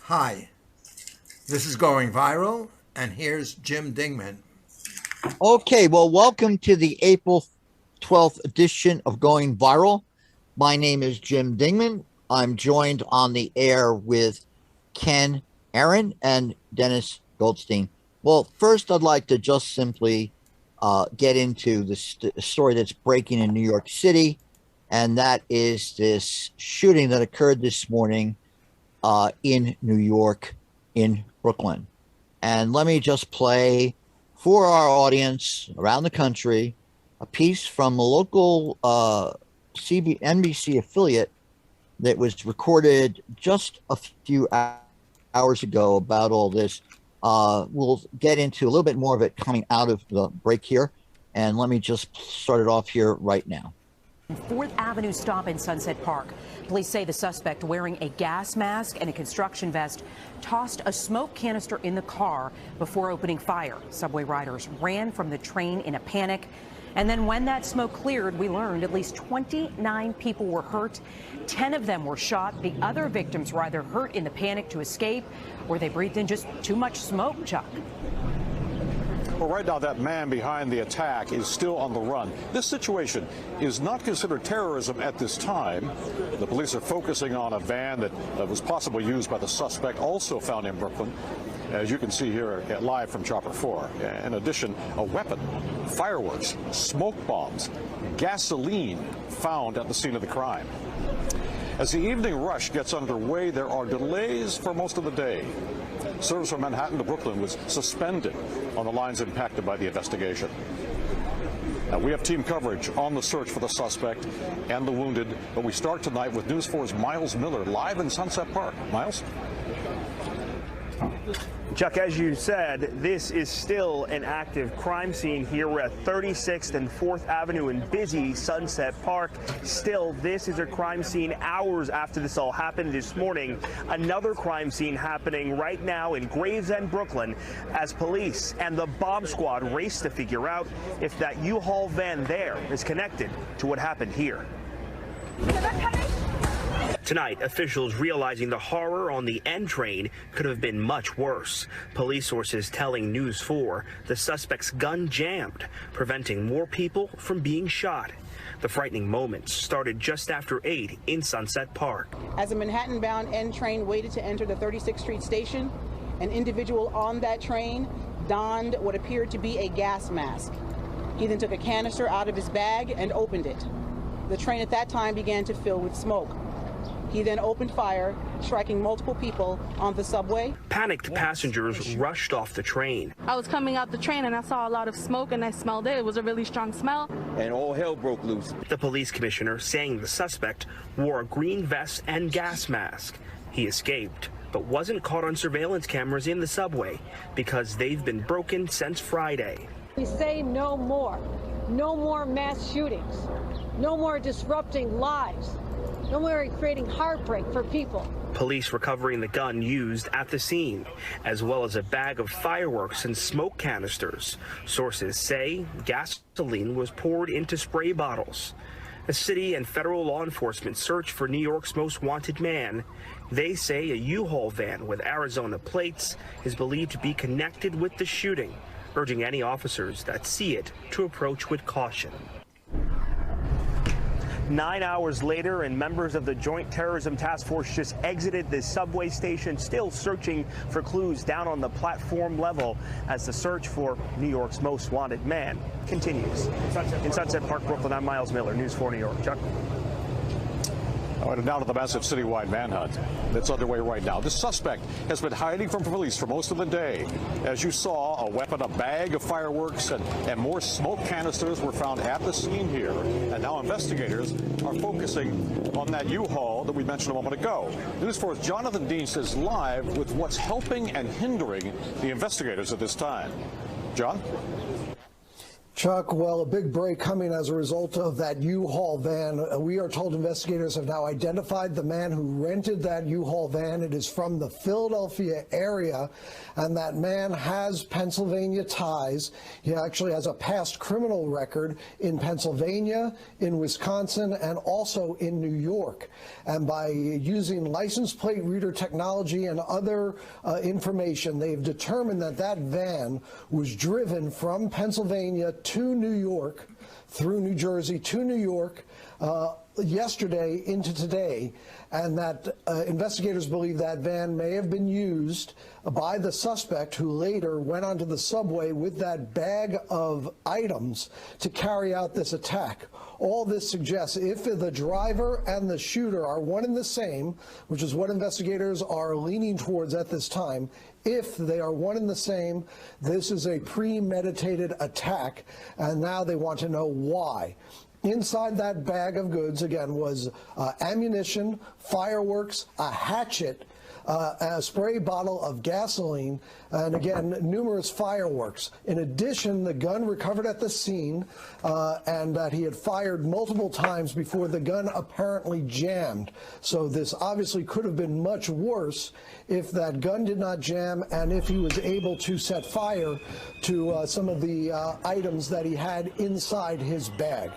Hi, this is Going Viral, and here's Jim Dingeman. Okay, well, welcome to the April 12th edition of Going Viral. My name is Jim Dingeman. I'm joined on the air with Ken Aaron and Dennis Goldstein. Well, first, I'd like to just simply get into the story that's breaking in New York City, and that is this shooting that occurred this morning in New York, in Brooklyn. And let me just play for our audience around the country a piece from a local NBC affiliate that was recorded just a few hours ago about all this. We'll get into a little bit more of it coming out of the break here. And let me just start it off here right now. 4th Avenue stop in Sunset Park. Police say the suspect, wearing a gas mask and a construction vest, tossed a smoke canister in the car before opening fire. Subway riders ran from the train in a panic. And then when that smoke cleared, we learned at least 29 people were hurt. 10 of them were shot. The other victims were either hurt in the panic to escape or they breathed in just too much smoke, Chuck. Well, right now, that man behind the attack is still on the run. This situation is not considered terrorism at this time. The police are focusing on a van that was possibly used by the suspect, also found in Brooklyn, as you can see here live from Chopper 4. In addition, a weapon, fireworks, smoke bombs, gasoline found at the scene of the crime. As the evening rush gets underway, there are delays for most of the day. Service from Manhattan to Brooklyn was suspended on the lines impacted by the investigation. Now, we have team coverage on the search for the suspect and the wounded, but we start tonight with News 4's Miles Miller live in Sunset Park. Miles? Chuck, as you said, this is still an active crime scene here. We're at 36th and 4th Avenue in busy Sunset Park. Still, this is a crime scene hours after this all happened this morning. Another crime scene happening right now in Gravesend, Brooklyn, as police and the bomb squad race to figure out if that U-Haul van there is connected to what happened here. Tonight, officials realizing the horror on the N train could have been much worse. Police sources telling News 4 the suspect's gun jammed, preventing more people from being shot. The frightening moments started just after 8 in Sunset Park. As a Manhattan-bound N train waited to enter the 36th Street station, an individual on that train donned what appeared to be a gas mask. He then took a canister out of his bag and opened it. The train at that time began to fill with smoke. He then opened fire, striking multiple people on the subway. Panicked passengers rushed off the train. I was coming out the train and I saw a lot of smoke and I smelled it. It was a really strong smell. And all hell broke loose. The police commissioner saying the suspect wore a green vest and gas mask. He escaped, but wasn't caught on surveillance cameras in the subway because they've been broken since Friday. We say no more. No more mass shootings. No more disrupting lives. No more creating heartbreak for people. Police recovering the gun used at the scene, as well as a bag of fireworks and smoke canisters. Sources say gasoline was poured into spray bottles. The city and federal law enforcement search for New York's most wanted man. They say a U-Haul van with Arizona plates is believed to be connected with the shooting, urging any officers that see it to approach with caution. 9 hours later, and members of the Joint Terrorism Task Force just exited this subway station, still searching for clues down on the platform level as the search for New York's most wanted man continues. In Sunset Park, Brooklyn, I'm Miles Miller, News 4 New York. Chuck? And down to the massive citywide manhunt that's underway right now. This suspect has been hiding from police for most of the day. As you saw, a weapon, a bag of fireworks, and more smoke canisters were found at the scene here. And now investigators are focusing on that U-Haul that we mentioned a moment ago. News 4's Jonathan Dean says live with what's helping and hindering the investigators at this time. John? Chuck, well, a big break coming as a result of that U-Haul van. We are told investigators have now identified the man who rented that U-Haul van. It is from the Philadelphia area, and that man has Pennsylvania ties. He actually has a past criminal record in Pennsylvania, in Wisconsin, and also in New York. And by using license plate reader technology and other information, they've determined that that van was driven from Pennsylvania to New York, through New Jersey to New York, yesterday into today, and that investigators believe that van may have been used by the suspect, who later went onto the subway with that bag of items to carry out this attack. All this suggests if the driver and the shooter are one and the same, which is what investigators are leaning towards at this time, if they are one and the same, this is a premeditated attack, and now they want to know why. Inside that bag of goods, again, was ammunition, fireworks, a hatchet, a spray bottle of gasoline, and again, numerous fireworks. In addition, the gun recovered at the scene, and that he had fired multiple times before the gun apparently jammed. So this obviously could have been much worse if that gun did not jam, and if he was able to set fire to some of the items that he had inside his bag.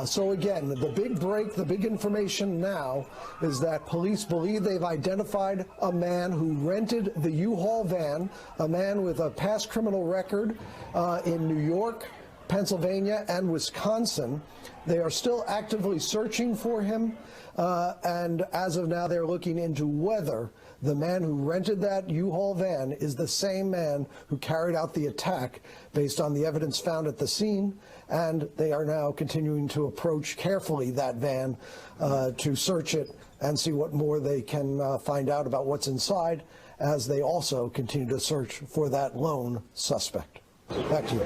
So again, the big break, the big information now is that police believe they've identified a man who rented the U-Haul van, a man with a past criminal record in New York, Pennsylvania, and Wisconsin. They are still actively searching for him, and as of now, they're looking into whether the man who rented that U-Haul van is the same man who carried out the attack based on the evidence found at the scene. And they are now continuing to approach carefully that van to search it and see what more they can find out about what's inside, as they also continue to search for that lone suspect. Back to you.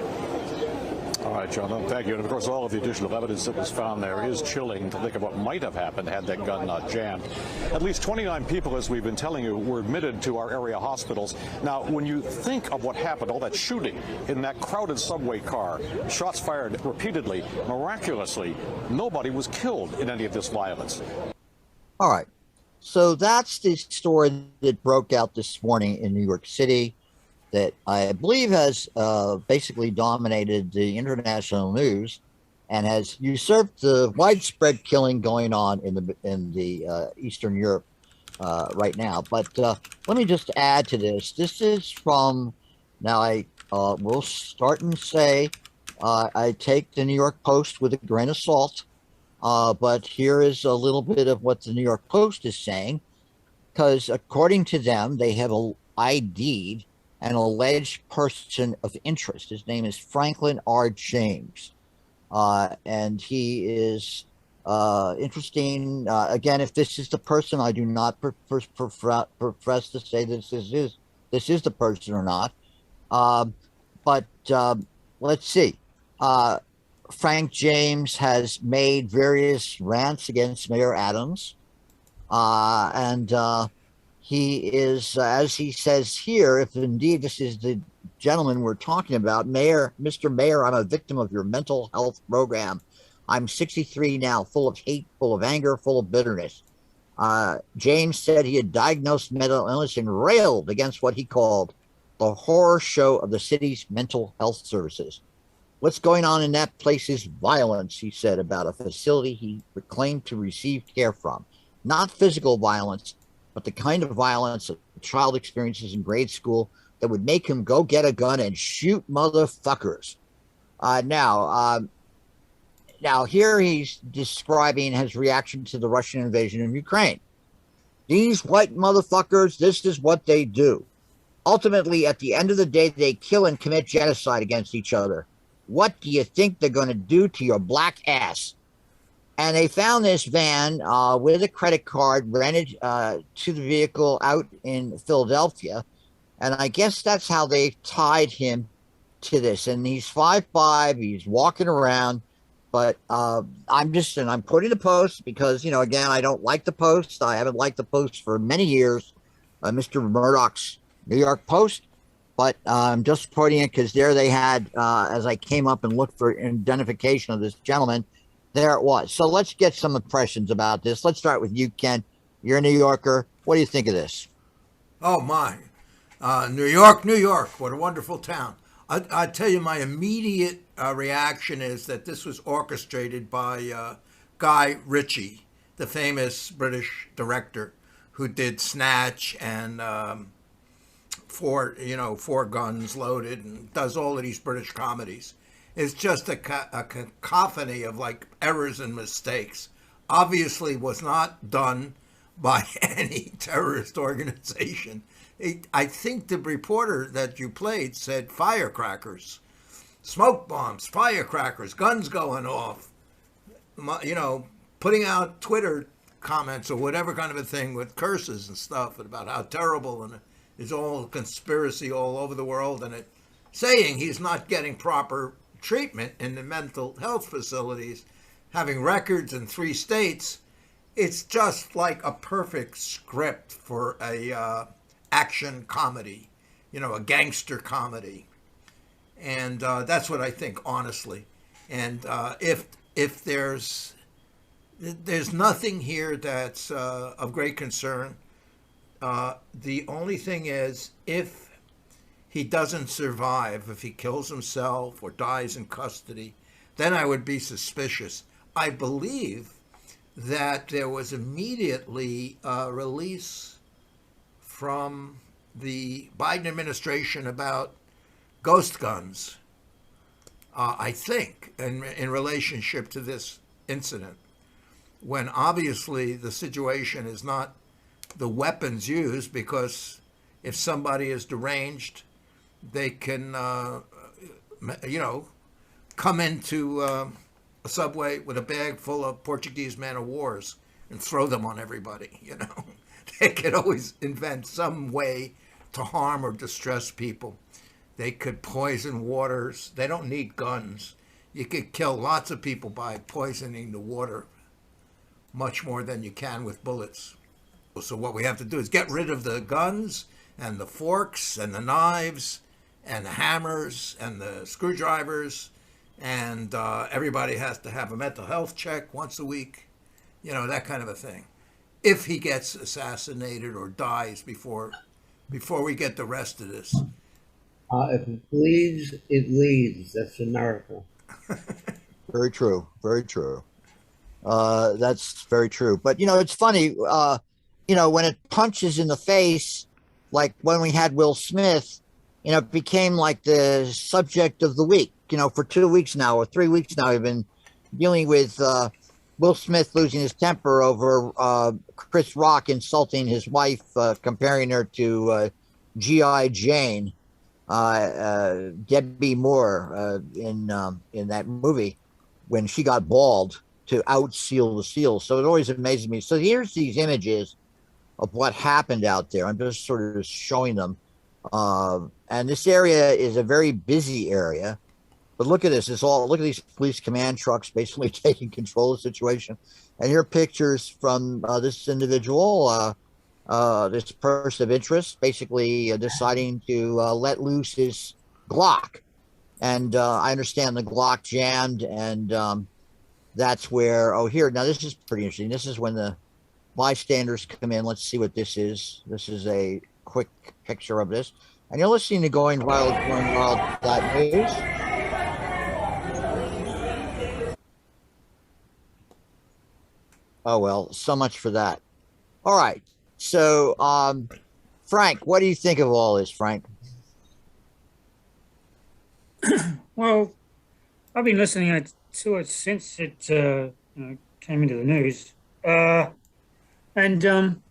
All right, John, thank you. And, of course, all of the additional evidence that was found there is chilling to think of what might have happened had that gun not jammed. At least 29 people, as we've been telling you, were admitted to our area hospitals. Now, when you think of what happened, all that shooting in that crowded subway car, shots fired repeatedly, miraculously, nobody was killed in any of this violence. All right. So that's the story that broke out this morning in New York City, that I believe has basically dominated the international news and has usurped the widespread killing going on in the Eastern Europe right now. But let me just add to this. This is from, now I will start and say, I take the New York Post with a grain of salt, but here is a little bit of what the New York Post is saying, because according to them, they have ID'd an alleged person of interest. His name is Franklin R. James. And he is interesting. Again, if this is the person, I do not profess to say this is the person or not. But let's see. Frank James has made various rants against Mayor Adams. He is, as he says here, if indeed this is the gentleman we're talking about, Mr. Mayor, I'm a victim of your mental health program. I'm 63 now, full of hate, full of anger, full of bitterness. James said he had diagnosed mental illness and railed against what he called the horror show of the city's mental health services. What's going on in that place is violence, he said, about a facility he claimed to receive care from. Not physical violence, but the kind of violence a child experiences in grade school that would make him go get a gun and shoot motherfuckers. Now here he's describing his reaction to the Russian invasion of Ukraine. These white motherfuckers, this is what they do. Ultimately, at the end of the day, they kill and commit genocide against each other. What do you think they're going to do to your black ass? And they found this van with a credit card rented to the vehicle out in Philadelphia. And I guess that's how they tied him to this. And he's 5'5", he's walking around. But I'm putting the Post because, again, I don't like the Post. I haven't liked the Post for many years, Mr. Murdoch's New York Post. but I'm just reporting it because there they had, as I came up and looked for identification of this gentleman, there it was. So let's get some impressions about this. Let's start with you, Ken. You're a New Yorker. What do you think of this? Oh my, New York, New York! What a wonderful town. I tell you, my immediate reaction is that this was orchestrated by Guy Ritchie, the famous British director who did Snatch and Four Guns Loaded, and does all of these British comedies. It's just a cacophony of like errors and mistakes. Obviously, was not done by any terrorist organization. I think the reporter that you played said firecrackers, smoke bombs, firecrackers, guns going off, putting out Twitter comments or whatever kind of a thing with curses and stuff about how terrible, and it's all conspiracy all over the world, and saying he's not getting proper treatment in the mental health facilities, having records in 3 states. It's just like a perfect script for a action comedy, a gangster comedy. And that's what I think, honestly. And if there's nothing here that's of great concern. The only thing is, if he doesn't survive, if he kills himself or dies in custody, then I would be suspicious. I believe that there was immediately a release from the Biden administration about ghost guns, I think, in relationship to this incident, when obviously the situation is not the weapons used, because if somebody is deranged, they can, come into a subway with a bag full of Portuguese man of wars and throw them on everybody. They could always invent some way to harm or distress people. They could poison waters. They don't need guns. You could kill lots of people by poisoning the water much more than you can with bullets. So what we have to do is get rid of the guns and the forks and the knives and the hammers and the screwdrivers, and everybody has to have a mental health check once a week, that kind of a thing. If he gets assassinated or dies before we get the rest of this. If it bleeds, it leads. That's America. Very true. Very true. That's very true. But, it's funny, when it punches in the face, like when we had Will Smith, it became like the subject of the week. For 2 weeks now or 3 weeks now, we've been dealing with Will Smith losing his temper over Chris Rock insulting his wife, comparing her to G.I. Jane, Debbie Moore, in that movie when she got bald to out-seal the seal. So it always amazes me. So here's these images of what happened out there. I'm just sort of showing them. And this area is a very busy area. But look at this. Look at these police command trucks basically taking control of the situation. And here are pictures from this individual, this person of interest, basically deciding to let loose his Glock. And I understand the Glock jammed, and that's where, here, now this is pretty interesting. This is when the bystanders come in. Let's see what this is. This is a quick picture of this. And you're listening to Going Wild.news. Oh, well, so much for that. All right. So, Frank, what do you think of all this, Frank? Well, I've been listening to it since it came into the news. And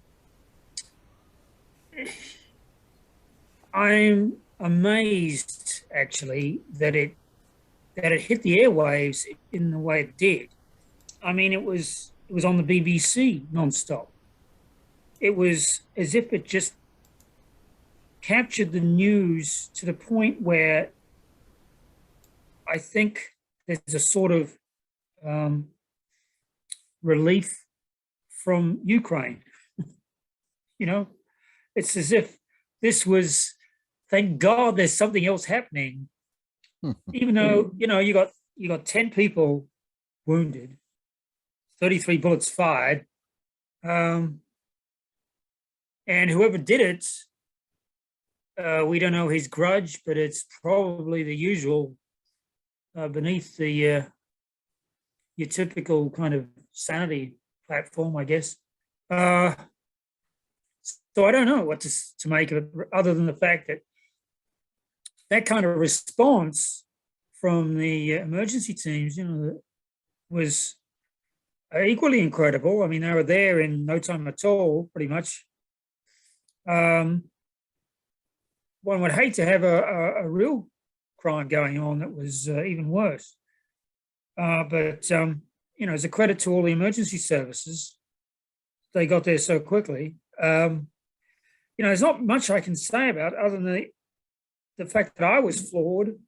I'm amazed, actually, that it hit the airwaves in the way it did. I mean, it was on the BBC nonstop. It was as if it just captured the news to the point where I think there's a sort of relief from Ukraine. It's as if this was thank God there's something else happening. Even though, you got 10 people wounded, 33 bullets fired. And whoever did it, we don't know his grudge, but it's probably the usual beneath the your typical kind of sanity platform, I guess. So I don't know what to make of it, other than the fact that that kind of response from the emergency teams, was equally incredible. I mean, they were there in no time at all, pretty much. One would hate to have a real crime going on that was even worse. But as a credit to all the emergency services, they got there so quickly. There's not much I can say about other than the fact that I was floored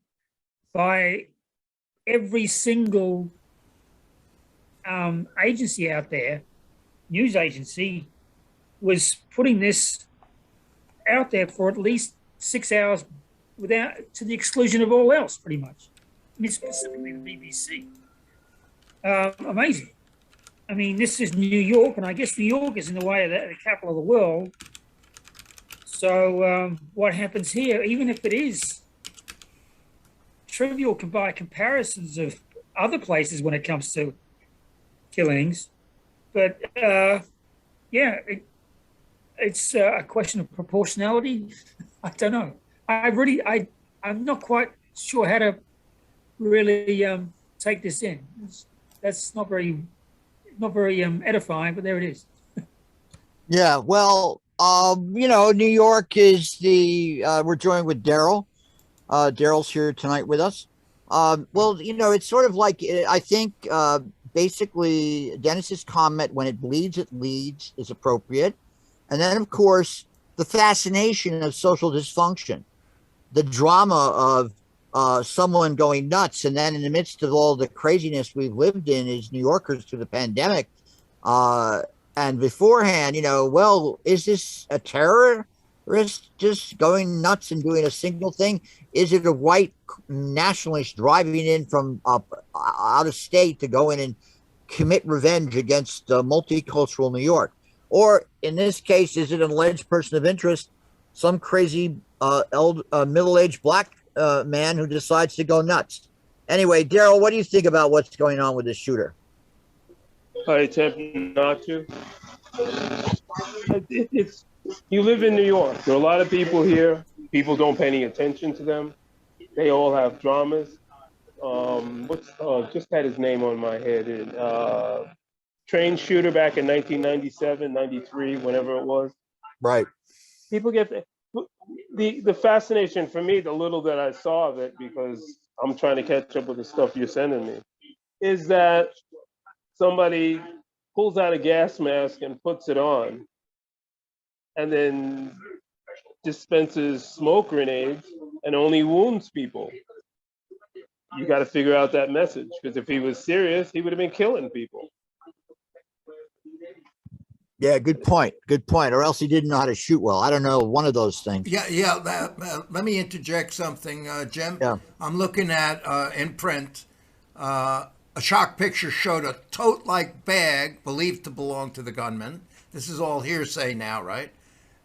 by every single agency out there, news agency, was putting this out there for at least 6 hours to the exclusion of all else, pretty much. I mean, specifically the BBC. Amazing. I mean, this is New York, and I guess New York is in the way of the capital of the world. So what happens here, even if it is trivial by comparisons of other places when it comes to killings, but it's a question of proportionality. I don't know. I'm not quite sure how to really take this in. That's not very edifying, but there it is. Yeah, well, New York is we're joined with Daryl. Daryl's here tonight with us. It's sort of like, I think, basically Dennis's comment, when it bleeds, it leads, is appropriate. And then, of course, the fascination of social dysfunction, the drama of someone going nuts. And then in the midst of all the craziness we've lived in as New Yorkers through the pandemic, and beforehand, is this a terrorist just going nuts and doing a single thing? Is it a white nationalist driving in from out of state to go in and commit revenge against multicultural New York? Or in this case, is it an alleged person of interest, some crazy middle-aged black man who decides to go nuts? Anyway, Daryl, what do you think about what's going on with this shooter? I attempt not to. You live in New York. There are a lot of people here. People don't pay any attention to them. They all have dramas. Just had his name on my head. Train shooter back in 1997, 93, whenever it was. Right. People get the fascination for me, the little that I saw of it, because I'm trying to catch up with the stuff you're sending me, is that somebody pulls out a gas mask and puts it on and then dispenses smoke grenades and only wounds people. You got to figure out that message, because if he was serious, he would have been killing people. Yeah, good point. Good point. Or else he didn't know how to shoot well. I don't know. One of those things. Yeah. Let me interject something, Jim. Yeah. I'm looking at in print. A shock picture showed a tote-like bag believed to belong to the gunman. This is all hearsay now, right?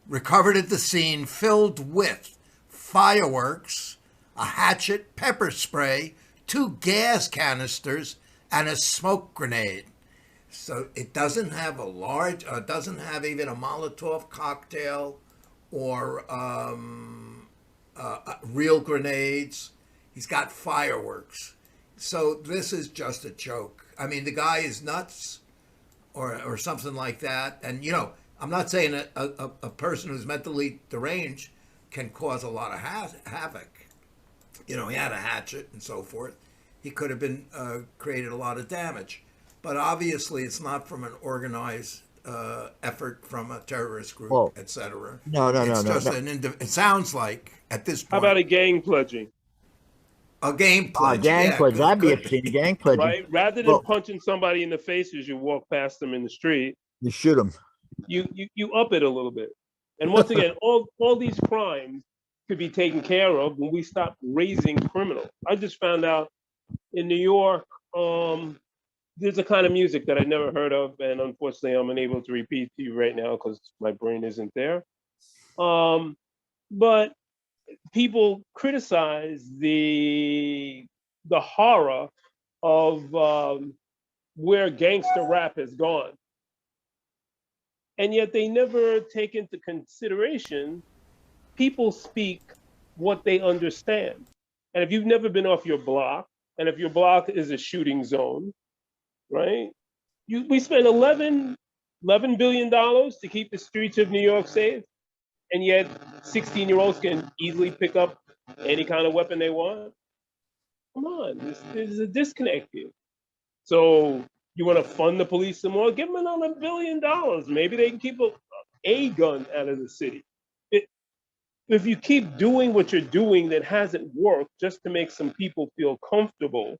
Recovered at the scene, filled with fireworks, a hatchet, pepper spray, 2 gas canisters, and a smoke grenade. So it doesn't have doesn't have even a Molotov cocktail or real grenades. He's got fireworks. So this is just a joke. I mean, the guy is nuts or something like that. And, I'm not saying a person who's mentally deranged can cause a lot of havoc. He had a hatchet and so forth. He could have been created a lot of damage. But obviously, it's not from an organized effort from a terrorist group, etc. No. It sounds like at this point. How about a gang pledging? A gang pledge. Pledge. That'd be a gang pledge. Right? Rather than punching somebody in the face as you walk past them in the street, you shoot them. You up it a little bit. And once again, all these crimes could be taken care of when we stop raising criminals. I just found out in New York, there's a kind of music that I never heard of, and unfortunately, I'm unable to repeat to you right now because my brain isn't there. But people criticize the horror of where gangster rap has gone, and yet they never take into consideration people speak what they understand. And if you've never been off your block, and if your block is a shooting zone, right? We spend $11 billion to keep the streets of New York safe, and yet 16-year-olds can easily pick up any kind of weapon they want. Come on, there's a disconnect here. So you want to fund the police some more? Give them another $1 billion. Maybe they can keep a gun out of the city. If you keep doing what you're doing that hasn't worked just to make some people feel comfortable,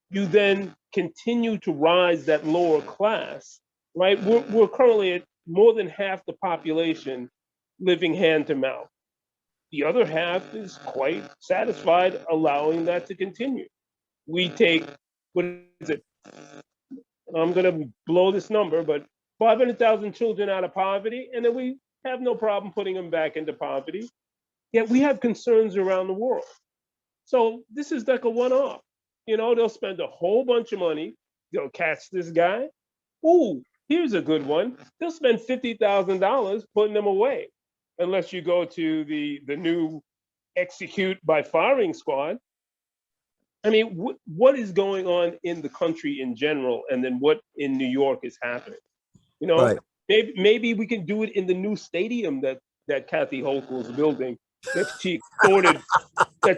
you then continue to rise that lower class, right? We're currently at more than half the population living hand to mouth. The other half is quite satisfied allowing that to continue. We take, what is it? I'm going to blow this number, but 500,000 children out of poverty, and then we have no problem putting them back into poverty. Yet we have concerns around the world. So this is like a one-off. You know, they'll spend a whole bunch of money. They'll catch this guy. Ooh, here's a good one. They'll spend $50,000 putting them away, unless you go to the new execute by firing squad. I mean, what is going on in the country in general, and then what in New York is happening? You know, right. maybe we can do it in the new stadium that Kathy Hochul's building. That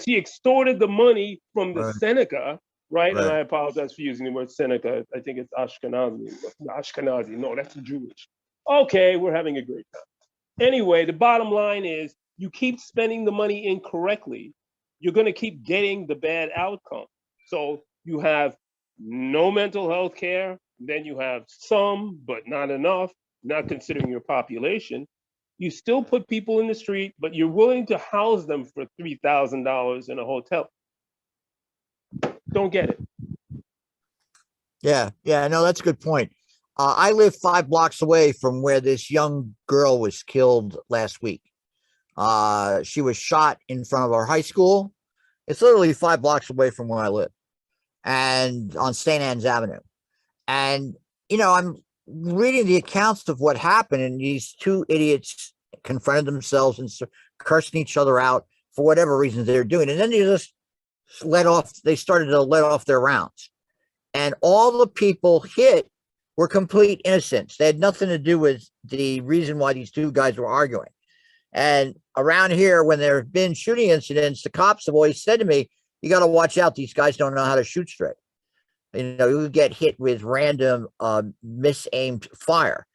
she extorted the money from the Seneca, right? And I apologize for using the word Seneca. I think it's Ashkenazi. Ashkenazi. No, that's Jewish. Okay, we're having a great time. Anyway, the bottom line is you keep spending the money incorrectly, you're going to keep getting the bad outcome. So you have no mental health care, then you have some, but not enough, not considering your population. You still put people in the street, but you're willing to house them for $3,000 in a hotel. Don't get it. Yeah, no, that's a good point. I live 5 blocks away from where this young girl was killed last week. She was shot in front of our high school. It's literally 5 blocks away from where I live, and on St. Anne's Avenue. And, you know, I'm reading the accounts of what happened, and these two idiots confronted themselves and cursing each other out for whatever reasons they're doing. And then they started to let off their rounds. And all the people hit were complete innocents. They had nothing to do with the reason why these two guys were arguing. And around here, when there have been shooting incidents, the cops have always said to me, you got to watch out. These guys don't know how to shoot straight. You know, you get hit with random misaimed fire.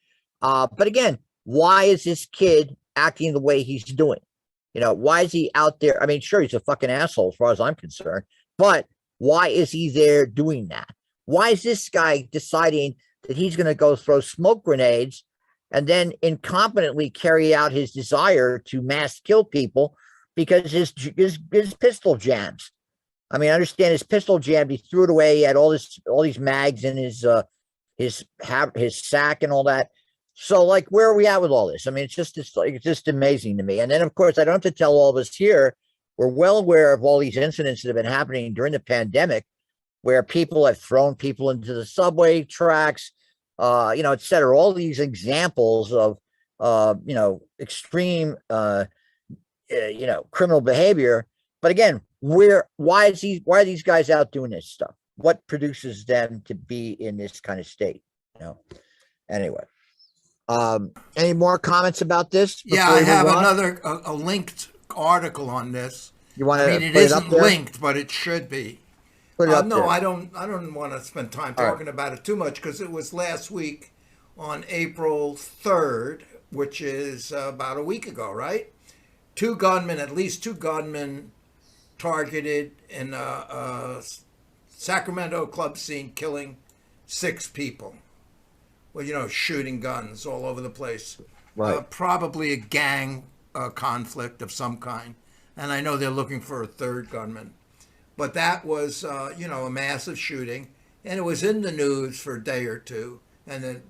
But again, why is this kid acting the way he's doing? You know, why is he out there? I mean, sure, he's a fucking asshole as far as I'm concerned, but why is he there doing that? Why is this guy deciding that he's going to go throw smoke grenades and then incompetently carry out his desire to mass kill people because his pistol jams? I mean, I understand his pistol jammed. He threw it away. He had all these mags in his sack and all that. So, like, where are we at with all this? I mean, it's just amazing to me. And then, of course, I don't have to tell all of us here. We're well aware of all these incidents that have been happening during the pandemic, where people have thrown people into the subway tracks, you know, et cetera. All these examples of, you know, extreme, you know, criminal behavior. But again, why are these guys out doing this stuff? What produces them to be in this kind of state? You know. Anyway, any more comments about this? Yeah, I have a linked article on this. You want to? I mean, it isn't linked, but it should be. Put it up no, there. I don't want to spend time talking about it too much because it was last week on April 3rd, which is about a week ago, right? At least two gunmen targeted in a Sacramento club scene, killing 6 people. Well, you know, shooting guns all over the place. Right. Probably a gang conflict of some kind. and I know they're looking for a third gunman. But that was, a massive shooting, and it was in the news for a day or two, and then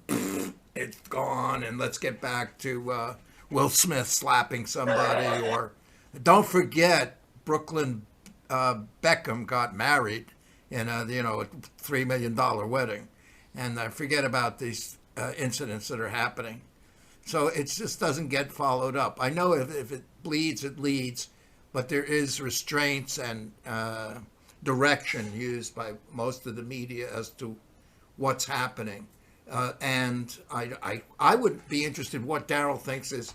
it's gone. And let's get back to Will Smith slapping somebody, or don't forget Brooklyn Beckham got married in a $3 million wedding, and I forget about these incidents that are happening. So it just doesn't get followed up. I know if it bleeds, it leads, but there is restraints and direction used by most of the media as to what's happening. And I would be interested what Daryl thinks is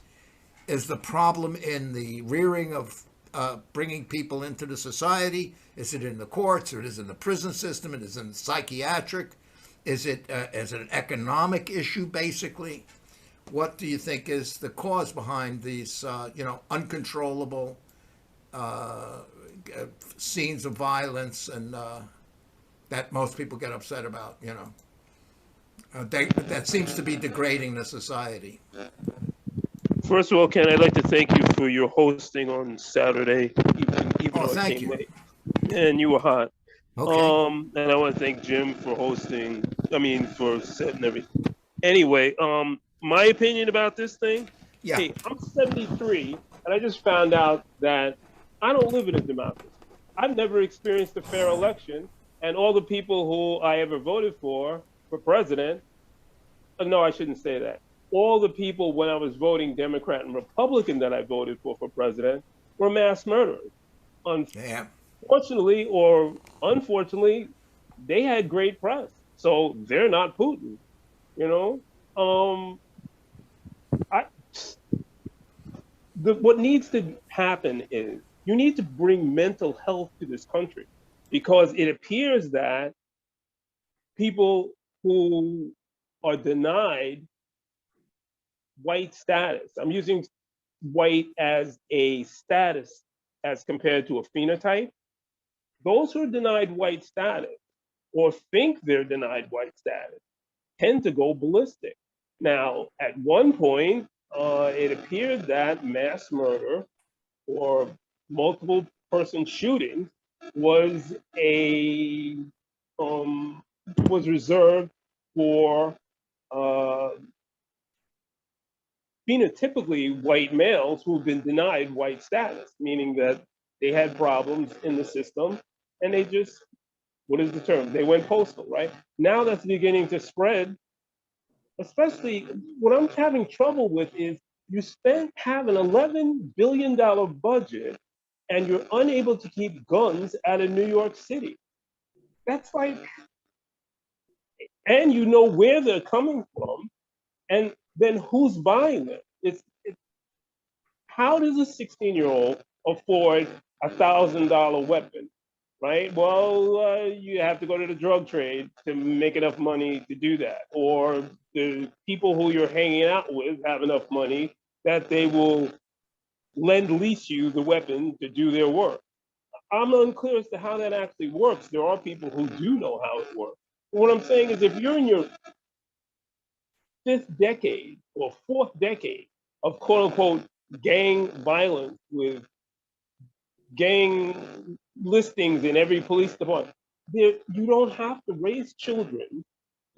the problem in the rearing of bringing people into the society? Is it in the courts, or is it in the prison system? Is it in the psychiatric? Is it an economic issue, basically? What do you think is the cause behind these, uncontrollable scenes of violence and that most people get upset about? That seems to be degrading the society. First of all, Ken, I'd like to thank you for your hosting on Saturday, even though it came late. And you were hot. Okay. And I want to thank Jim for hosting. For setting everything. Anyway, my opinion about this thing. Yeah. Hey, I'm 73, and I just found out that I don't live in a democracy. I've never experienced a fair election, and all the people who I ever voted for president. No, I shouldn't say that. All the people when I was voting Democrat and Republican that I voted for president were mass murderers. Unfortunately or unfortunately, they had great press. So they're not Putin, what needs to happen is you need to bring mental health to this country, because it appears that people who are denied white status, I'm using white as a status as compared to a phenotype, those who are denied white status or think they're denied white status tend to go ballistic. Now, at one point, it appeared that mass murder or multiple person shooting was was reserved for phenotypically white males who've been denied white status, meaning that they had problems in the system and they just, what is the term? They went postal, right? Now that's beginning to spread. Especially what I'm having trouble with is you have an $11 billion budget and you're unable to keep guns out of New York City. That's like, and you know where they're coming from, and then who's buying them? How does a 16-year-old afford a $1,000 weapon, right? Well, you have to go to the drug trade to make enough money to do that. Or the people who you're hanging out with have enough money that they will lease you the weapon to do their work. I'm unclear as to how that actually works. There are people who do know how it works. But what I'm saying is, if you're in your 5th decade or 4th decade of quote unquote gang violence with gang listings in every police department, you don't have to raise children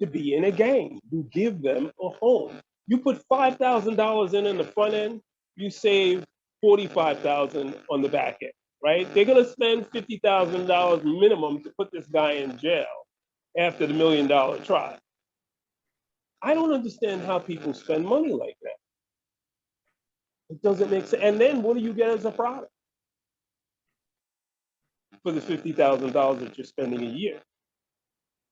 to be in a gang. You give them a home. You put $5,000 in the front end, you save $45,000 on the back end, right? They're gonna spend $50,000 minimum to put this guy in jail after the $1 million trial. I don't understand how people spend money like that. It doesn't make sense. And then what do you get as a product for the $50,000 that you're spending a year?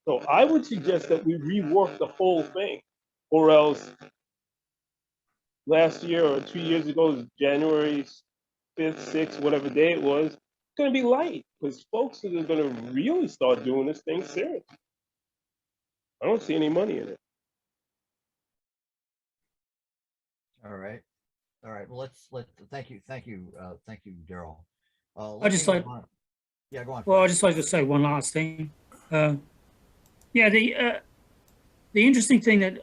So I would suggest that we rework the whole thing, or else last year or 2 years ago, January 5th, 6th, whatever day it was, it's going to be light because folks are going to really start doing this thing seriously. I don't see any money in it. All right. Well, thank you, Daryl. I just like, yeah, go on. Well, I just like to say one last thing. Yeah, the interesting thing that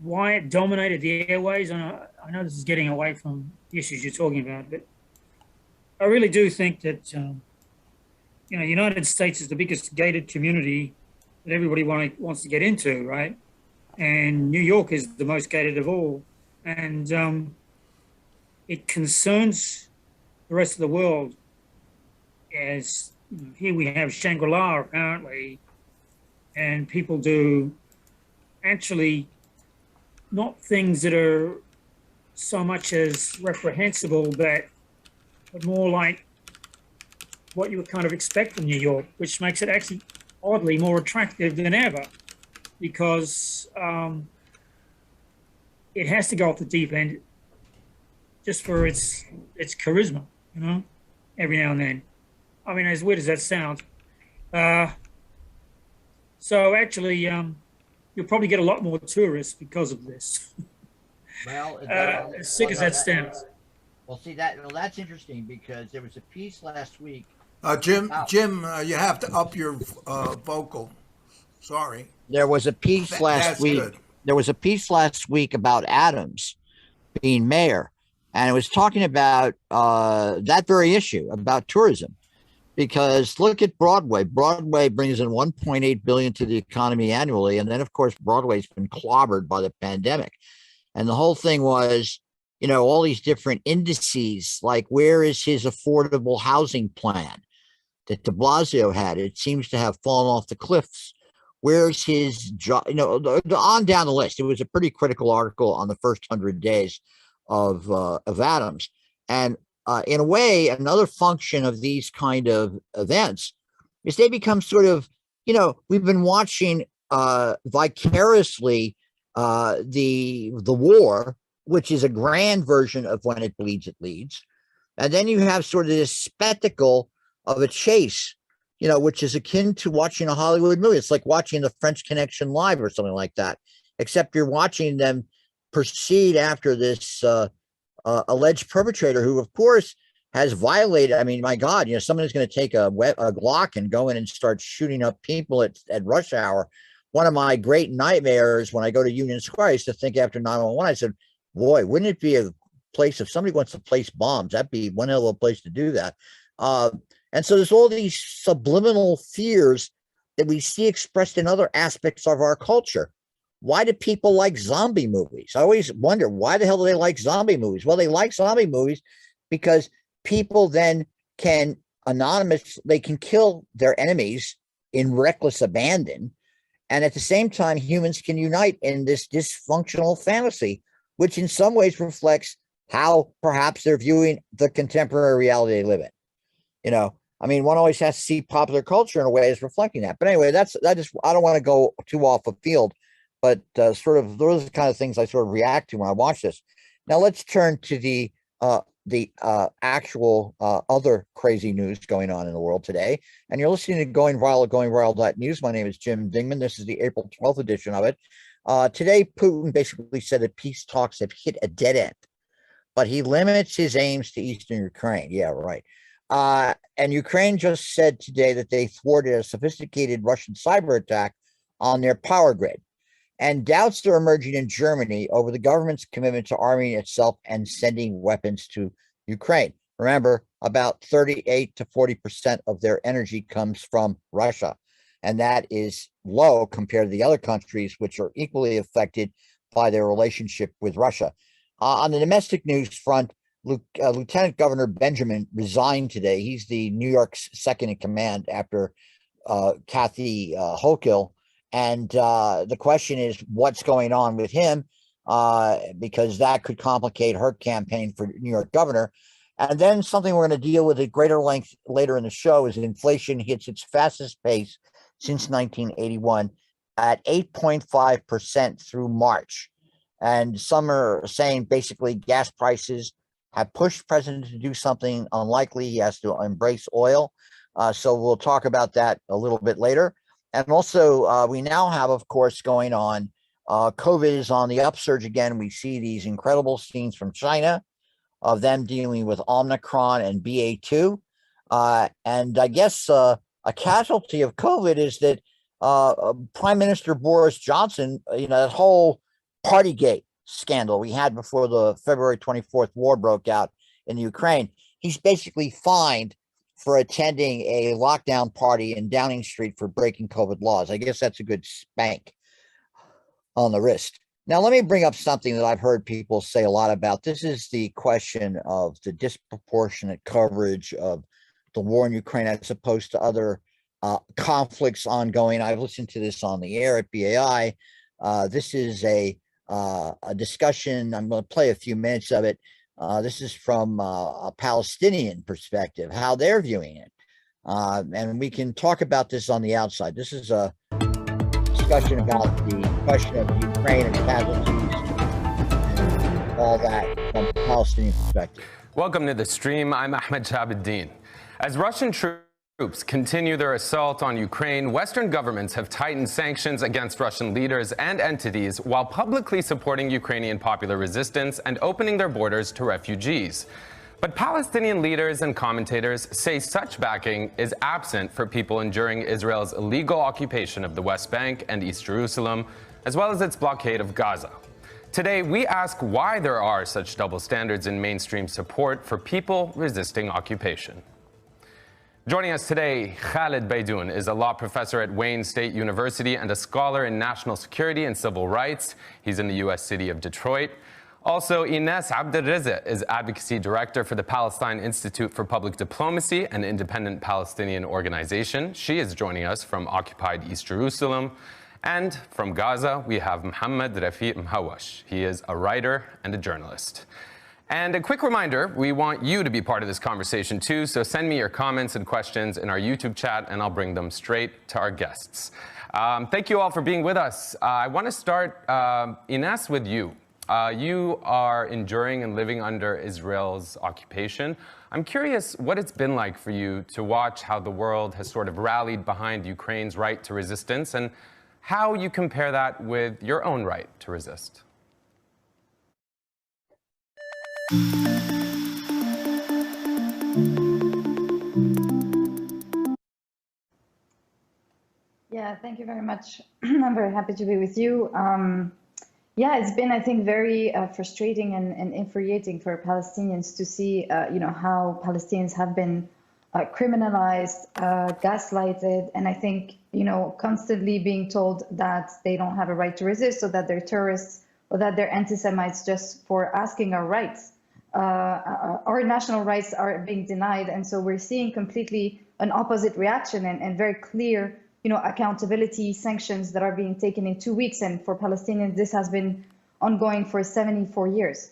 why it dominated the airways, and I know this is getting away from the issues you're talking about, but I really do think that United States is the biggest gated community that everybody wants to get into, right? And New York is the most gated of all, and it concerns the rest of the world. As here we have Shangri-La apparently, and people do actually not things that are so much as reprehensible, but more like what you would kind of expect from New York, which makes it actually oddly more attractive than ever, because it has to go off the deep end just for its charisma, every now and then. I mean, as weird as that sounds. So actually, you'll probably get a lot more tourists because of this. Well, as sick as that sounds. Well, see that's interesting because there was a piece last week. Jim, you have to up your vocal. Sorry. There was a piece last week. Good. There was a piece last week about Adams being mayor, and it was talking about that very issue about tourism. Because look at Broadway. Broadway brings in $1.8 billion to the economy annually, and then of course Broadway's been clobbered by the pandemic. And the whole thing was, all these different indices, like where is his affordable housing plan that de Blasio had? It seems to have fallen off the cliffs. Where's his job? On down the list. It was a pretty critical article on the first 100 days of Adams. And in a way, another function of these kind of events is they become sort of, we've been watching vicariously the war, which is a grand version of When It Bleeds, It Leads. And then you have sort of this spectacle of a chase, which is akin to watching a Hollywood movie. It's like watching the French Connection live or something like that, except you're watching them proceed after this alleged perpetrator who, of course, has violated. I mean, my God, somebody's going to take a Glock and go in and start shooting up people at rush hour. One of my great nightmares when I go to Union Square, I used to think after 9/11, I said, boy, wouldn't it be a place if somebody wants to place bombs? That'd be one hell of a place to do that. And so there's all these subliminal fears that we see expressed in other aspects of our culture. Why do people like zombie movies? I always wonder, why the hell do they like zombie movies? Well, they like zombie movies because people then can they can kill their enemies in reckless abandon. And at the same time, humans can unite in this dysfunctional fantasy, which in some ways reflects how perhaps they're viewing the contemporary reality they live in. I mean, one always has to see popular culture in a way as reflecting that. But anyway, I don't want to go too off the field, but sort of those are the kind of things I sort of react to when I watch this. Now let's turn to the actual other crazy news going on in the world today. And you're listening to Going Viral at GoingViral.news. My name is Jim Dingeman. This is the April 12th edition of it. Today, Putin basically said that peace talks have hit a dead end, but he limits his aims to eastern Ukraine. Yeah, right. And Ukraine just said today that they thwarted a sophisticated Russian cyber attack on their power grid. And doubts are emerging in Germany over the government's commitment to arming itself and sending weapons to Ukraine. Remember, about 38 to 40% of their energy comes from Russia. And that is low compared to the other countries, which are equally affected by their relationship with Russia. On the domestic news front, Lieutenant Governor Dingeman resigned today. He's the New York's second in command after Kathy Hochul. And the question is, what's going on with him? Because that could complicate her campaign for New York governor. And then something we're going to deal with at greater length later in the show is inflation hits its fastest pace since 1981 at 8.5% through March. And some are saying basically gas prices have pushed the president to do something unlikely. He has to embrace oil. So we'll talk about that a little bit later. And also, we now have, of course, going on, COVID is on the upsurge again. We see these incredible scenes from China of them dealing with Omicron and BA2. And I guess a casualty of COVID is that Prime Minister Boris Johnson, that whole Partygate scandal we had before the February 24th war broke out in Ukraine, he's basically fined for attending a lockdown party in Downing Street for breaking COVID laws. I guess that's a good spank on the wrist. Now, let me bring up something that I've heard people say a lot about. This is the question of the disproportionate coverage of the war in Ukraine as opposed to other conflicts ongoing. I've listened to this on the air at BAI. This is a discussion. I'm going to play a few minutes of it. This is from a Palestinian perspective, how they're viewing it. And we can talk about this on the outside. This is a discussion about the question of Ukraine and casualties and all that from the Palestinian perspective. Welcome to the stream. I'm Ahmed Shahabuddin. As Russian troops continue their assault on Ukraine, Western governments have tightened sanctions against Russian leaders and entities while publicly supporting Ukrainian popular resistance and opening their borders to refugees. But Palestinian leaders and commentators say such backing is absent for people enduring Israel's illegal occupation of the West Bank and East Jerusalem, as well as its blockade of Gaza. Today, we ask why there are such double standards in mainstream support for people resisting occupation. Joining us today, Khaled Beydoun is a law professor at Wayne State University and a scholar in national security and civil rights. He's in the U.S. city of Detroit. Also, Ines Abdelrazek is advocacy director for the Palestine Institute for Public Diplomacy, an independent Palestinian organization. She is joining us from occupied East Jerusalem. And from Gaza, we have Mohammed Rafiq Mhawash. He is a writer and a journalist. And a quick reminder, we want you to be part of this conversation too, so send me your comments and questions in our YouTube chat and I'll bring them straight to our guests. Thank you all for being with us. I want to start, Ines, with you. You are enduring and living under Israel's occupation. I'm curious what it's been like for you to watch how the world has sort of rallied behind Ukraine's right to resistance and how you compare that with your own right to resist. Yeah, thank you very much. I'm very happy to be with you. Yeah, it's been, I think, very frustrating and infuriating for Palestinians to see, how Palestinians have been criminalized, gaslighted, and I think, constantly being told that they don't have a right to resist, or that they're terrorists, or that they're anti-Semites just for asking our rights. Our national rights are being denied, and so we're seeing completely an opposite reaction and very clear accountability sanctions that are being taken in 2 weeks. And for Palestinians, this has been ongoing for 74 years.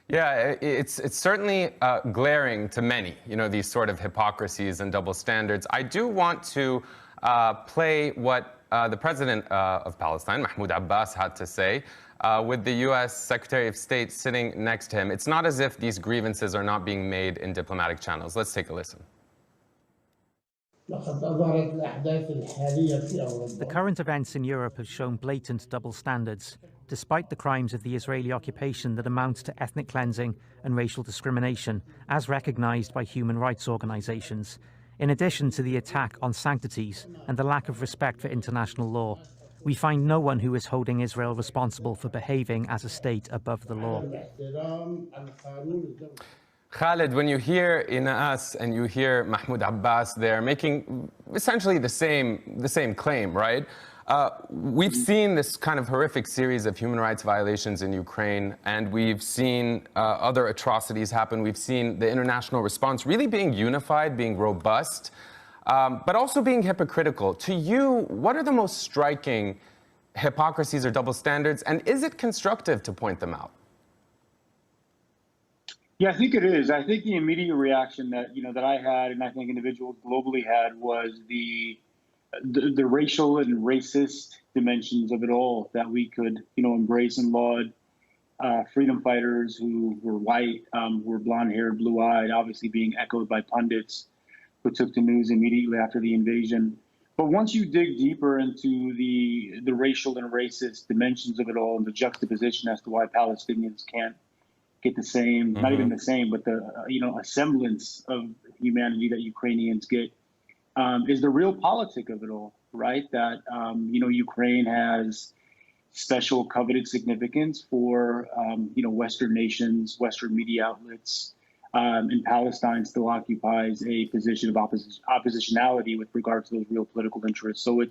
Yeah, it's certainly glaring to many, these sort of hypocrisies and double standards. I do want to play what the president of Palestine, Mahmoud Abbas, had to say with the U.S. Secretary of State sitting next to him. It's not as if these grievances are not being made in diplomatic channels. Let's take a listen. The current events in Europe have shown blatant double standards, despite the crimes of the Israeli occupation that amounts to ethnic cleansing and racial discrimination, as recognized by human rights organizations, in addition to the attack on sanctities and the lack of respect for international law. We find no one who is holding Israel responsible for behaving as a state above the law. Khaled, when you hear Ines and you hear Mahmoud Abbas, they're making essentially the same claim, right? We've seen this kind of horrific series of human rights violations in Ukraine, and we've seen other atrocities happen. We've seen the international response really being unified, being robust, but also being hypocritical. To you, what are the most striking hypocrisies or double standards, and is it constructive to point them out? Yeah, I think it is. I think the immediate reaction that that I had, and I think individuals globally had, was the racial and racist dimensions of it all that we could embrace and laud. Freedom fighters who were white, who were blonde-haired, blue-eyed, obviously being echoed by pundits who took to news immediately after the invasion. But once you dig deeper into the racial and racist dimensions of it all, and the juxtaposition as to why Palestinians can't get the same, not even the same, but the a semblance of humanity that Ukrainians get, is the real politic of it all, right? That Ukraine has special coveted significance for Western nations, Western media outlets, and Palestine still occupies a position of oppositionality with regard to those real political interests. So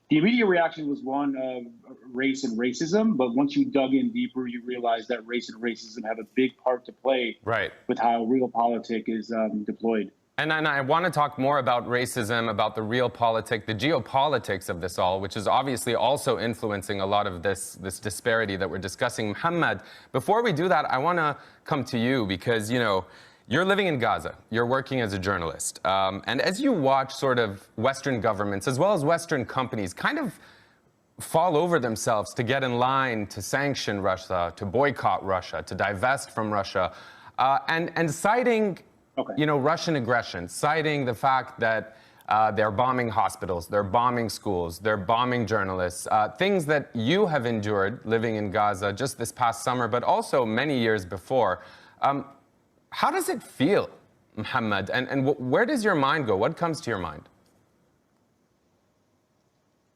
the immediate reaction was one of race and racism, but once you dug in deeper, you realize that race and racism have a big part to play with how realpolitik is deployed. And I want to talk more about racism, about the realpolitik, the geopolitics of this all, which is obviously also influencing a lot of this disparity that we're discussing. Mohammed, before we do that, I want to come to you because, you know, you're living in Gaza. You're working as a journalist. And as you watch sort of Western governments, as well as Western companies, kind of fall over themselves to get in line to sanction Russia, to boycott Russia, to divest from Russia, and citing you know, Russian aggression, citing the fact that they're bombing hospitals, they're bombing schools, they're bombing journalists, things that you have endured living in Gaza just this past summer, but also many years before. How does it feel, Mohammed? And where does your mind go? What comes to your mind?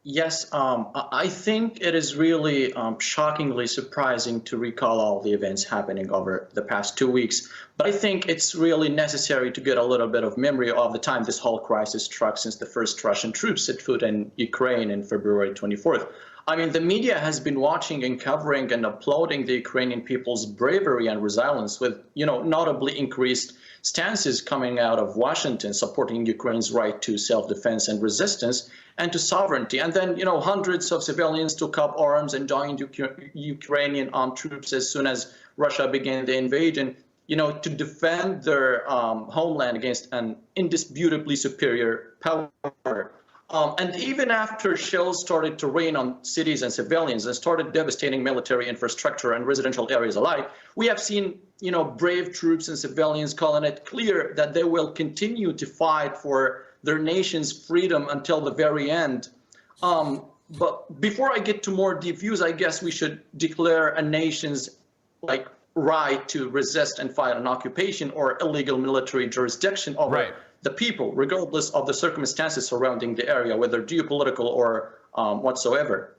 Yes, I think it is really shockingly surprising to recall all the events happening over the past 2 weeks. But I think it's really necessary to get a little bit of memory of the time this whole crisis struck since the first Russian troops set foot in Ukraine in February 24th. I mean, the media has been watching and covering and applauding the Ukrainian people's bravery and resilience with, you know, notably increased stances coming out of Washington supporting Ukraine's right to self-defense and resistance and to sovereignty. And then, you know, hundreds of civilians took up arms and joined Ukrainian armed troops as soon as Russia began the invasion, you know, to defend their homeland against an indisputably superior power. And even after shells started to rain on cities and civilians and started devastating military infrastructure and residential areas alike, we have seen, you know, brave troops and civilians calling it clear that they will continue to fight for their nation's freedom until the very end. But before I get to more deep views, I guess we should declare a nation's right to resist and fight an occupation or illegal military jurisdiction over the people, regardless of the circumstances surrounding the area, whether geopolitical or whatsoever.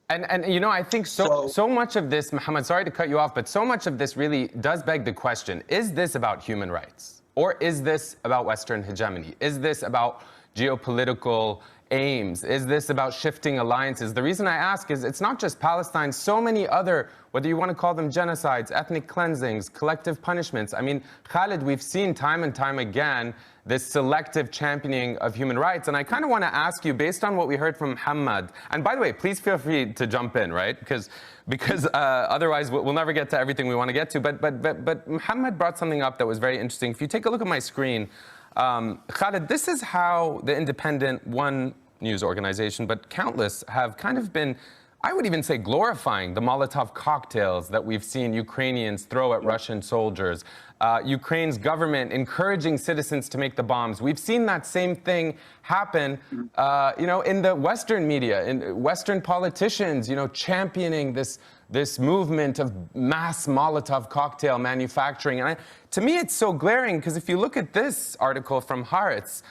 And you know, I think so much of this, Mohammed, sorry to cut you off, but so much of this really does beg the question, is this about human rights? Or is this about Western hegemony? Is this about geopolitical aims? Is this about shifting alliances? The reason I ask is it's not just Palestine, so many other, whether you want to call them genocides, ethnic cleansings, collective punishments. I mean, Khalid, we've seen time and time again this selective championing of human rights. And I kind of want to ask you, based on what we heard from Muhammad, and by the way, please feel free to jump in, right? Because otherwise we'll never get to everything we want to get to. But Muhammad brought something up that was very interesting. If you take a look at my screen, Khalid, this is how the Independent, one news organization, but countless have kind of been, I would even say, glorifying the Molotov cocktails that we've seen Ukrainians throw at Russian soldiers. Ukraine's government encouraging citizens to make the bombs. We've seen that same thing happen, you know, in the Western media, in Western politicians, you know, championing this movement of mass Molotov cocktail manufacturing. And to me, it's so glaring because if you look at this article from Haaretz,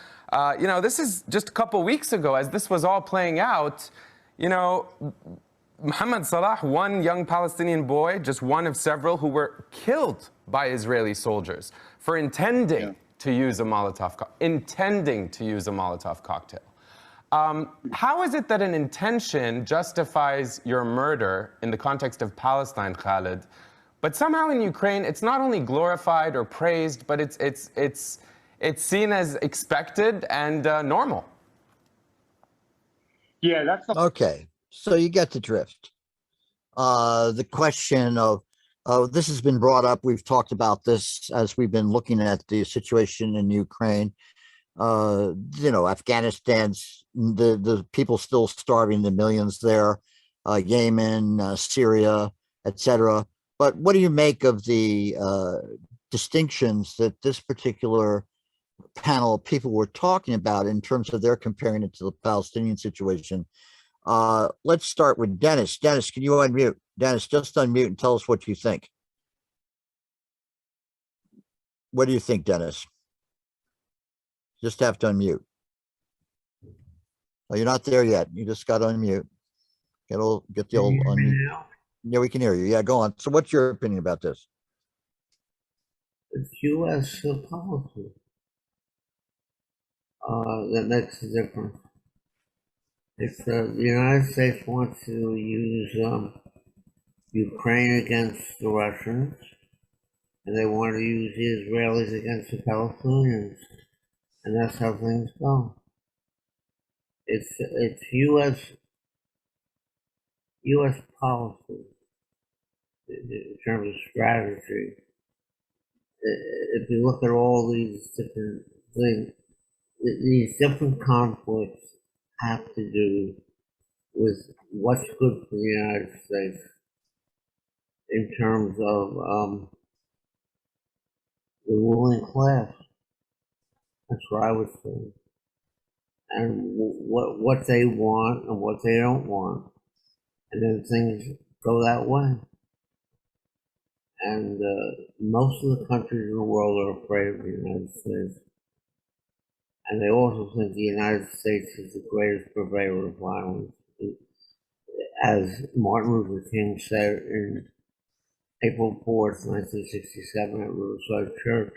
you know, this is just a couple weeks ago as this was all playing out, you know, Mohammed Salah, one young Palestinian boy, just one of several who were killed by Israeli soldiers for intending to use a Molotov cocktail. How is it that an intention justifies your murder in the context of Palestine, Khalid, but somehow in Ukraine it's not only glorified or praised, but it's seen as expected and normal? Yeah, that's okay. So you get the drift. The question of this has been brought up. We've talked about this as we've been looking at the situation in Ukraine. You know, Afghanistan's the people still starving, the millions there, Yemen, Syria, etc. But what do you make of the distinctions that this particular panel of people were talking about in terms of their comparing it to the Palestinian situation? Let's start with Dennis. Dennis, can you unmute? Dennis, just unmute and tell us what you think. What do you think, Dennis? Just have to unmute. Oh, you're not there yet. You just got to unmute. Get the old unmute. Yeah, we can hear you. Yeah, go on. So what's your opinion about this? It's U.S. policy that makes the difference. It's the United States wants to use Ukraine against the Russians, and they want to use the Israelis against the Palestinians, and that's how things go. It's U.S. policy in terms of strategy. If you look at all these different things, these different conflicts have to do with what's good for the United States in terms of the ruling class. That's what I would say. And what they want and what they don't want. And then things go that way. And most of the countries in the world are afraid of the United States. And they also think the United States is the greatest purveyor of violence. As Martin Luther King said in April 4th, 1967 at Riverside Church,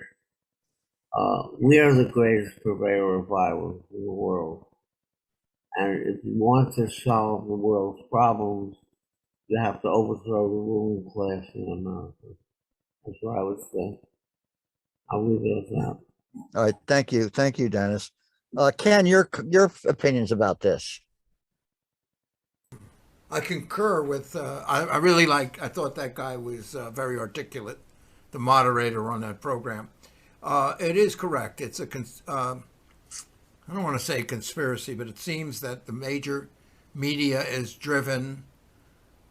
we are the greatest purveyor of violence in the world. And if you want to solve the world's problems, you have to overthrow the ruling class in America. That's what I would say. I'll leave it at that. All right, thank you, Dennis. Ken, your opinions about this? I concur with. I really like. I thought that guy was very articulate, the moderator on that program. It is correct. It's a. I don't want to say conspiracy, but it seems that the major media is driven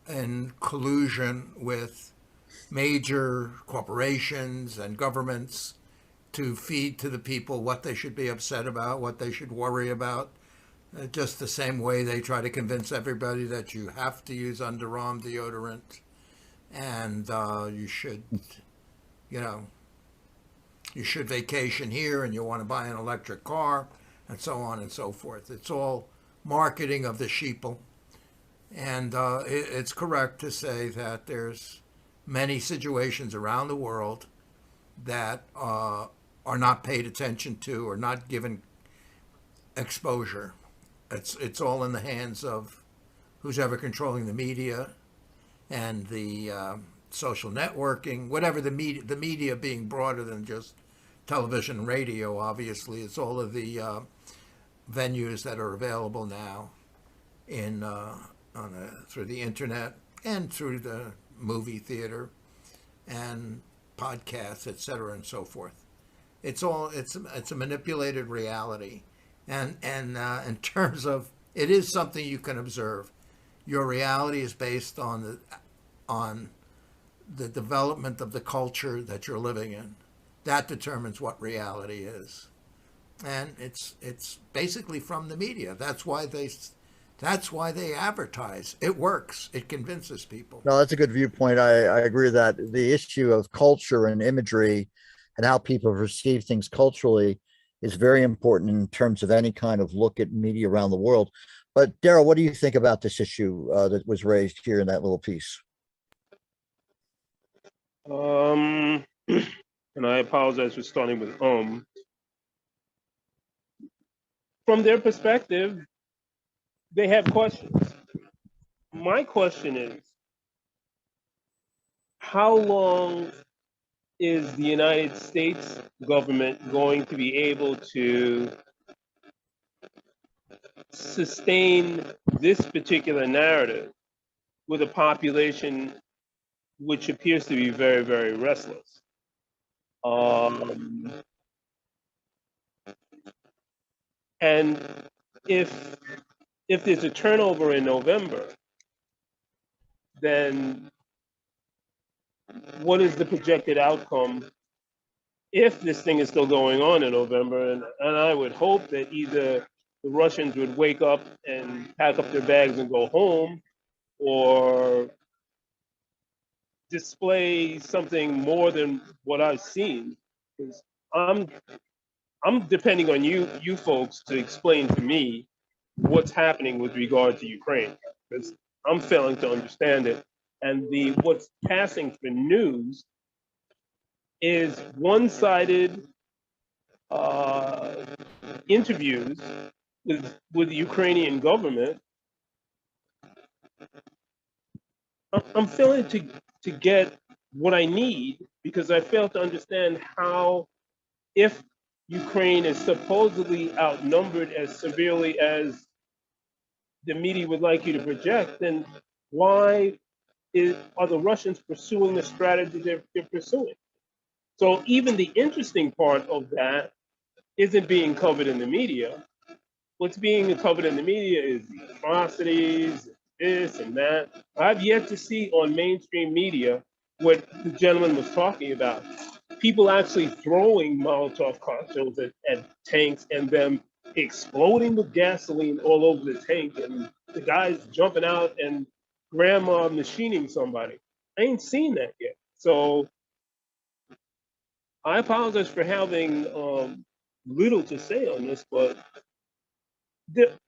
in collusion with major corporations and governments to feed to the people what they should be upset about, what they should worry about. Just the same way they try to convince everybody that you have to use underarm deodorant and you should, you should vacation here and you want to buy an electric car and so on and so forth. It's all marketing of the sheeple. And it's correct to say that there's many situations around the world that are not paid attention to or not given exposure. It's all in the hands of who's ever controlling the media and the social networking, whatever the media being broader than just television and radio, obviously. It's all of the venues that are available now through the internet and through the movie theater and podcasts, etc., and so forth. It's a manipulated reality, and in terms of it is something you can observe. Your reality is based on the development of the culture that you're living in. That determines what reality is, and it's basically from the media. That's why they advertise. It works. It convinces people. No, that's a good viewpoint. I agree that the issue of culture and imagery and how people perceive things culturally is very important in terms of any kind of look at media around the world. But Daryl, what do you think about this issue that was raised here in that little piece? And I apologize for starting with From their perspective, they have questions. My question is, how long is the United States government going to be able to sustain this particular narrative with a population which appears to be very, very restless? And if there's a turnover in November, then what is the projected outcome if this thing is still going on in November? And I would hope that either the Russians would wake up and pack up their bags and go home, or display something more than what I've seen. Because I'm depending on you folks to explain to me what's happening with regard to Ukraine, because I'm failing to understand it. And what's passing for news is one-sided interviews with the Ukrainian government. I'm failing to get what I need because I fail to understand how, if Ukraine is supposedly outnumbered as severely as the media would like you to project, then why are the Russians pursuing the strategy they're pursuing? So even the interesting part of that isn't being covered in the media. What's being covered in the media is the atrocities, this and that. I've yet to see on mainstream media what the gentleman was talking about. People actually throwing Molotov cocktails at tanks and them exploding with gasoline all over the tank, and the guys jumping out and grandma machining somebody. I ain't seen that yet. So I apologize for having little to say on this, but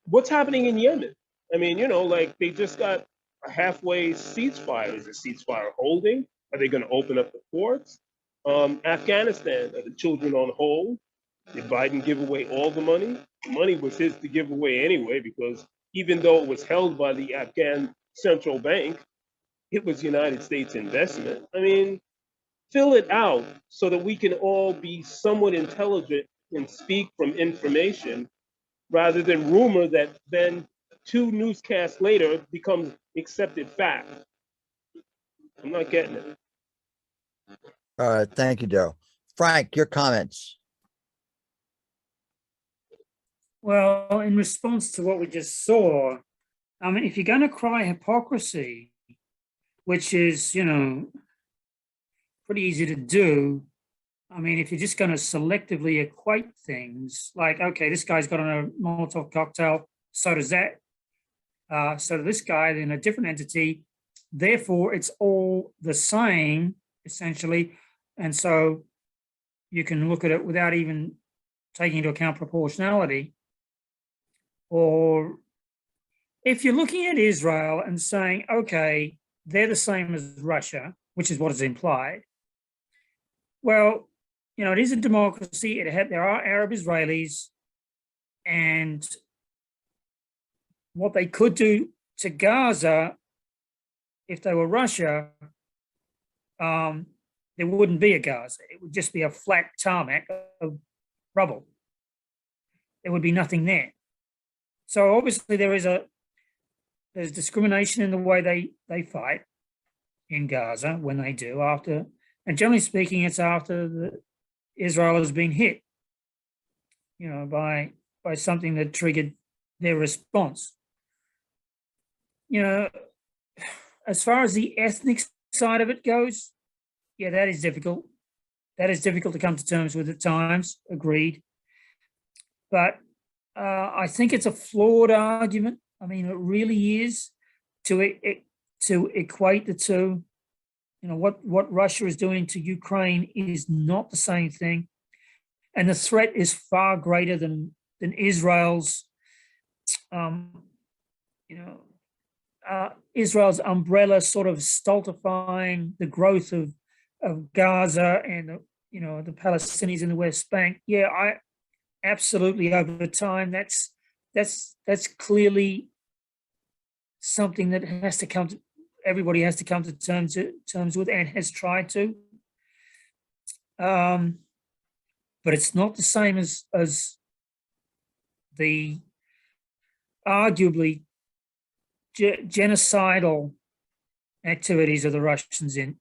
what's happening in Yemen? I mean, like they just got a halfway ceasefire. Is the ceasefire holding? Are they going to open up the ports? Afghanistan, are the children on hold? Did Biden give away all the money? The money was his to give away anyway, because even though it was held by the Afghan central bank, it was United States investment. I mean, fill it out so that we can all be somewhat intelligent and speak from information rather than rumor that then 2 newscasts later becomes accepted fact. I'm not getting it. All right, thank you, Daryl. Frank, your comments. Well, in response to what we just saw, I mean, if you're going to cry hypocrisy, which is, pretty easy to do, I mean, if you're just going to selectively equate things, like, okay, this guy's got on a Molotov cocktail, so does that. So this guy in a different entity, therefore it's all the same, essentially. And so you can look at it without even taking into account proportionality. Or if you're looking at Israel and saying, okay, they're the same as Russia, which is what is implied. Well, it is a democracy. There are Arab Israelis, and what they could do to Gaza, if they were Russia, there wouldn't be a Gaza. It would just be a flat tarmac of rubble. There would be nothing there. So obviously there's discrimination in the way they fight in Gaza when they do and generally speaking, it's after Israel has been hit, by something that triggered their response. As far as the ethnic side of it goes, yeah, that is difficult. That is difficult to come to terms with at times, agreed. But I think it's a flawed argument. I mean, it really is to equate the two. What Russia is doing to Ukraine is not the same thing. And the threat is far greater than Israel's, Israel's umbrella sort of stultifying the growth of Gaza and, the Palestinians in the West Bank. Yeah, I absolutely over time, that's clearly something that has to come to, everybody has to come to terms with and has tried to. But it's not the same as the arguably genocidal activities of the Russians in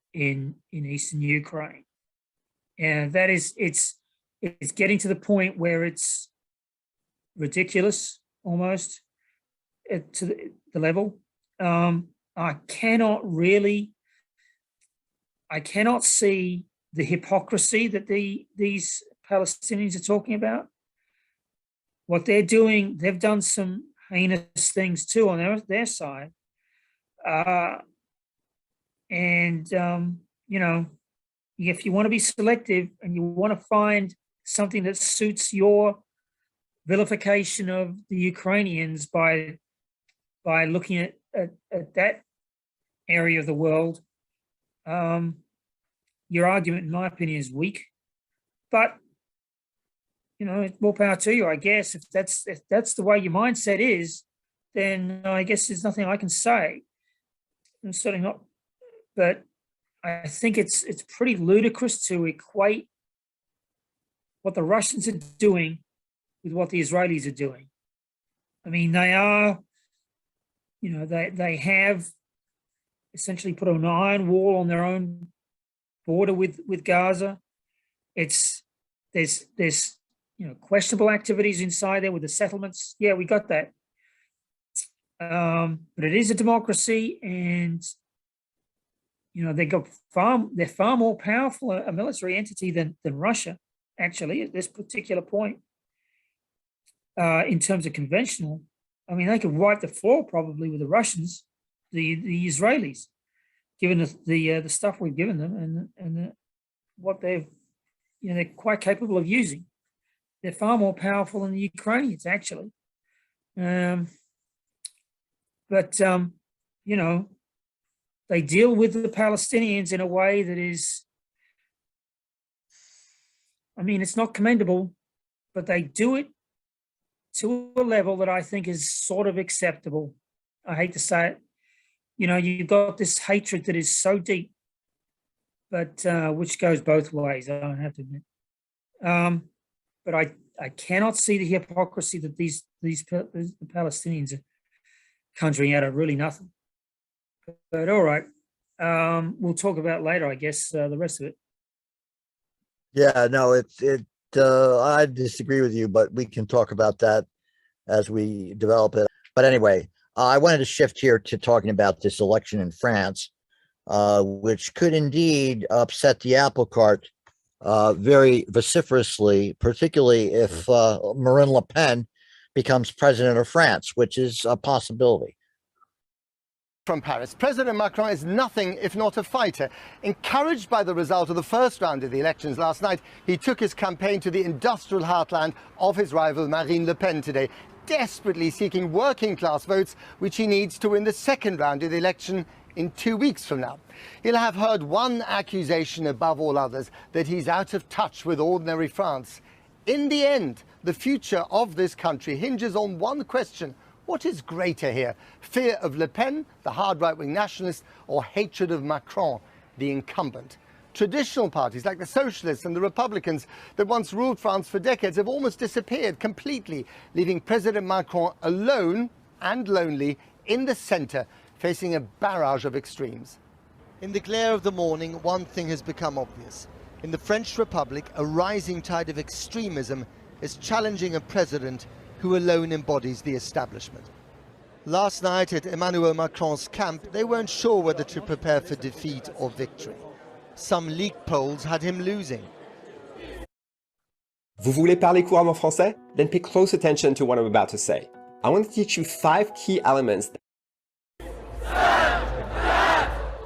eastern Ukraine. And that is, it's getting to the point where it's ridiculous almost to the level. I cannot see the hypocrisy that these Palestinians are talking about. What they're doing, they've done some heinous things too on their side. If you want to be selective and you want to find something that suits your vilification of the Ukrainians by looking at that area of the world, your argument, in my opinion, is weak. But more power to you, I guess. If that's the way your mindset is, then I guess there's nothing I can say. I'm certainly not. But I think it's pretty ludicrous to equate what the Russians are doing with what the Israelis are doing. I mean, they are, they have essentially put an iron wall on their own border with Gaza. There's questionable activities inside there with the settlements. Yeah, we got that. But it is a democracy, and they're far more powerful a military entity than Russia, actually, at this particular point. In terms of conventional, I mean, they could wipe the floor probably with the Russians, the Israelis, given the stuff we've given them and what they're quite capable of using. They're far more powerful than the Ukrainians, actually. But they deal with the Palestinians in a way that is, I mean, it's not commendable, but they do it to a level that I think is sort of acceptable. I hate to say it. You've got this hatred that is so deep, but which goes both ways, I don't have to admit. But I cannot see the hypocrisy that the Palestinians are conjuring out of really nothing. But all right, we'll talk about later, I guess, the rest of it. Yeah, no, I disagree with you, but we can talk about that as we develop it. But anyway, I wanted to shift here to talking about this election in France, which could indeed upset the apple cart very vociferously, particularly if Marine Le Pen becomes president of France, which is a possibility. From Paris, President Macron is nothing if not a fighter. Encouraged by the result of the first round of the elections last night, he took his campaign to the industrial heartland of his rival Marine Le Pen today, desperately seeking working-class votes, which he needs to win the second round of the election in 2 weeks from now. He'll have heard one accusation above all others, that he's out of touch with ordinary France. In the end, the future of this country hinges on one question. What is greater here? Fear of Le Pen, the hard right-wing nationalist, or hatred of Macron, the incumbent? Traditional parties like the Socialists and the Republicans that once ruled France for decades have almost disappeared completely, leaving President Macron alone and lonely in the centre, facing a barrage of extremes. In the glare of the morning, one thing has become obvious. In the French Republic, a rising tide of extremism is challenging a president who alone embodies the establishment. Last night at Emmanuel Macron's camp, they weren't sure whether to prepare for defeat or victory. Some leaked polls had him losing. Vous voulez parler couramment français? Then pay close attention to what I'm about to say. I want to teach you 5 key elements.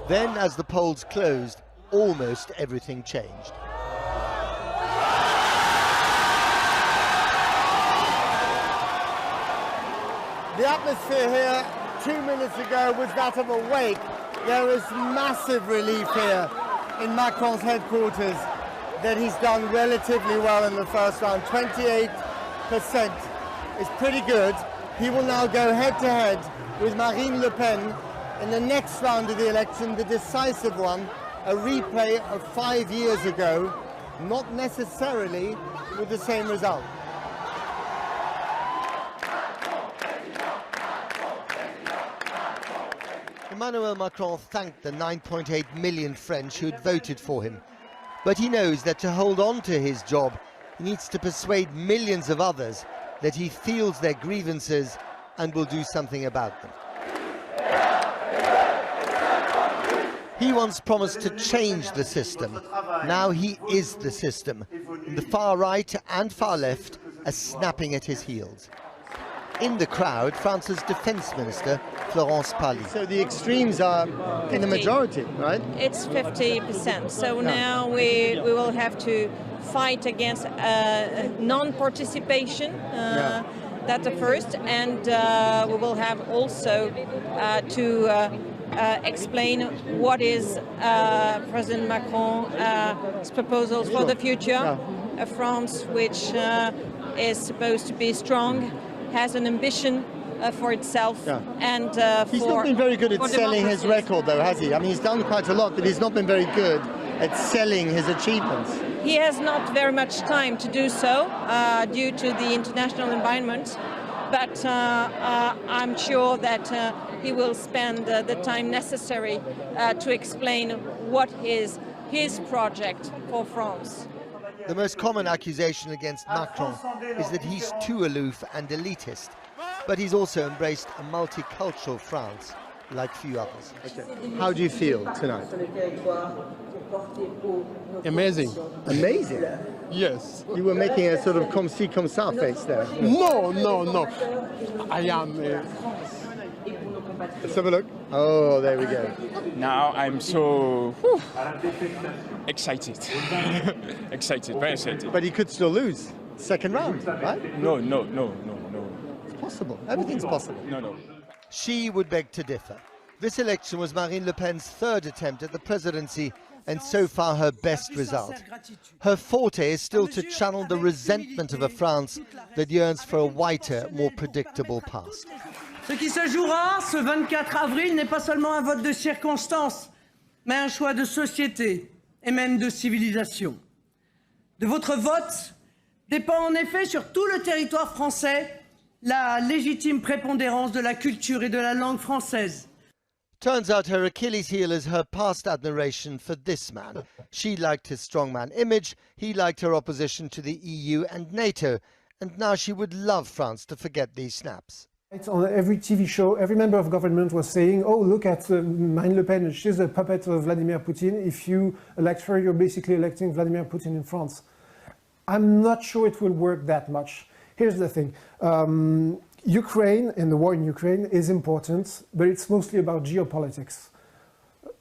Then, as the polls closed, almost everything changed. The atmosphere here 2 minutes ago was that of a wake. There is massive relief here in Macron's headquarters that he's done relatively well in the first round. 28% is pretty good. He will now go head-to-head with Marine Le Pen in the next round of the election, the decisive one, a replay of 5 years ago, not necessarily with the same result. Emmanuel Macron thanked the 9.8 million French who had voted for him. But he knows that to hold on to his job, he needs to persuade millions of others that he feels their grievances and will do something about them. He once promised to change the system. Now he is the system. And the far right and far left are snapping at his heels. In the crowd, France's defense minister, Florence Parly. So the extremes are in the majority, right? It's 50%. So now we will have to fight against non-participation. That's the first. And we will have also to explain what is President Macron's proposals for the future. A France which is supposed to be strong, has an ambition for itself, and he's not been very good at selling his record, though, has he? I mean, he's done quite a lot, but he's not been very good at selling his achievements. He has not very much time to do so due to the international environment, but I'm sure that he will spend the time necessary to explain what is his project for France. The most common accusation against Macron is that he's too aloof and elitist, but he's also embraced a multicultural France like few others. How do you feel tonight? Amazing. Amazing? Yes. You were making a sort of comme ci, comme ça face there. No, no, no. I am... Let's have a look. Oh, there we go. Now I'm so excited. Excited, very excited. But he could still lose. Second round, right? No. It's possible. Everything's possible. No. She would beg to differ. This election was Marine Le Pen's third attempt at the presidency, and so far her best result. Her forte is still to channel the resentment of a France that yearns for a whiter, more predictable past. Ce qui se jouera ce 24 avril n'est pas seulement un vote de circonstance, mais un choix de société et même de civilisation. De votre vote dépend en effet sur tout le territoire français la légitime prépondérance de la culture et de la langue française. Turns out her Achilles heel is her past admiration for this man. She liked his strongman image, he liked her opposition to the EU and NATO, and now she would love France to forget these snaps. It's on every TV show, every member of government was saying, oh, look at Marine Le Pen, she's a puppet of Vladimir Putin. If you elect her, you're basically electing Vladimir Putin in France. I'm not sure it will work that much. Here's the thing. Ukraine and the war in Ukraine is important, but it's mostly about geopolitics.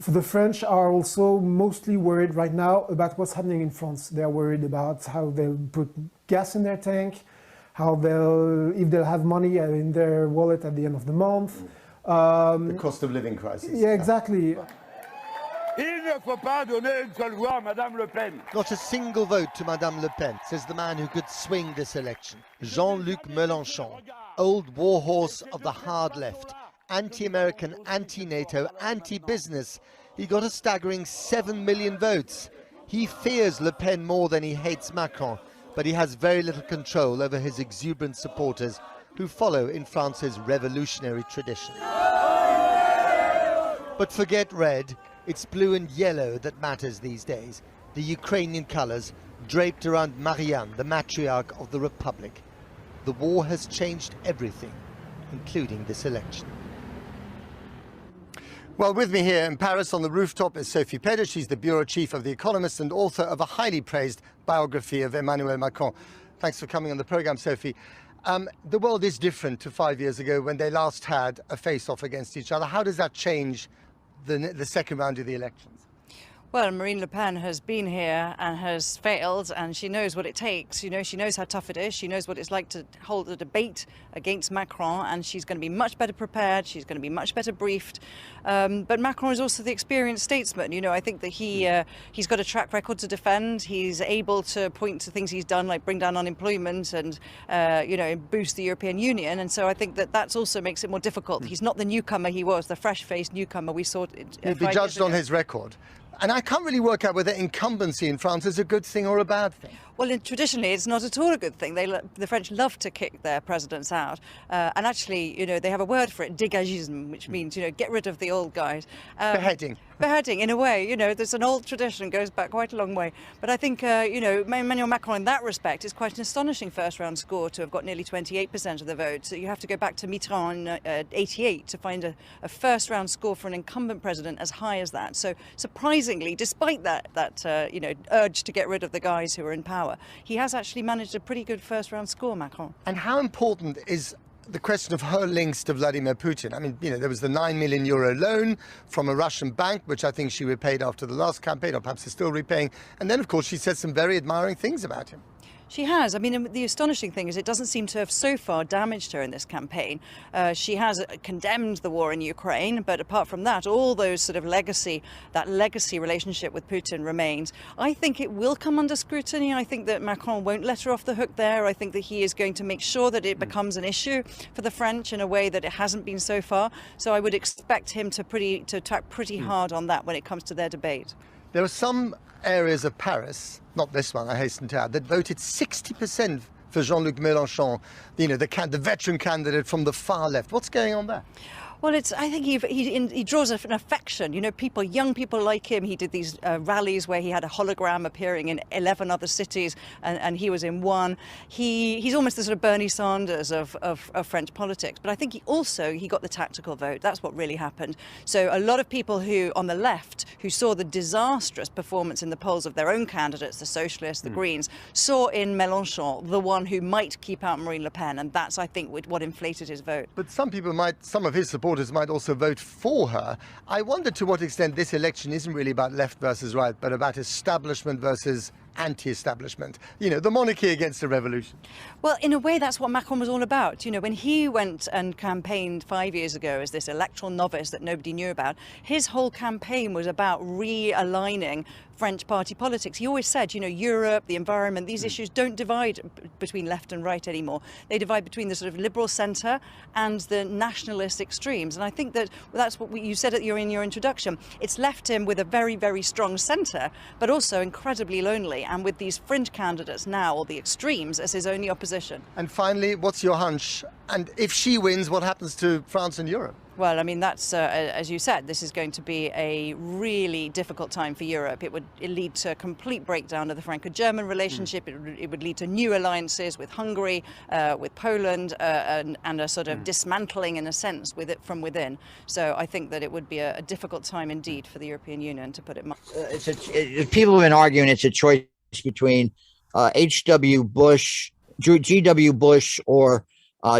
The French are also mostly worried right now about what's happening in France. They're worried about how they'll put gas in their tank, how if they'll have money in their wallet at the end of the month. The cost of living crisis. Yeah, exactly. Il ne faut pas donner une seule voix à Madame Le Pen. Not a single vote to Madame Le Pen, says the man who could swing this election. Jean-Luc Mélenchon, old warhorse of the hard left, anti-American, anti-NATO, anti-business. He got a staggering 7 million votes. He fears Le Pen more than he hates Macron, but he has very little control over his exuberant supporters who follow in France's revolutionary tradition. But forget red, it's blue and yellow that matters these days. The Ukrainian colours draped around Marianne, the matriarch of the Republic. The war has changed everything, including this election. Well, with me here in Paris on the rooftop is Sophie Pedder. She's the bureau chief of The Economist and author of a highly praised biography of Emmanuel Macron. Thanks for coming on the programme, Sophie. The world is different to 5 years ago when they last had a face-off against each other. How does that change the second round of the elections? Well, Marine Le Pen has been here and has failed, and she knows what it takes. You know, she knows how tough it is. She knows what it's like to hold a debate against Macron, and she's going to be much better prepared. She's going to be much better briefed. But Macron is also the experienced statesman. You know, I think that he's got a track record to defend. He's able to point to things he's done, like bring down unemployment and, you know, boost the European Union. And so I think that that's also makes it more difficult. He's not the newcomer he was, the fresh-faced newcomer we saw. He'd be judged on his record. And I can't really work out whether incumbency in France is a good thing or a bad thing. Well, traditionally, it's not at all a good thing. The French love to kick their presidents out. And actually, you know, they have a word for it, dégagisme, which means, you know, get rid of the old guys. Beheading. Beheading, in a way. You know, there's an old tradition, goes back quite a long way. But I think, you know, Emmanuel Macron, in that respect, is quite an astonishing first-round score to have got nearly 28% of the vote. So you have to go back to Mitterrand in 88 to find a first-round score for an incumbent president as high as that. So surprisingly, despite that you know, urge to get rid of the guys who are in power, he has actually managed a pretty good first-round score, Macron. And how important is the question of her links to Vladimir Putin? I mean, you know, there was the €9 million loan from a Russian bank, which I think she repaid after the last campaign, or perhaps is still repaying. And then, of course, she said some very admiring things about him. She has. I mean, the astonishing thing is it doesn't seem to have so far damaged her in this campaign. She has condemned the war in Ukraine, but apart from that, all those sort of legacy relationship with Putin remains. I think it will come under scrutiny. I think that Macron won't let her off the hook there. I think that he is going to make sure that it becomes an issue for the French in a way that it hasn't been so far. So I would expect him to attack pretty hard on that when it comes to their debate. There are some areas of Paris, not this one, I hasten to add, that voted 60% for Jean-Luc Mélenchon, the veteran candidate from the far left. What's going on there? Well, I think he draws an affection. Young people like him. He did these rallies where he had a hologram appearing in 11 other cities, and he was in one. He's almost the sort of Bernie Sanders of French politics. But I think he got the tactical vote. That's what really happened. So a lot of people who on the left who saw the disastrous performance in the polls of their own candidates, the Socialists, the Greens, saw in Mélenchon the one who might keep out Marine Le Pen, and that's, I think, what inflated his vote. But some of his supporters might also vote for her. I wonder to what extent this election isn't really about left versus right, but about establishment versus anti-establishment. The monarchy against the revolution. Well, in a way, that's what Macron was all about. When he went and campaigned 5 years ago as this electoral novice that nobody knew about, his whole campaign was about realigning French party politics. He always said, Europe, the environment, these issues don't divide between left and right anymore. They divide between the sort of liberal centre and the nationalist extremes. And I think that's what you said in your introduction. It's left him with a very, very strong centre, but also incredibly lonely, and with these fringe candidates now, or the extremes, as his only opposition. And finally, what's your hunch? And if she wins, what happens to France and Europe? Well, I mean, that's, as you said, this is going to be a really difficult time for Europe. It would lead to a complete breakdown of the Franco-German relationship. It would lead to new alliances with Hungary, with Poland, and a sort of dismantling, in a sense, from within. So I think that it would be a difficult time indeed for the European Union, to put it mildly. People have been arguing it's a choice between H.W. Bush, G.W. Bush, or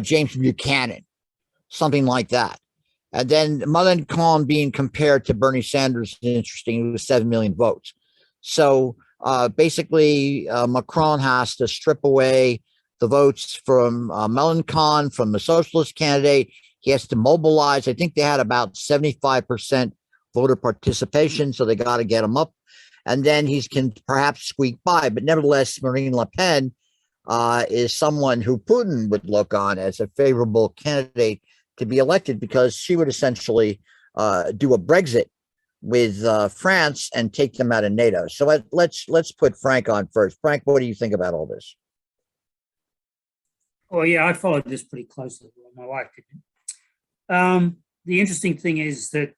James Buchanan, something like that. And then Mélenchon being compared to Bernie Sanders is interesting, with 7 million votes. So basically, Macron has to strip away the votes from Mélenchon, from the socialist candidate. He has to mobilize. I think they had about 75% voter participation, so they got to get him up. And then he can perhaps squeak by. But nevertheless, Marine Le Pen is someone who Putin would look on as a favorable candidate to be elected, because she would essentially do a Brexit with France and take them out of NATO. So let's put Frank on first. Frank, what do you think about all this? Oh yeah, I followed this pretty closely. My wife didn't. The interesting thing is that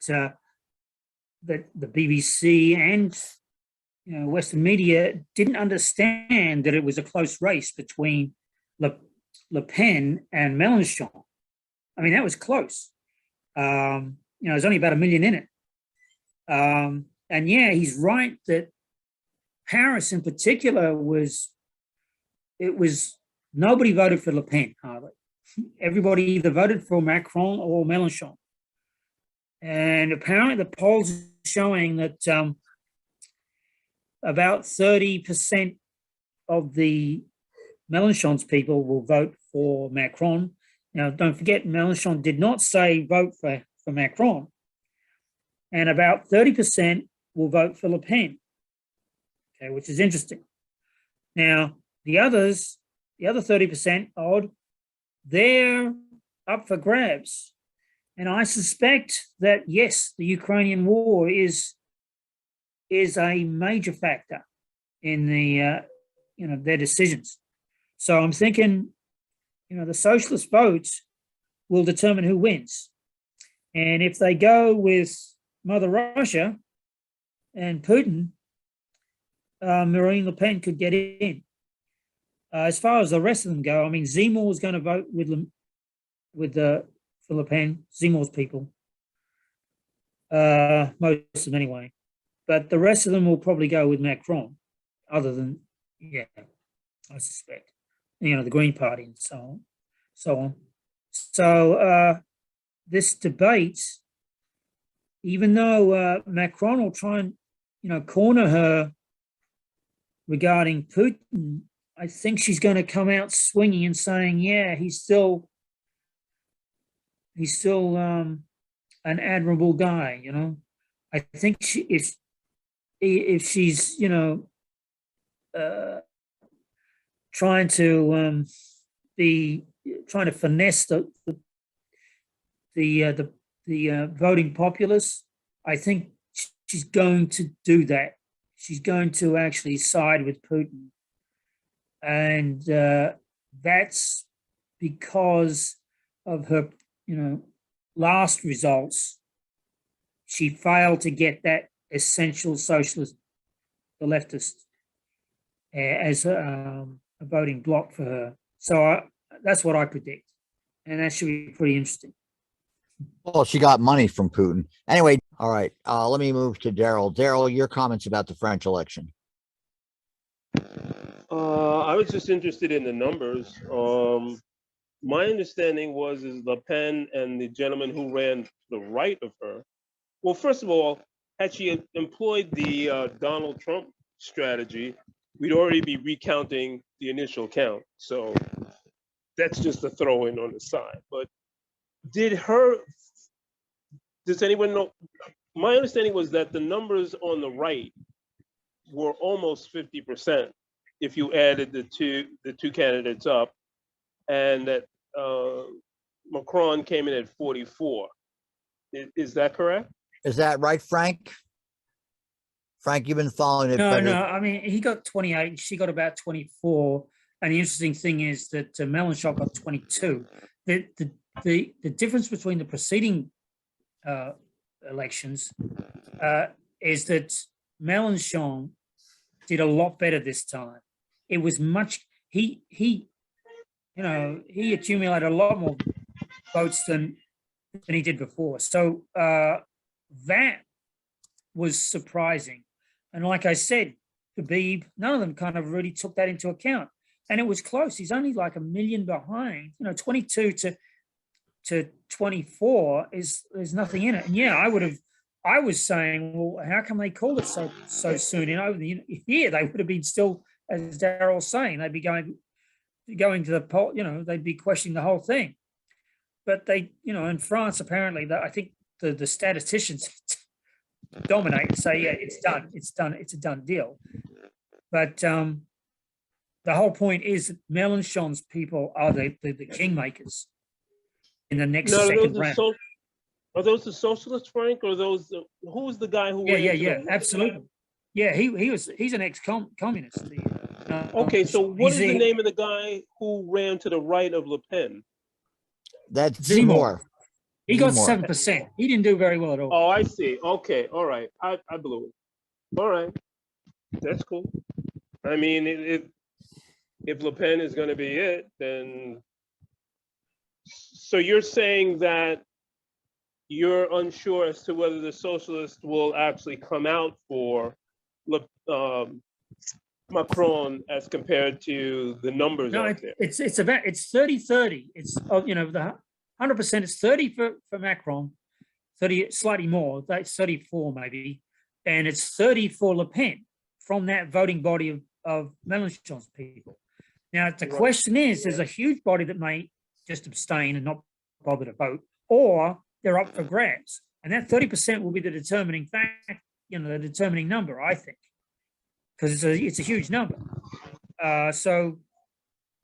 that the BBC and Western media didn't understand that it was a close race between Le Pen and Mélenchon. I mean, that was close. There's only about 1 million in it. And yeah, he's right that Paris in particular nobody voted for Le Pen, hardly. Everybody either voted for Macron or Mélenchon. And apparently the polls are showing that about 30% of the Mélenchon's people will vote for Macron. Now, don't forget, Mélenchon did not say vote for Macron. And about 30% will vote for Le Pen, okay, which is interesting. Now, the other 30% odd, they're up for grabs. And I suspect that, yes, the Ukrainian war is a major factor in their decisions. So I'm thinking, the socialist votes will determine who wins. And if they go with Mother Russia and Putin, Marine Le Pen could get in. As far as the rest of them go, I mean, Zemmour is going to vote for Le Pen, Zemmour's people, most of them anyway. But the rest of them will probably go with Macron, other than, I suspect, the Green Party and so on. So this debate, even though Macron will try and, corner her regarding Putin, I think she's going to come out swinging and saying, yeah, he's still an admirable guy, you know. I think if she's, you know, trying to finesse the voting populace, I think she's going to do that. She's going to actually side with Putin, and that's because of her, you know, last results. She failed to get that essential socialist, the leftist, as a voting bloc for her. So that's what I predict, and that should be pretty interesting. Well, she got money from Putin. Anyway, all right, let me move to Daryl. Daryl, your comments about the French election. I was just interested in the numbers. My understanding is Le Pen and the gentleman who ran to the right of her. Well, first of all, had she employed the Donald Trump strategy, we'd already be recounting the initial count. So that's just a throw in on the side. But does anyone know? My understanding was that the numbers on the right were almost 50% if you added the two candidates up, and that Macron came in at 44. Is that correct? Is that right, Frank? Frank, you've been following it. No. I mean, he got 28. She got about 24. And the interesting thing is that Mélenchon got 22. The difference between the preceding elections is that Mélenchon did a lot better this time. It was much. He accumulated a lot more votes than he did before. So that was surprising. And like I said, Khabib, none of them kind of really took that into account. And it was close. He's only like a million behind. 22 to 24 is there's nothing in it. And yeah, I was saying, well, how come they called it so soon? Here they would have been still, as Daryl's saying, they'd be going to the poll, they'd be questioning the whole thing. But they, in France, apparently, I think the statisticians dominate and say, yeah, it's done, it's a done deal. But the whole point is that Mélenchon's people are the kingmakers in the next second round. Are those the socialists, Frank, or those? Who was the guy who? Yeah, absolutely. Yeah, he's an ex-communist. Okay, so what is the name of the guy who ran to the right of Le Pen? That's Zemmour. He got 7%. He didn't do very well at all. Oh, I see. Okay, all right. I blew it. All right, that's cool. I mean, if Le Pen is going to be it, then. So you're saying that you're unsure as to whether the socialists will actually come out for Macron as compared to the numbers out there. It's 30-30. It's the 100%. It's 30 for Macron, 30 slightly more. That's 34 maybe, and it's 30 for Le Pen from that voting body of Mélenchon's people. Now the question is, there's a huge body that may just abstain and not bother to vote, or they're up for grabs, and that 30% will be the determining fact, the determining number, I think, because it's a huge number. So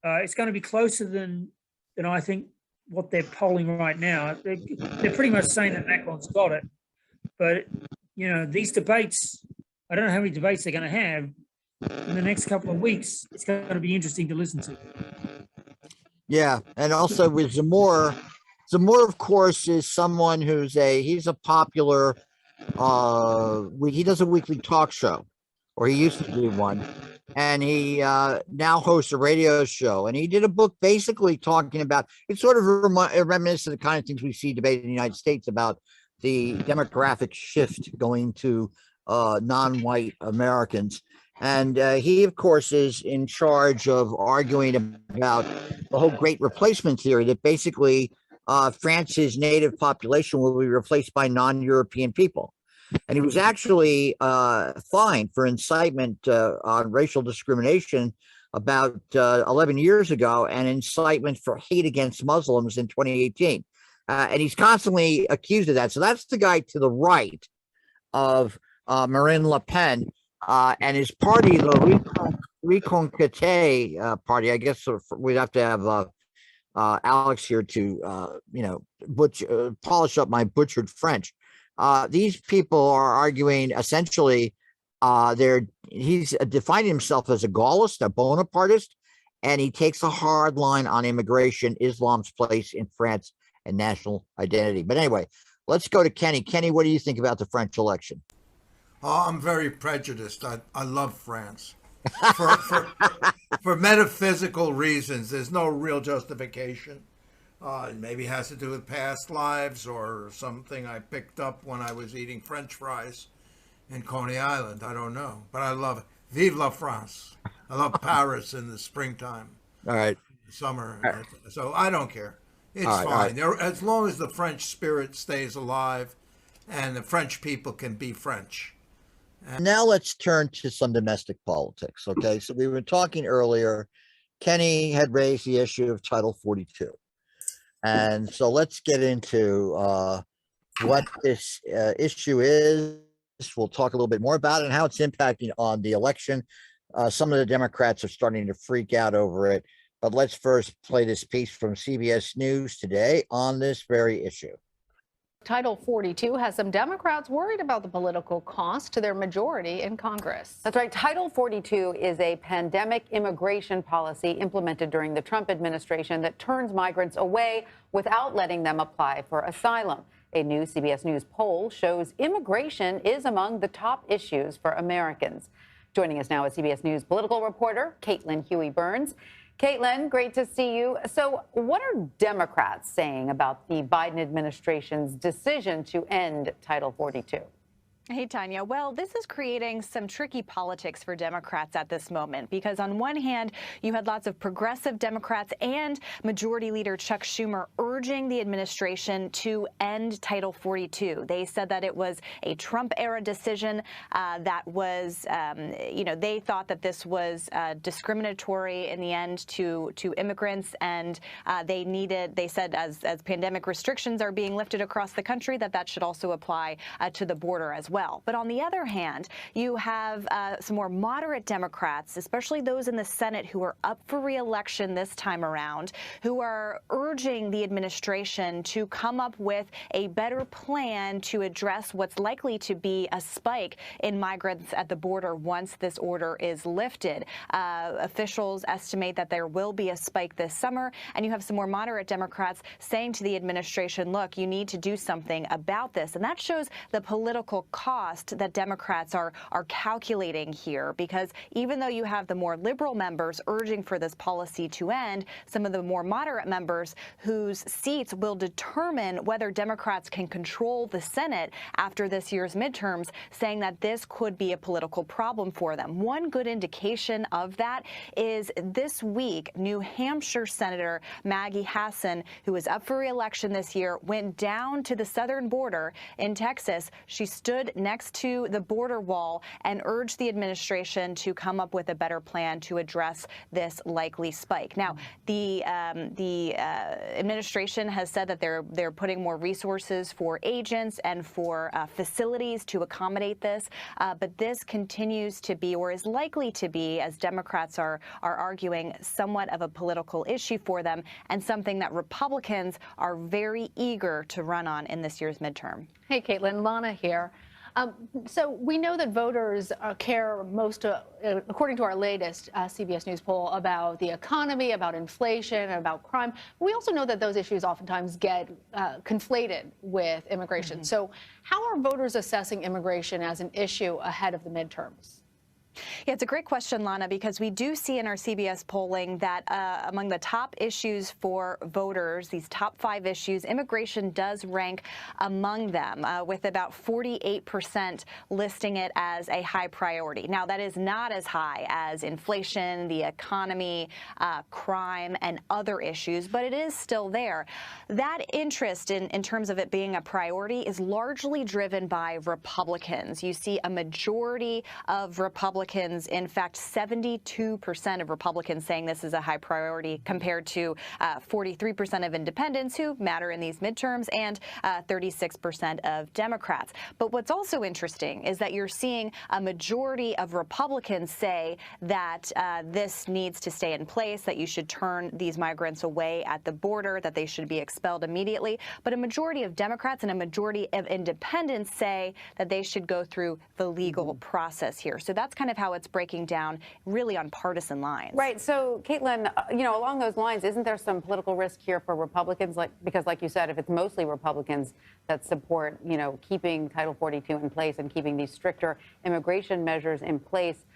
it's going to be closer than I think what they're polling right now. They're pretty much saying that Macron's got it, but these debates, I don't know how many debates they're going to have in the next couple of weeks. It's going to be interesting to listen to. Yeah, and also with Zemmour, of course, is someone he's a popular, he does a weekly talk show, or he used to do one, and he now hosts a radio show, and he did a book basically talking about, it's sort of reminiscent of the kind of things we see debated in the United States about the demographic shift going to non-white Americans. And he, of course, is in charge of arguing about the whole great replacement theory, that basically France's native population will be replaced by non-European people. And he was actually fined for incitement on racial discrimination about 11 years ago, and incitement for hate against Muslims in 2018. And he's constantly accused of that. So that's the guy to the right of Marine Le Pen and his party, the Reconquête party. I guess we'd have to have Alex here to, polish up my butchered French. These people are arguing essentially he's defining himself as a Gaullist, a Bonapartist, and he takes a hard line on immigration, Islam's place in France, and national identity. But anyway, let's go to Kenny. Kenny, what do you think about the French election? Oh, I'm very prejudiced. I love France. For metaphysical reasons, there's no real justification. It maybe has to do with past lives or something I picked up when I was eating French fries in Coney Island. I don't know. But I love it. Vive la France. I love Paris in the springtime. All right. Summer. So I don't care. It's fine. As long as the French spirit stays alive and the French people can be French. Now let's turn to some domestic politics. Okay. So we were talking earlier. Kenny had raised the issue of Title 42. And so let's get into what this issue is. We'll talk a little bit more about it and how it's impacting on the election. Some of the Democrats are starting to freak out over it. But let's first play this piece from CBS News today on this very issue. Title 42 has some Democrats worried about the political cost to their majority in Congress. That's right. Title 42 is a pandemic immigration policy implemented during the Trump administration that turns migrants away without letting them apply for asylum. A new CBS News poll shows immigration is among the top issues for Americans. Joining us now is CBS News political reporter Caitlin Huey-Burns. Caitlin, great to see you. So what are Democrats saying about the Biden administration's decision to end Title 42? Hey, Tanya. Well, this is creating some tricky politics for Democrats at this moment, because on one hand, you had lots of progressive Democrats and Majority Leader Chuck Schumer urging the administration to end Title 42. They said that it was a Trump-era decision that was, they thought that this was discriminatory in the end to immigrants, and they said as pandemic restrictions are being lifted across the country, that should also apply to the border as well. But on the other hand, you have some more moderate Democrats, especially those in the Senate who are up for re-election this time around, who are urging the administration to come up with a better plan to address what's likely to be a spike in migrants at the border once this order is lifted. Officials estimate that there will be a spike this summer, and you have some more moderate Democrats saying to the administration, look, you need to do something about this. And that shows the political cost that Democrats are calculating here, because even though you have the more liberal members urging for this policy to end, some of the more moderate members whose seats will determine whether Democrats can control the Senate after this year's midterms, saying that this could be a political problem for them. One good indication of that is this week, New Hampshire Senator Maggie Hassan, who is up for re-election this year, went down to the southern border in Texas. She stood next to the border wall and urged the administration to come up with a better plan to address this likely spike. Now, the administration has said that they're putting more resources for agents and for facilities to accommodate this, but this continues to be, or is likely to be, as Democrats are arguing, somewhat of a political issue for them, and something that Republicans are very eager to run on in this year's midterm. Hey, Caitlin, Lana here. So we know that voters care most, according to our latest CBS News poll, about the economy, about inflation, about crime. We also know that those issues oftentimes get conflated with immigration. So how are voters assessing immigration as an issue ahead of the midterms? Yeah, it's a great question, Lana, because we do see in our CBS polling that among the top issues for voters, these top 5 issues, immigration does rank among them, with about 48% listing it as a high priority. Now, that is not as high as inflation, the economy, crime, and other issues, but it is still there. That interest in terms of it being a priority is largely driven by Republicans. You see a majority of Republicans Republicans. In fact, 72% of Republicans saying this is a high priority compared to 43% of independents who matter in these midterms and 36% of Democrats. But what's also interesting is that you're seeing a majority of Republicans say that this needs to stay in place, that you should turn these migrants away at the border, that they should be expelled immediately. But a majority of Democrats and a majority of independents say that they should go through the legal process here. So that's kind of how it's breaking down, really on partisan lines. Right. So, Caitlin, along those lines, isn't there some political risk here for Republicans? Because, like you said, if it's mostly Republicans that support, keeping Title 42 in place and keeping these stricter immigration measures in place,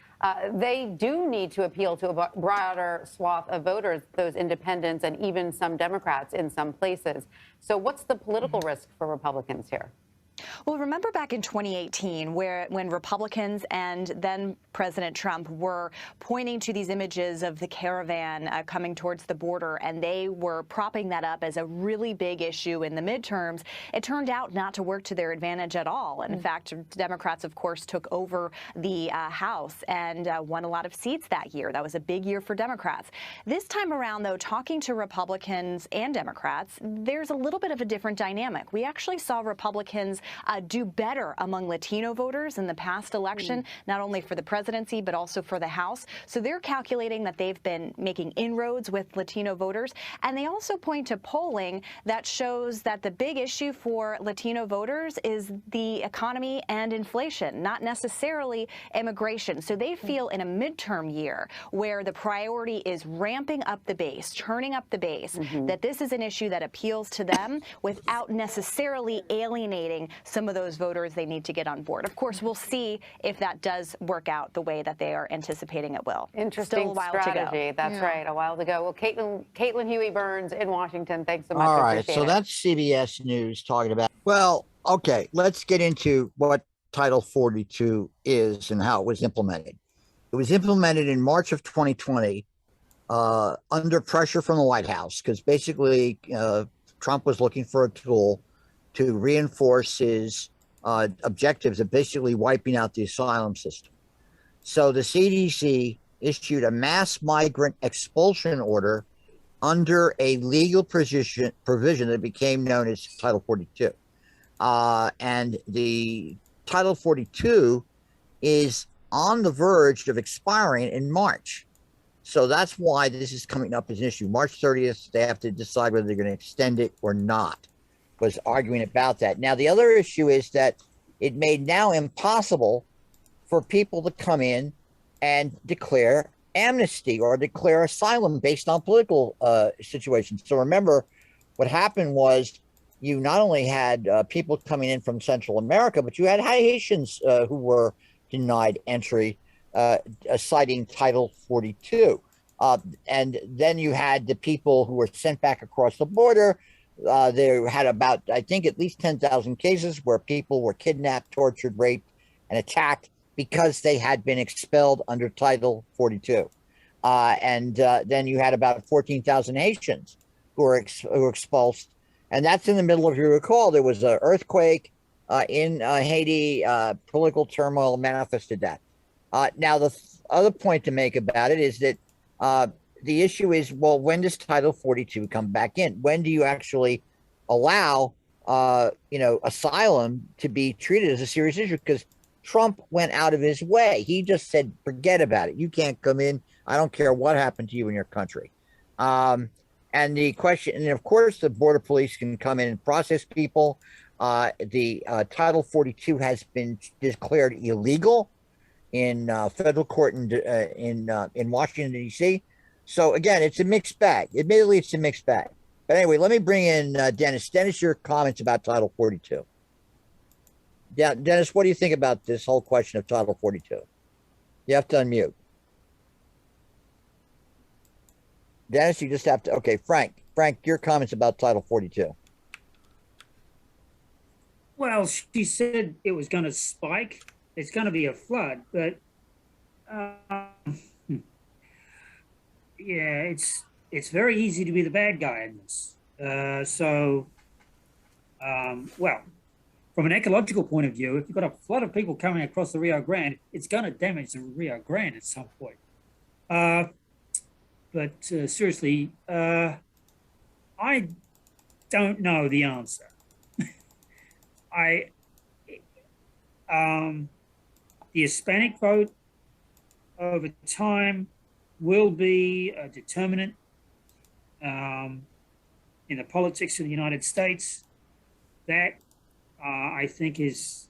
they do need to appeal to a broader swath of voters, those independents and even some Democrats in some places. So what's the political risk for Republicans here? Well, remember back in 2018 when Republicans and then President Trump were pointing to these images of the caravan coming towards the border, and they were propping that up as a really big issue in the midterms. It turned out not to work to their advantage at all. And in fact, Democrats, of course, took over the House and won a lot of seats that year. That was a big year for Democrats. This time around, though, talking to Republicans and Democrats, there's a little bit of a different dynamic. We actually saw Republicans do better among Latino voters in the past election, not only for the presidency, but also for the House. So they're calculating that they've been making inroads with Latino voters. And they also point to polling that shows that the big issue for Latino voters is the economy and inflation, not necessarily immigration. So they feel in a midterm year where the priority is ramping up the base, turning up the base, that this is an issue that appeals to them without necessarily alienating some of those voters they need to get on board. Of course, we'll see if that does work out the way that they are anticipating it will. Interesting Still a while strategy. to go. That's right, a while to go. Well, Caitlin Huey-Burns in Washington, thanks so much. All right, Appreciate so it. that's CBS News talking about. Well, okay, let's get into what Title 42 is and how it was implemented. It was implemented in March of 2020 under pressure from the White House because basically Trump was looking for a tool to reinforce his objectives of basically wiping out the asylum system. So the CDC issued a mass migrant expulsion order under a legal provision that became known as Title 42. And the Title 42 is on the verge of expiring in March. So that's why this is coming up as an issue. March 30th, they have to decide whether they're going to extend it or not. Was arguing about that. Now, the other issue is that it made now impossible for people to come in and declare amnesty or declare asylum based on political situations. So remember, what happened was you not only had people coming in from Central America, but you had Haitians who were denied entry, citing Title 42. And then you had the people who were sent back across the border. There had about, I think, at least 10,000 cases where people were kidnapped, tortured, raped, and attacked because they had been expelled under Title 42. And then you had about 14,000 Haitians who were expulsed. And that's in the middle of, if you recall, there was an earthquake in Haiti, political turmoil manifested that. Now, the other point to make about it is that the issue is, well, when does Title 42 come back in? When do you actually allow, asylum to be treated as a serious issue? Because Trump went out of his way. He just said, forget about it. You can't come in. I don't care what happened to you in your country. And the question, and of course, the border police can come in and process people. The Title 42 has been declared illegal in federal court in Washington, D.C. So again, it's a mixed bag. Admittedly, it's a mixed bag. But anyway, let me bring in Dennis. Dennis, your comments about Title 42. Yeah, Dennis, what do you think about this whole question of Title 42? You have to unmute. Dennis, you just have to. Okay, Frank, your comments about Title 42. Well, she said it was going to spike. It's going to be a flood, but yeah, it's very easy to be the bad guy in this. Well, from an ecological point of view, if you've got a flood of people coming across the Rio Grande, it's going to damage the Rio Grande at some point. But seriously, I don't know the answer. The Hispanic vote over time will be a determinant in the politics of the United States. That I think is,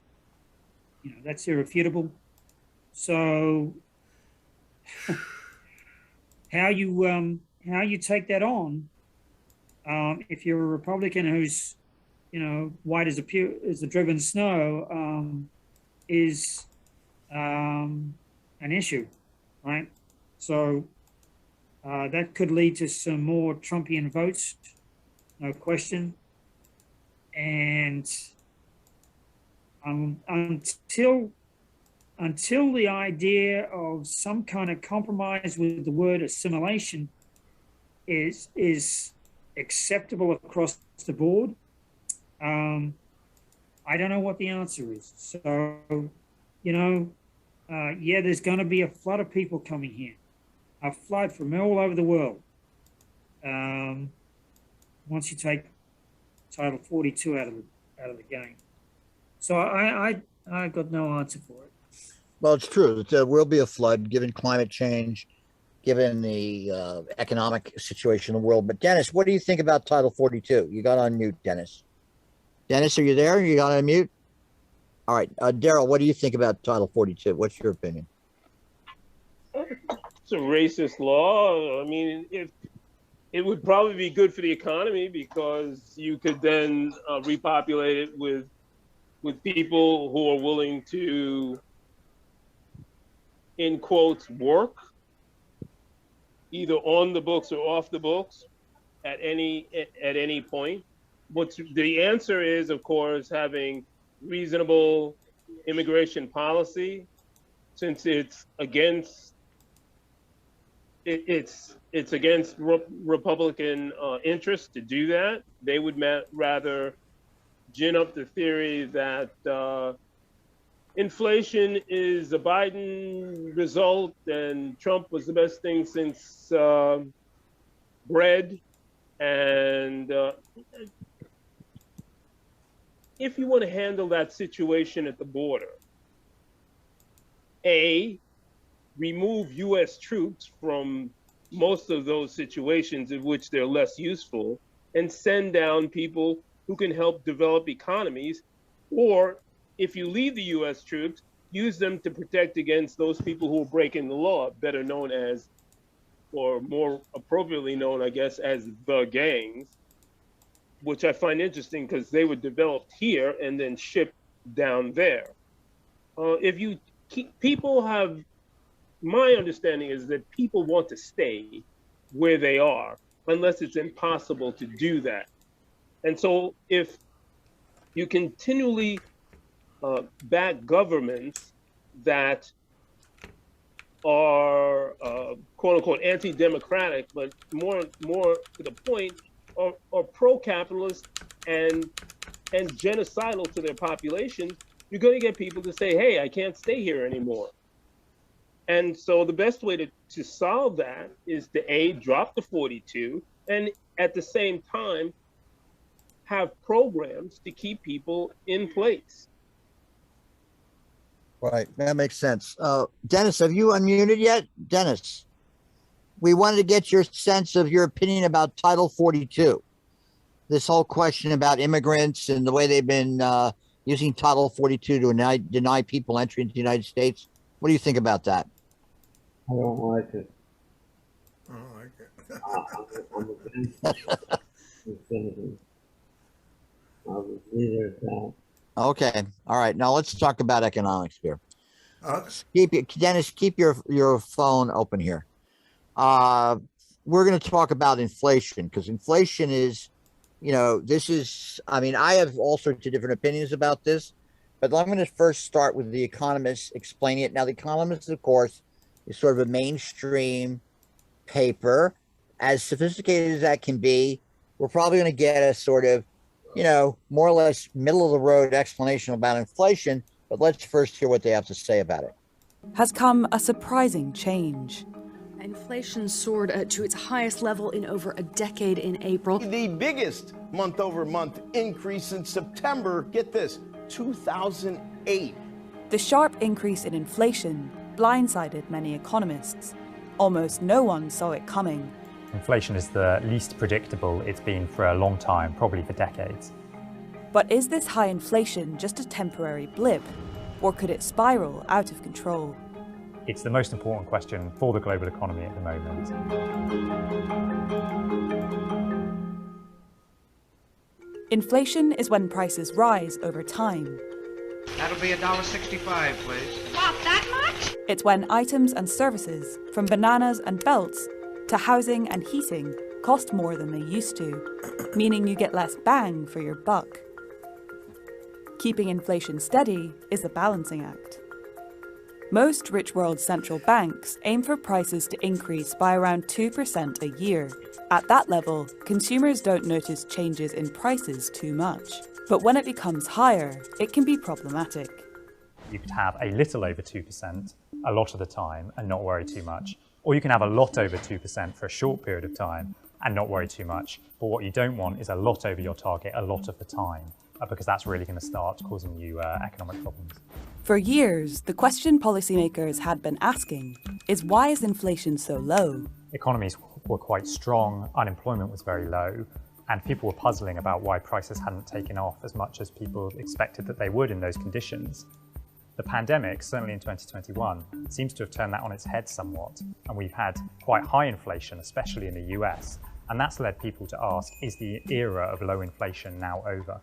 that's irrefutable. So how you take that on, if you're a Republican who's, white as the driven snow, is an issue, right? So that could lead to some more Trumpian votes, no question. And until the idea of some kind of compromise with the word assimilation is acceptable across the board, I don't know what the answer is. So, yeah, there's going to be a flood of people coming here, a flood from all over the world. Once you take Title 42 out of the game, so I've got no answer for it. Well, it's true. There will be a flood given climate change, given the economic situation in the world. But Dennis, what do you think about Title 42? You got on mute, Dennis. Dennis, are you there? You got on mute? All right. Daryl, what do you think about Title 42? What's your opinion? It's a racist law. I mean, it would probably be good for the economy because you could then repopulate it with people who are willing to, in quotes, work either on the books or off the books at any point. The answer is, of course, having reasonable immigration policy, since it's against Republican interests to do that. They would rather gin up the theory that inflation is a Biden result and Trump was the best thing since bread. And if you want to handle that situation at the border, remove U.S. troops from most of those situations in which they're less useful and send down people who can help develop economies. Or if you leave the U.S. troops, use them to protect against those people who are breaking the law, better known as, or more appropriately known, I guess, as the gangs, which I find interesting because they were developed here and then shipped down there. My understanding is that people want to stay where they are unless it's impossible to do that. And so if you continually back governments that are quote unquote anti-democratic, but more to the point, are pro-capitalist and genocidal to their population, you're going to get people to say, hey, I can't stay here anymore. And so the best way to solve that is to drop the 42 and at the same time have programs to keep people in place. Right, that makes sense. Dennis, have you unmuted yet? Dennis, we wanted to get your sense of your opinion about Title 42. This whole question about immigrants and the way they've been using Title 42 to deny people entry into the United States. What do you think about that? I don't like it. I don't like it. I'm against it. I'll just leave it at that. Okay. All right. Now let's talk about economics here. Dennis, keep your phone open here. We're going to talk about inflation because inflation is, I have all sorts of different opinions about this, but I'm going to first start with the Economist explaining it. Now, the Economist, of course, is sort of a mainstream paper, as sophisticated as that can be. We're probably going to get a sort of more or less middle of the road explanation about inflation, but let's first hear what they have to say about it. Has come a surprising change. Inflation soared to its highest level in over a decade in April. The biggest month-over-month increase in September, get this, 2008. The sharp increase in inflation blindsided many economists. Almost no one saw it coming. Inflation is the least predictable it's been for a long time, probably for decades. But is this high inflation just a temporary blip, or could it spiral out of control? It's the most important question for the global economy at the moment. Inflation is when prices rise over time. That'll be $1.65, please. What, that much? It's when items and services, from bananas and belts to housing and heating, cost more than they used to, meaning you get less bang for your buck. Keeping inflation steady is a balancing act. Most rich world central banks aim for prices to increase by around 2% a year. At that level, consumers don't notice changes in prices too much. But when it becomes higher, it can be problematic. You could have a little over 2% a lot of the time and not worry too much. Or you can have a lot over 2% for a short period of time and not worry too much. But what you don't want is a lot over your target a lot of the time, because that's really going to start causing you economic problems. For years, the question policymakers had been asking is, why is inflation so low? Economies were quite strong, unemployment was very low, and people were puzzling about why prices hadn't taken off as much as people expected that they would in those conditions. The pandemic, certainly in 2021, seems to have turned that on its head somewhat, and we've had quite high inflation, especially in the US, and that's led people to ask, is the era of low inflation now over?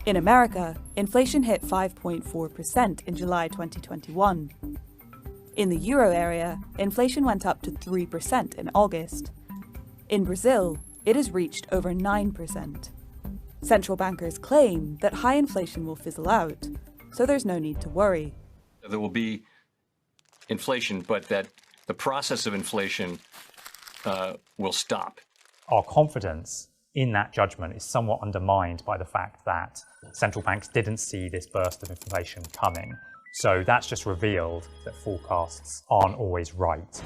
In America, inflation hit 5.4% in July 2021. In the euro area, inflation went up to 3% in August. In Brazil, it has reached over 9%. Central bankers claim that high inflation will fizzle out, so there's no need to worry. There will be inflation, but that the process of inflation will stop. Our confidence in that judgment is somewhat undermined by the fact that central banks didn't see this burst of inflation coming. So that's just revealed that forecasts aren't always right.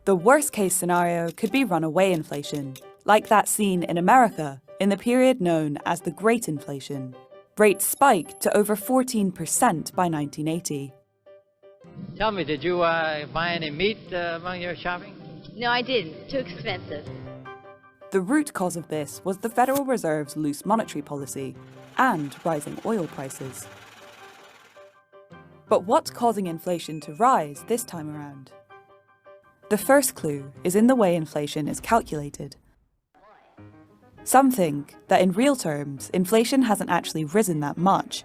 The worst case scenario could be runaway inflation, like that seen in America in the period known as the Great Inflation. Rates spiked to over 14% by 1980. Tell me, did you buy any meat among your shopping? No, I didn't. Too expensive. The root cause of this was the Federal Reserve's loose monetary policy and rising oil prices. But what's causing inflation to rise this time around? The first clue is in the way inflation is calculated. Some think that in real terms, inflation hasn't actually risen that much.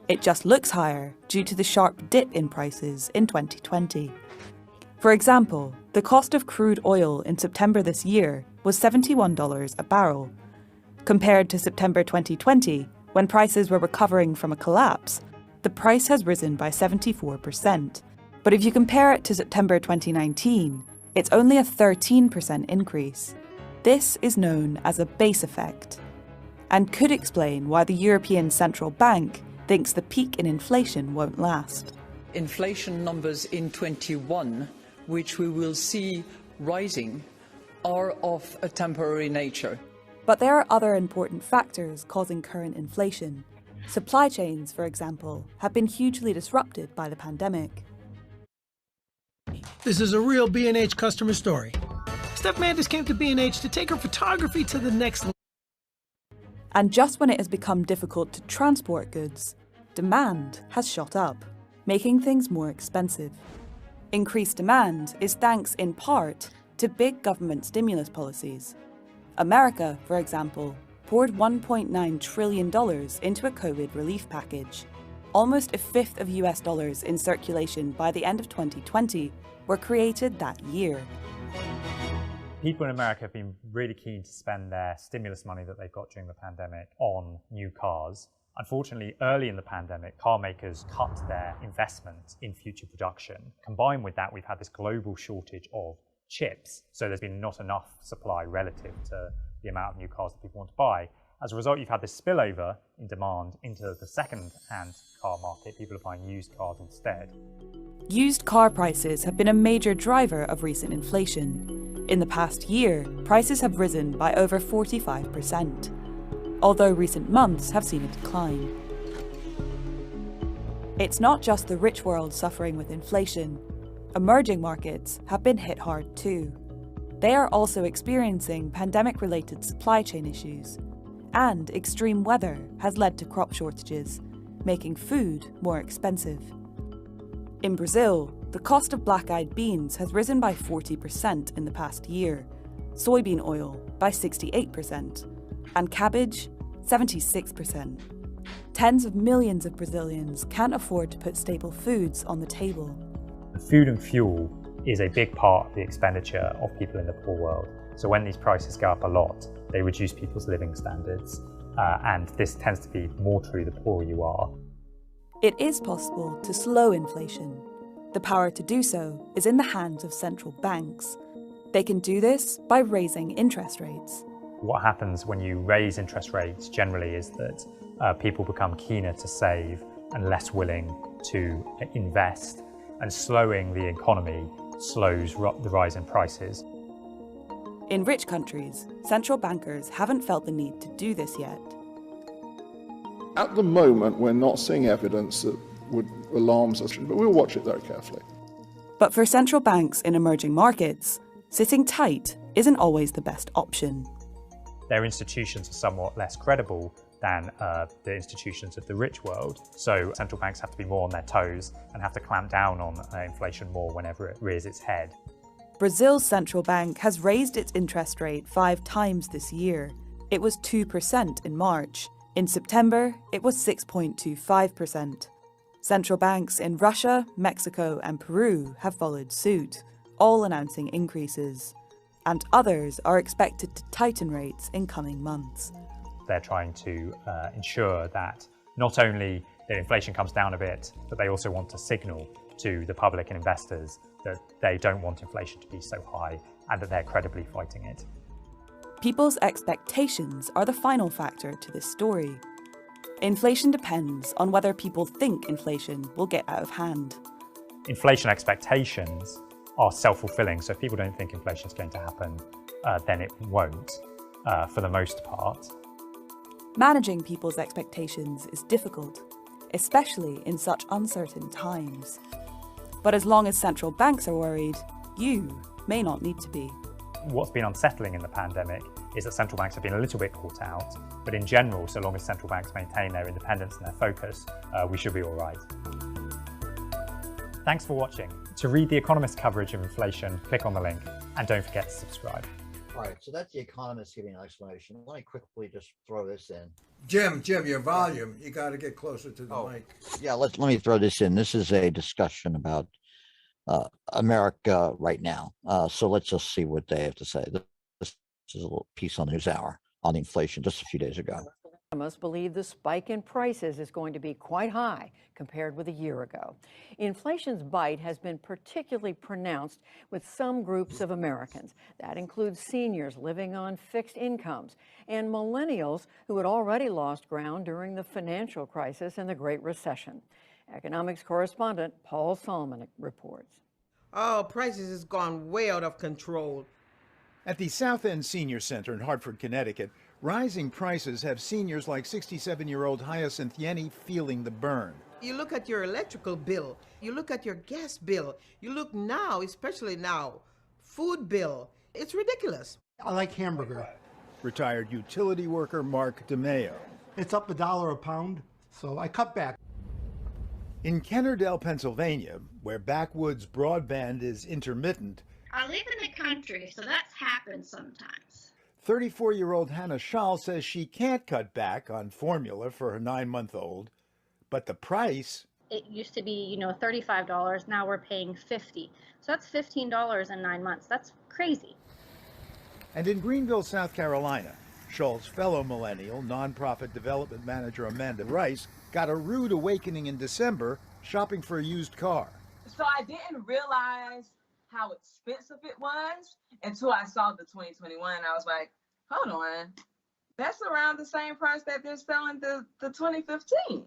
It just looks higher due to the sharp dip in prices in 2020. For example, the cost of crude oil in September this year was $71 a barrel. Compared to September 2020, when prices were recovering from a collapse, the price has risen by 74%. But if you compare it to September 2019, it's only a 13% increase. This is known as a base effect, and could explain why the European Central Bank thinks the peak in inflation won't last. Inflation numbers in 21, which we will see rising, are of a temporary nature. But there are other important factors causing current inflation. Supply chains, for example, have been hugely disrupted by the pandemic. This is a real B&H customer story. Steph Mandis came to B&H to take her photography to the next level. And just when it has become difficult to transport goods, demand has shot up, making things more expensive. Increased demand is thanks in part to big government stimulus policies. America, for example, poured $1.9 trillion into a COVID relief package. Almost a fifth of US dollars in circulation by the end of 2020 were created that year. People in America have been really keen to spend their stimulus money that they've got during the pandemic on new cars. Unfortunately, early in the pandemic, car makers cut their investment in future production. Combined with that, we've had this global shortage of chips. So there's been not enough supply relative to the amount of new cars that people want to buy. As a result, you've had this spillover in demand into the second-hand car market. People are buying used cars instead. Used car prices have been a major driver of recent inflation. In the past year, prices have risen by over 45%, although recent months have seen a decline. It's not just the rich world suffering with inflation. Emerging markets have been hit hard too. They are also experiencing pandemic-related supply chain issues, and extreme weather has led to crop shortages, making food more expensive. In Brazil, the cost of black-eyed beans has risen by 40% in the past year, soybean oil by 68%, and cabbage 76%. Tens of millions of Brazilians can't afford to put staple foods on the table. Food and fuel is a big part of the expenditure of people in the poor world. So when these prices go up a lot, they reduce people's living standards. And this tends to be more true the poorer you are. It is possible to slow inflation. The power to do so is in the hands of central banks. They can do this by raising interest rates. What happens when you raise interest rates generally is that people become keener to save and less willing to invest, and slowing the economy slows the rise in prices. In rich countries, central bankers haven't felt the need to do this yet. At the moment, we're not seeing evidence that would alarm us, but we'll watch it very carefully. But for central banks in emerging markets, sitting tight isn't always the best option. Their institutions are somewhat less credible than the institutions of the rich world. So central banks have to be more on their toes and have to clamp down on inflation more whenever it rears its head. Brazil's central bank has raised its interest rate 5 times this year. It was 2% in March. In September, it was 6.25%. Central banks in Russia, Mexico, and Peru have followed suit, all announcing increases. And others are expected to tighten rates in coming months. They're trying to ensure that not only the inflation comes down a bit, but they also want to signal to the public and investors that they don't want inflation to be so high and that they're credibly fighting it. People's expectations are the final factor to this story. Inflation depends on whether people think inflation will get out of hand. Inflation expectations are self-fulfilling, so if people don't think inflation is going to happen, then it won't, for the most part. Managing people's expectations is difficult, especially in such uncertain times. But as long as central banks are worried, you may not need to be. What's been unsettling in the pandemic is that central banks have been a little bit caught out, but in general, so long as central banks maintain their independence and their focus, we should be all right. Thanks for watching. To read The Economist's coverage of inflation, click on the link, and don't forget to subscribe. All right, so that's The Economist giving an explanation. Let me quickly just throw this in. Jim, your volume. You got to get closer to the mic. Yeah, let me throw this in. This is a discussion about America right now. So let's just see what they have to say. This is a little piece on the NewsHour on inflation just a few days ago. Economists believe the spike in prices is going to be quite high compared with a year ago. Inflation's bite has been particularly pronounced with some groups of Americans. That includes seniors living on fixed incomes and millennials who had already lost ground during the financial crisis and the Great Recession. Economics correspondent Paul Solomon reports. Oh, prices has gone way out of control. At the South End Senior Center in Hartford, Connecticut, rising prices have seniors like 67-year-old Hyacinth Yenny feeling the burn. You look at your electrical bill, you look at your gas bill, you look now, especially now, food bill. It's ridiculous. I like hamburger. Retired utility worker Mark DeMeo. It's up $1 a pound, so I cut back. In Kennerdell, Pennsylvania, where backwoods broadband is intermittent, I live in the country, so that's happened sometimes. 34-year-old Hannah Schall says she can't cut back on formula for her 9-month-old, but the price... It used to be, $35. Now we're paying $50. So that's $15 in 9 months. That's crazy. And in Greenville, South Carolina, Schall's fellow millennial, nonprofit development manager Amanda Rice got a rude awakening in December shopping for a used car. So I didn't realize how expensive it was until I saw the 2021. I was like, hold on, That's around the same price that they're selling the 2015.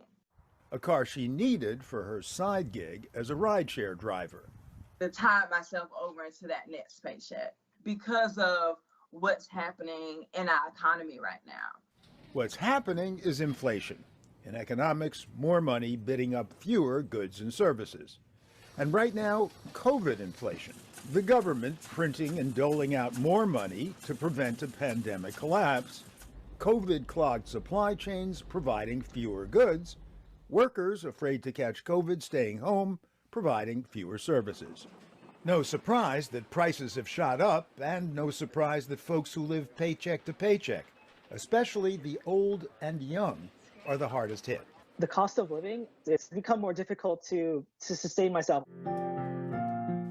A car she needed for her side gig as a rideshare driver. To tide myself over into that next paycheck because of what's happening in our economy right now. What's happening is inflation. In economics, more money bidding up fewer goods and services. And right now, COVID inflation. The government printing and doling out more money to prevent a pandemic collapse. COVID-clogged supply chains providing fewer goods. Workers afraid to catch COVID staying home, providing fewer services. No surprise that prices have shot up, and no surprise that folks who live paycheck to paycheck, especially the old and young, are the hardest hit. The cost of living, it's become more difficult to sustain myself.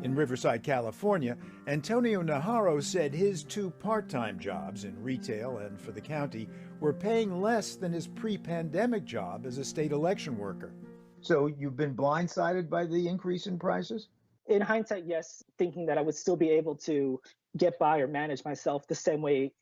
In Riverside, California, Antonio Najarro said his 2 part-time jobs in retail and for the county were paying less than his pre-pandemic job as a state election worker. So you've been blindsided by the increase in prices? In hindsight, yes, thinking that I would still be able to get by or manage myself the same way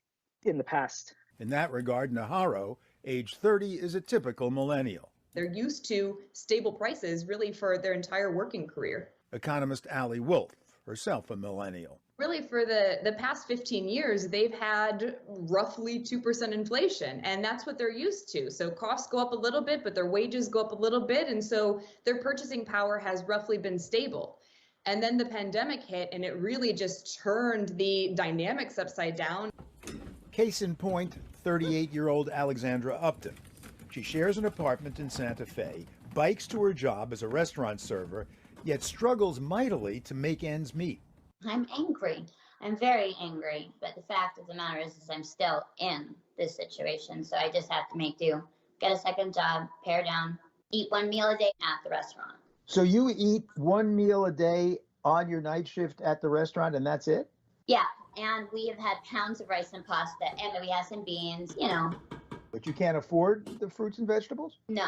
in the past. In that regard, Najarro, age 30, is a typical millennial. They're used to stable prices really for their entire working career. Economist Allie Wolf, herself a millennial. Really, for the past 15 years, they've had roughly 2% inflation, and that's what they're used to. So costs go up a little bit, but their wages go up a little bit, and so their purchasing power has roughly been stable. And then the pandemic hit, and it really just turned the dynamics upside down. Case in point, 38-year-old Alexandra Upton. She shares an apartment in Santa Fe, bikes to her job as a restaurant server, yet struggles mightily to make ends meet. I'm angry. I'm very angry. But the fact of the matter is I'm still in this situation. So I just have to make do. Get a second job, pare down, eat 1 meal a day at the restaurant. So you eat 1 meal a day on your night shift at the restaurant and that's it? Yeah. And we have had pounds of rice and pasta, and we have some beans, you know. But you can't afford the fruits and vegetables? No,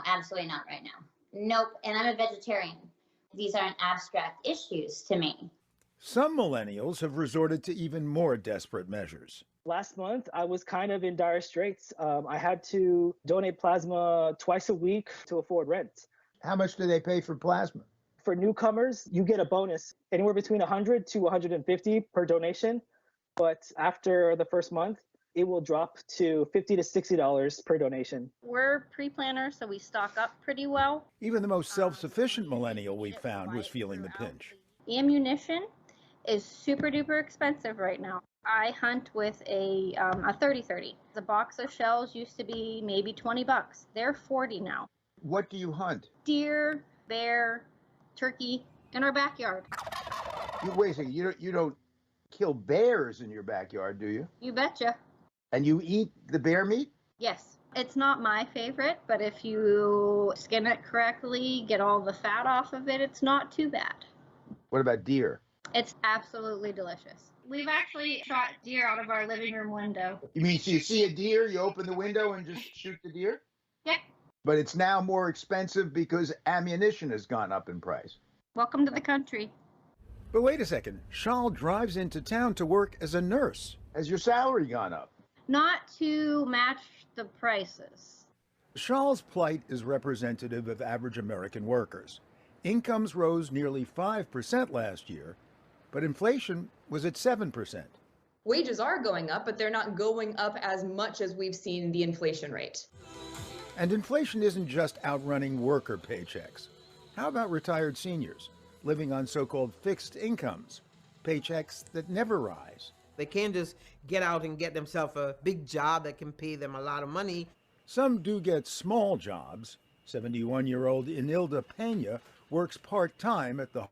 absolutely not right now. Nope. And I'm a vegetarian. These aren't abstract issues to me. Some millennials have resorted to even more desperate measures. Last month, I was kind of in dire straits. I had to donate plasma twice a week to afford rent. How much do they pay for plasma? For newcomers, you get a bonus anywhere between 100 to 150 per donation. But after the first month, it will drop to $50 to $60 per donation. We're pre-planners, so we stock up pretty well. Even the most self-sufficient millennial we found was feeling the pinch. The ammunition is super duper expensive right now. I hunt with a 30-30. The box of shells used to be maybe $20. They're $40 now. What do you hunt? Deer, bear, turkey in our backyard. Wait a second, you don't kill bears in your backyard, do you? You betcha. And you eat the bear meat? Yes. It's not my favorite, but if you skin it correctly, get all the fat off of it, it's not too bad. What about deer? It's absolutely delicious. We've actually shot deer out of our living room window. You mean so you see a deer, you open the window and just shoot the deer? Yeah. But it's now more expensive because ammunition has gone up in price. Welcome to the country. But wait a second, Shal drives into town to work as a nurse. Has your salary gone up? Not to match the prices. Shal's plight is representative of average American workers. Incomes rose nearly 5% last year, but inflation was at 7%. Wages are going up, but they're not going up as much as we've seen the inflation rate. And inflation isn't just outrunning worker paychecks. How about retired seniors living on so-called fixed incomes, paychecks that never rise? They can't just get out and get themselves a big job that can pay them a lot of money. Some do get small jobs. 71-year-old Inilda Pena works part-time at the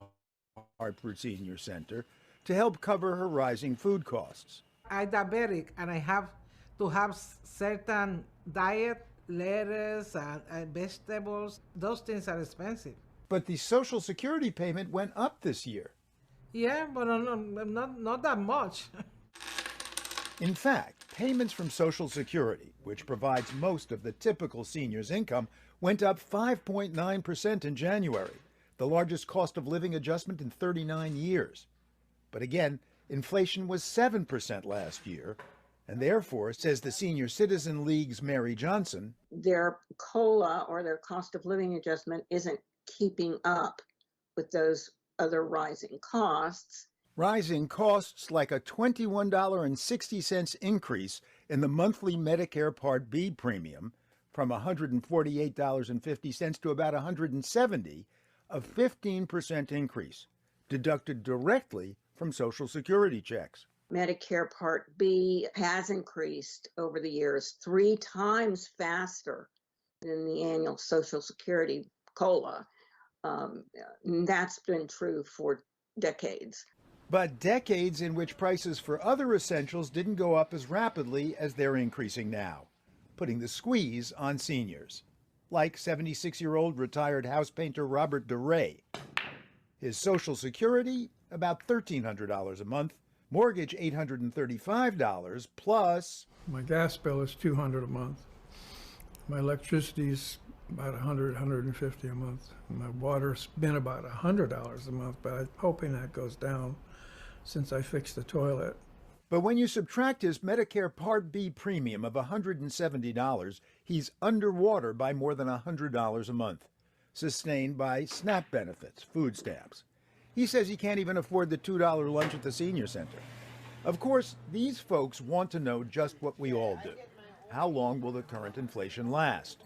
Hartford Senior Center to help cover her rising food costs. I'm diabetic and I have to have certain diet, lettuce and vegetables. Those things are expensive. But the Social Security payment went up this year. Yeah, but not that much. In fact, payments from Social Security, which provides most of the typical senior's income, went up 5.9% in January, the largest cost of living adjustment in 39 years. But again, inflation was 7% last year, And therefore, says the Senior Citizen League's Mary Johnson, their COLA or their cost of living adjustment isn't keeping up with those other rising costs. rising costs like a $21.60 increase in the monthly Medicare Part B premium from $148.50 to about $170, a 15% increase, deducted directly from Social Security checks. Medicare Part B has increased over the years 3 times faster than the annual Social Security COLA. That's been true for decades. But decades in which prices for other essentials didn't go up as rapidly as they're increasing now, putting the squeeze on seniors, like 76-year-old retired house painter Robert DeRay. His Social Security, about $1,300 a month, mortgage $835 plus. My gas bill is $200 a month. My electricity's about $100, $150 a month. My water's been about $100 a month, but I'm hoping that goes down since I fixed the toilet. But when you subtract his Medicare Part B premium of $170, he's underwater by more than $100 a month, sustained by SNAP benefits, food stamps. He says he can't even afford the $2 lunch at the senior center. Of course, these folks want to know just what we all do. How long will the current inflation last?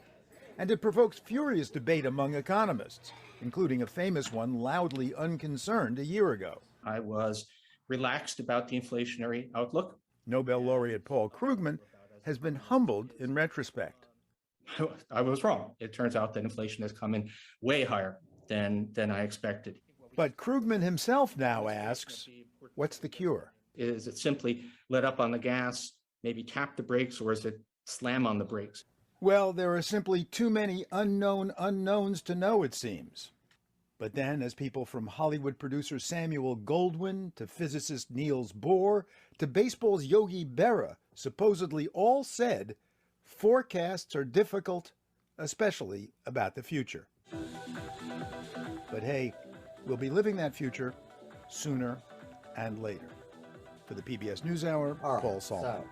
And it provokes furious debate among economists, including a famous one loudly unconcerned a year ago. I was relaxed about the inflationary outlook. Nobel laureate Paul Krugman has been humbled in retrospect. I was wrong. It turns out that inflation has come in way higher than I expected. But Krugman himself now asks, what's the cure? Is it simply let up on the gas, maybe tap the brakes, or is it slam on the brakes? Well, there are simply too many unknown unknowns to know, it seems. But then, as people from Hollywood producer Samuel Goldwyn to physicist Niels Bohr to baseball's Yogi Berra supposedly all said, forecasts are difficult, especially about the future. But hey, we'll be living that future sooner and later. For the PBS NewsHour, Paul Salman. So,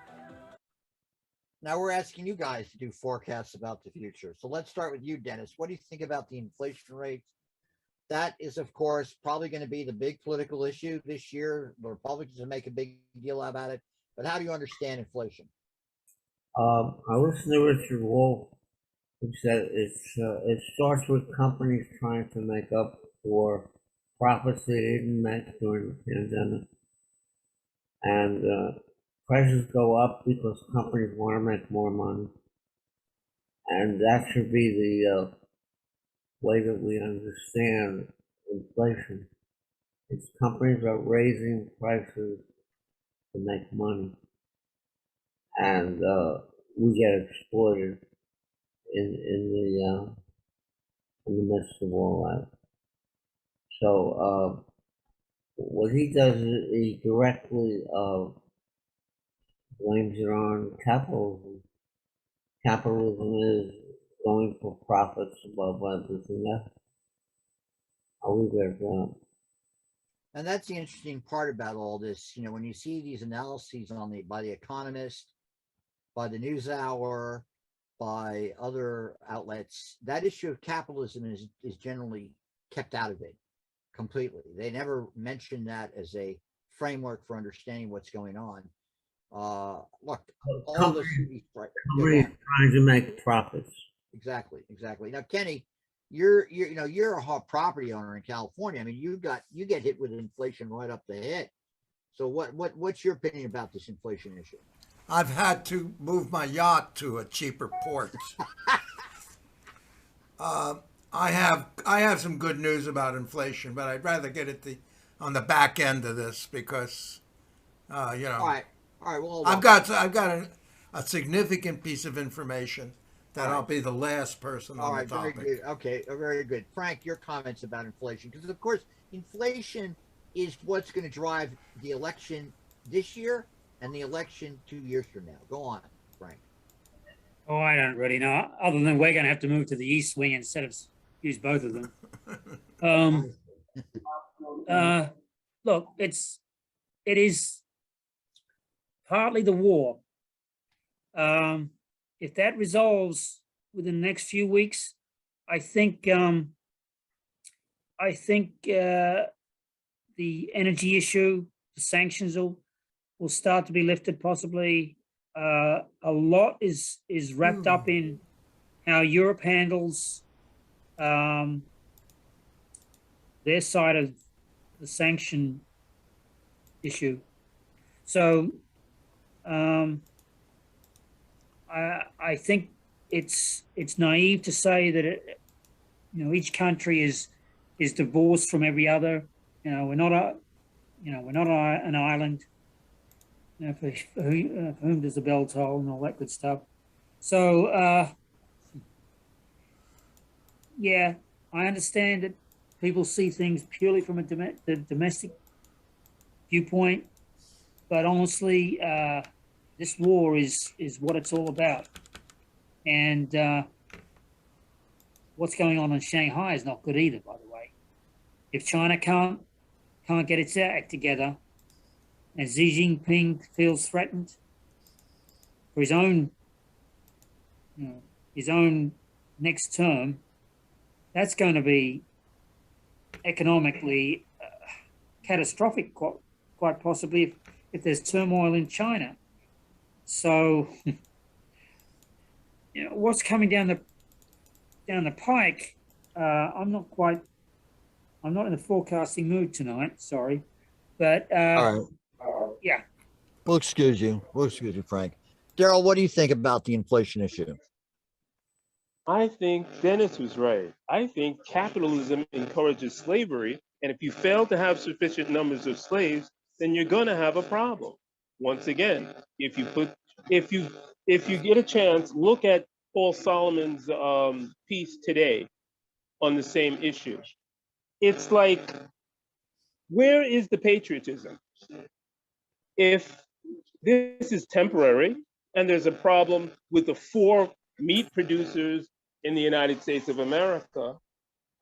now we're asking you guys to do forecasts about the future. So let's start with you, Dennis. What do you think about the inflation rate? That is, of course, probably going to be the big political issue this year. The Republicans will make a big deal about it. But how do you understand inflation? I listened to Richard Wolff, who said it starts with companies trying to make up for profits they didn't make during the pandemic. And prices go up because companies want to make more money. And that should be the way that we understand inflation. It's companies are raising prices to make money. And we get exploited in the midst of all that. So what he does is he directly blames it on capitalism. Capitalism is going for profits above everything else. I'll leave it at that. And that's the interesting part about all this. You know, when you see these analyses by The Economist, by the NewsHour, by other outlets, that issue of capitalism is generally kept out of it completely. They never mention that as a framework for understanding what's going on. Look, all this companies trying to make profits. Exactly. Now, Kenny, you're a hot property owner in California. I mean, you get hit with inflation right up the head. So what's your opinion about this inflation issue? I've had to move my yacht to a cheaper port. I have some good news about inflation, but I'd rather get it on the back end of this because All right. Well, I've got a significant piece of information that I'll be the last person on the topic. Very good. Okay, very good. Frank, your comments about inflation, because of course inflation is what's going to drive the election this year and the election 2 years from now. Go on, Frank. Oh, I don't really know. Other than we're going to have to move to the east wing instead of use both of them. Look, it is partly the war, If that resolves within the next few weeks, I think the energy issue, the sanctions will start to be lifted possibly. A lot is wrapped up in how Europe handles their side of the sanction issue. So I think it's naive to say that each country is divorced from every other. We're not an island. For whom does the bell toll and all that good stuff. So yeah, I understand that people see things purely from the domestic viewpoint, but honestly, this war is what it's all about. And what's going on in Shanghai is not good either, by the way. If China can't get its act together, and Xi Jinping feels threatened for his own next term, that's going to be economically catastrophic, quite possibly, if there's turmoil in China. So, what's coming down the pike? I'm not in the forecasting mood tonight. Sorry, but all right. Yeah. We'll excuse you, Frank. Daryl, what do you think about the inflation issue? I think Dennis was right. I think capitalism encourages slavery, and if you fail to have sufficient numbers of slaves, then you're going to have a problem. Once again, if you get a chance, look at Paul Solomon's piece today on the same issue. It's like, where is the patriotism? If this is temporary and there's a problem with the 4 meat producers in the United States of America,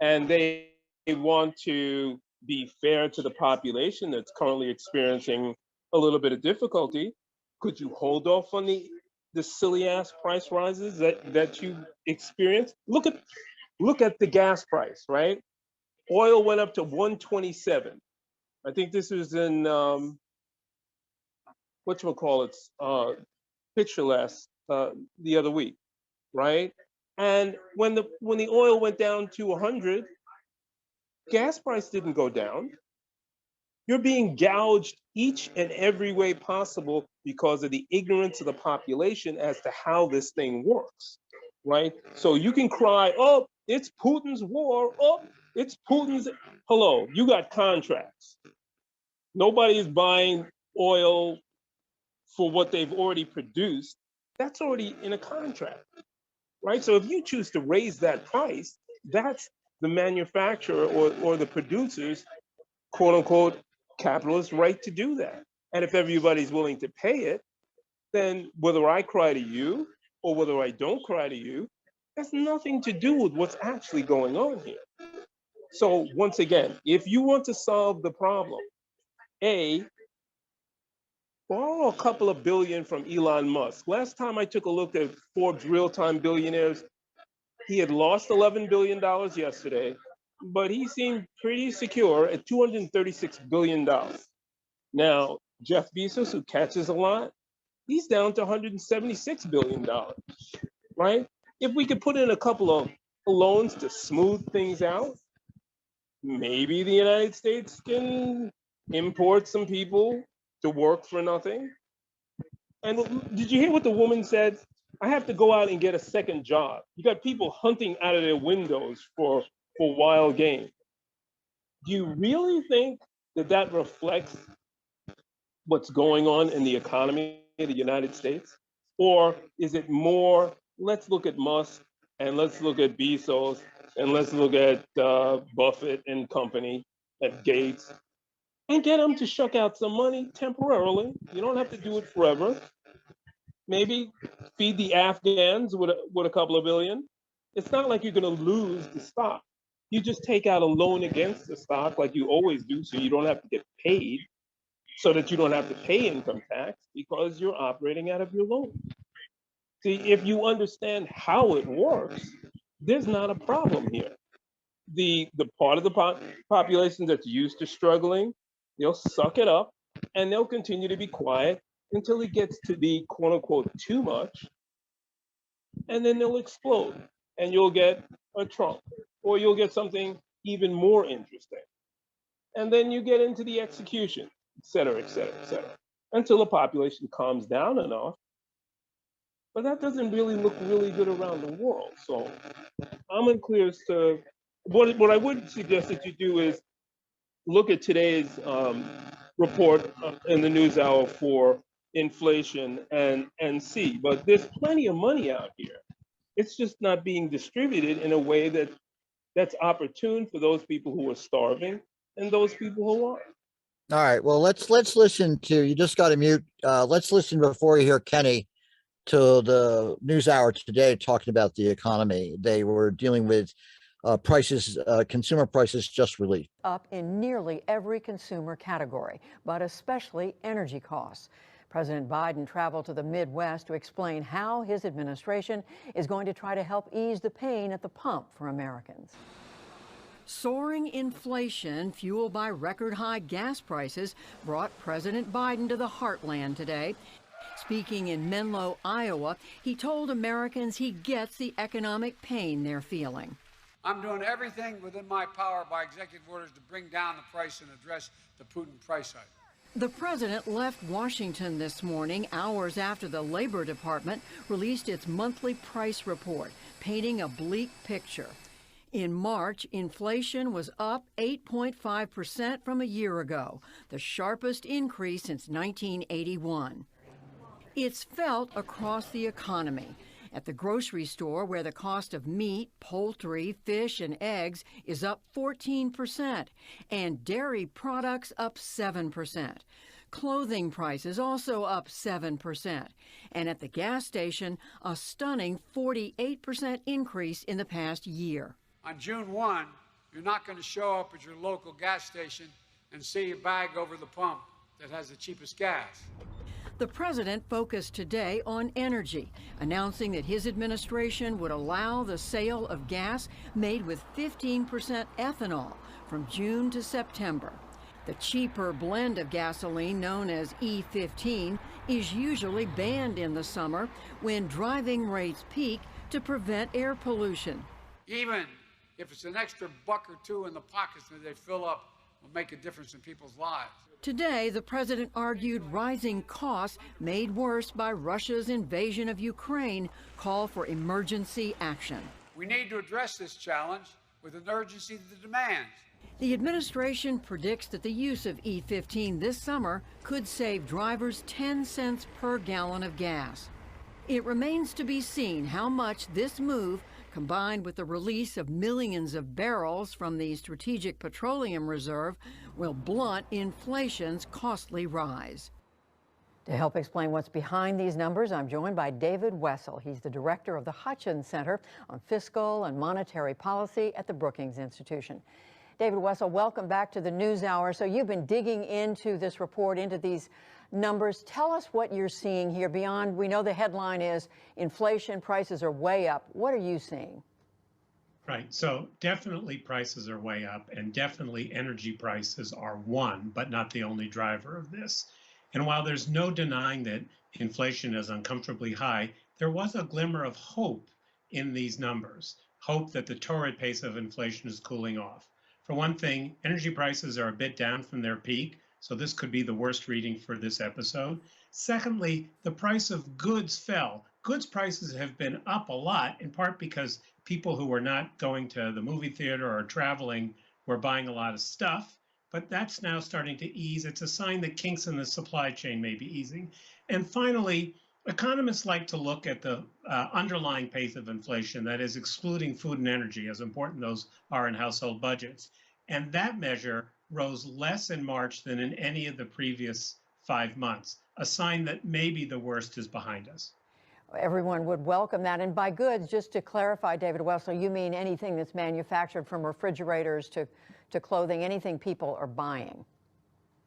and they want to be fair to the population that's currently experiencing a little bit of difficulty, could you hold off on the silly ass price rises that you experience? Look at the gas price, right? Oil went up to 127. I think this was in picture last the other week, right? And when the oil went down to 100, gas price didn't go down. You're being gouged each and every way possible because of the ignorance of the population as to how this thing works, right? So you can cry, oh, it's Putin's war, oh, it's Putin's. Hello, you got contracts. Nobody is buying oil for what they've already produced. That's already in a contract, right? So if you choose to raise that price, that's the manufacturer or the producer's quote unquote capitalist right to do that. And if everybody's willing to pay it, then whether I cry to you or whether I don't cry to you, has nothing to do with what's actually going on here. So once again, if you want to solve the problem, borrow a couple of billion from Elon Musk. Last time I took a look at Forbes real-time billionaires, he had lost $11 billion yesterday, but he seemed pretty secure at $236 billion. Now, Jeff Bezos, who catches a lot, he's down to $176 billion, right? If we could put in a couple of loans to smooth things out, maybe the United States can import some people to work for nothing. And did you hear what the woman said? I have to go out and get a second job. You got people hunting out of their windows for wild game. Do you really think that reflects what's going on in the economy of the United States? Or is it more, let's look at Musk and let's look at Bezos and let's look at Buffett and company, at Gates, and get them to shuck out some money temporarily. You don't have to do it forever. Maybe feed the Afghans with a couple of billion. It's not like you're going to lose the stock. You just take out a loan against the stock like you always do, so you don't have to get paid, so that you don't have to pay income tax because you're operating out of your loan. See, if you understand how it works, there's not a problem here. The part of the population that's used to struggling, they'll suck it up and they'll continue to be quiet until it gets to be quote unquote too much, and then they'll explode and you'll get a Trump or you'll get something even more interesting. And then you get into the execution, et cetera, et cetera, et cetera, until the population calms down enough. But that doesn't really look really good around the world. So I'm unclear as to what I would suggest that you do is look at today's report in the NewsHour for inflation and see. But there's plenty of money out here. It's just not being distributed in a way that's opportune for those people who are starving and those people who aren't. All right. Well, let's listen to, you just got to mute. Let's listen before you hear Kenny to the NewsHour today talking about the economy. They were dealing with prices, consumer prices just released. Up in nearly every consumer category, but especially energy costs. President Biden traveled to the Midwest to explain how his administration is going to try to help ease the pain at the pump for Americans. Soaring inflation, fueled by record-high gas prices, brought President Biden to the heartland today. Speaking in Menlo, Iowa, he told Americans he gets the economic pain they're feeling. I'm doing everything within my power by executive orders to bring down the price and address the Putin price hike. The president left Washington this morning, hours after the Labor Department released its monthly price report, painting a bleak picture. In March, inflation was up 8.5% from a year ago, the sharpest increase since 1981. It's felt across the economy. At the grocery store, where the cost of meat, poultry, fish, and eggs is up 14%, and dairy products up 7%. Clothing prices also up 7%. And at the gas station, a stunning 48% increase in the past year. On June 1, you're not going to show up at your local gas station and see a bag over the pump that has the cheapest gas. The president focused today on energy, announcing that his administration would allow the sale of gas made with 15% ethanol from June to September. The cheaper blend of gasoline, known as E15, is usually banned in the summer when driving rates peak to prevent air pollution. Even if it's an extra buck or two in the pockets that they fill up, will make a difference in people's lives. Today, the president argued rising costs made worse by Russia's invasion of Ukraine call for emergency action. We need to address this challenge with an urgency that demands. The administration predicts that the use of E15 this summer could save drivers 10 cents per gallon of gas. It remains to be seen how much this move, combined with the release of millions of barrels from the Strategic Petroleum Reserve, will blunt inflation's costly rise. To help explain what's behind these numbers, I'm joined by David Wessel. He's the director of the Hutchins Center on Fiscal and Monetary Policy at the Brookings Institution. David Wessel, welcome back to the NewsHour. So you've been digging into this report, into these numbers. Tell us what you're seeing here beyond, we know the headline is inflation, prices are way up. What are you seeing? Right, so definitely prices are way up, and definitely energy prices are one, but not the only driver of this. And while there's no denying that inflation is uncomfortably high, there was a glimmer of hope in these numbers, hope that the torrid pace of inflation is cooling off. For one thing, energy prices are a bit down from their peak, so this could be the worst reading for this episode. Secondly, the price of goods fell. Goods prices have been up a lot, in part because people who were not going to the movie theater or traveling were buying a lot of stuff, but that's now starting to ease. It's a sign that kinks in the supply chain may be easing. And finally, economists like to look at the underlying pace of inflation, that is excluding food and energy, as important those are in household budgets. And that measure rose less in March than in any of the previous 5 months, a sign that maybe the worst is behind us. Everyone would welcome that. And by goods, just to clarify, David Wessel, you mean anything that's manufactured, from refrigerators to clothing, anything people are buying?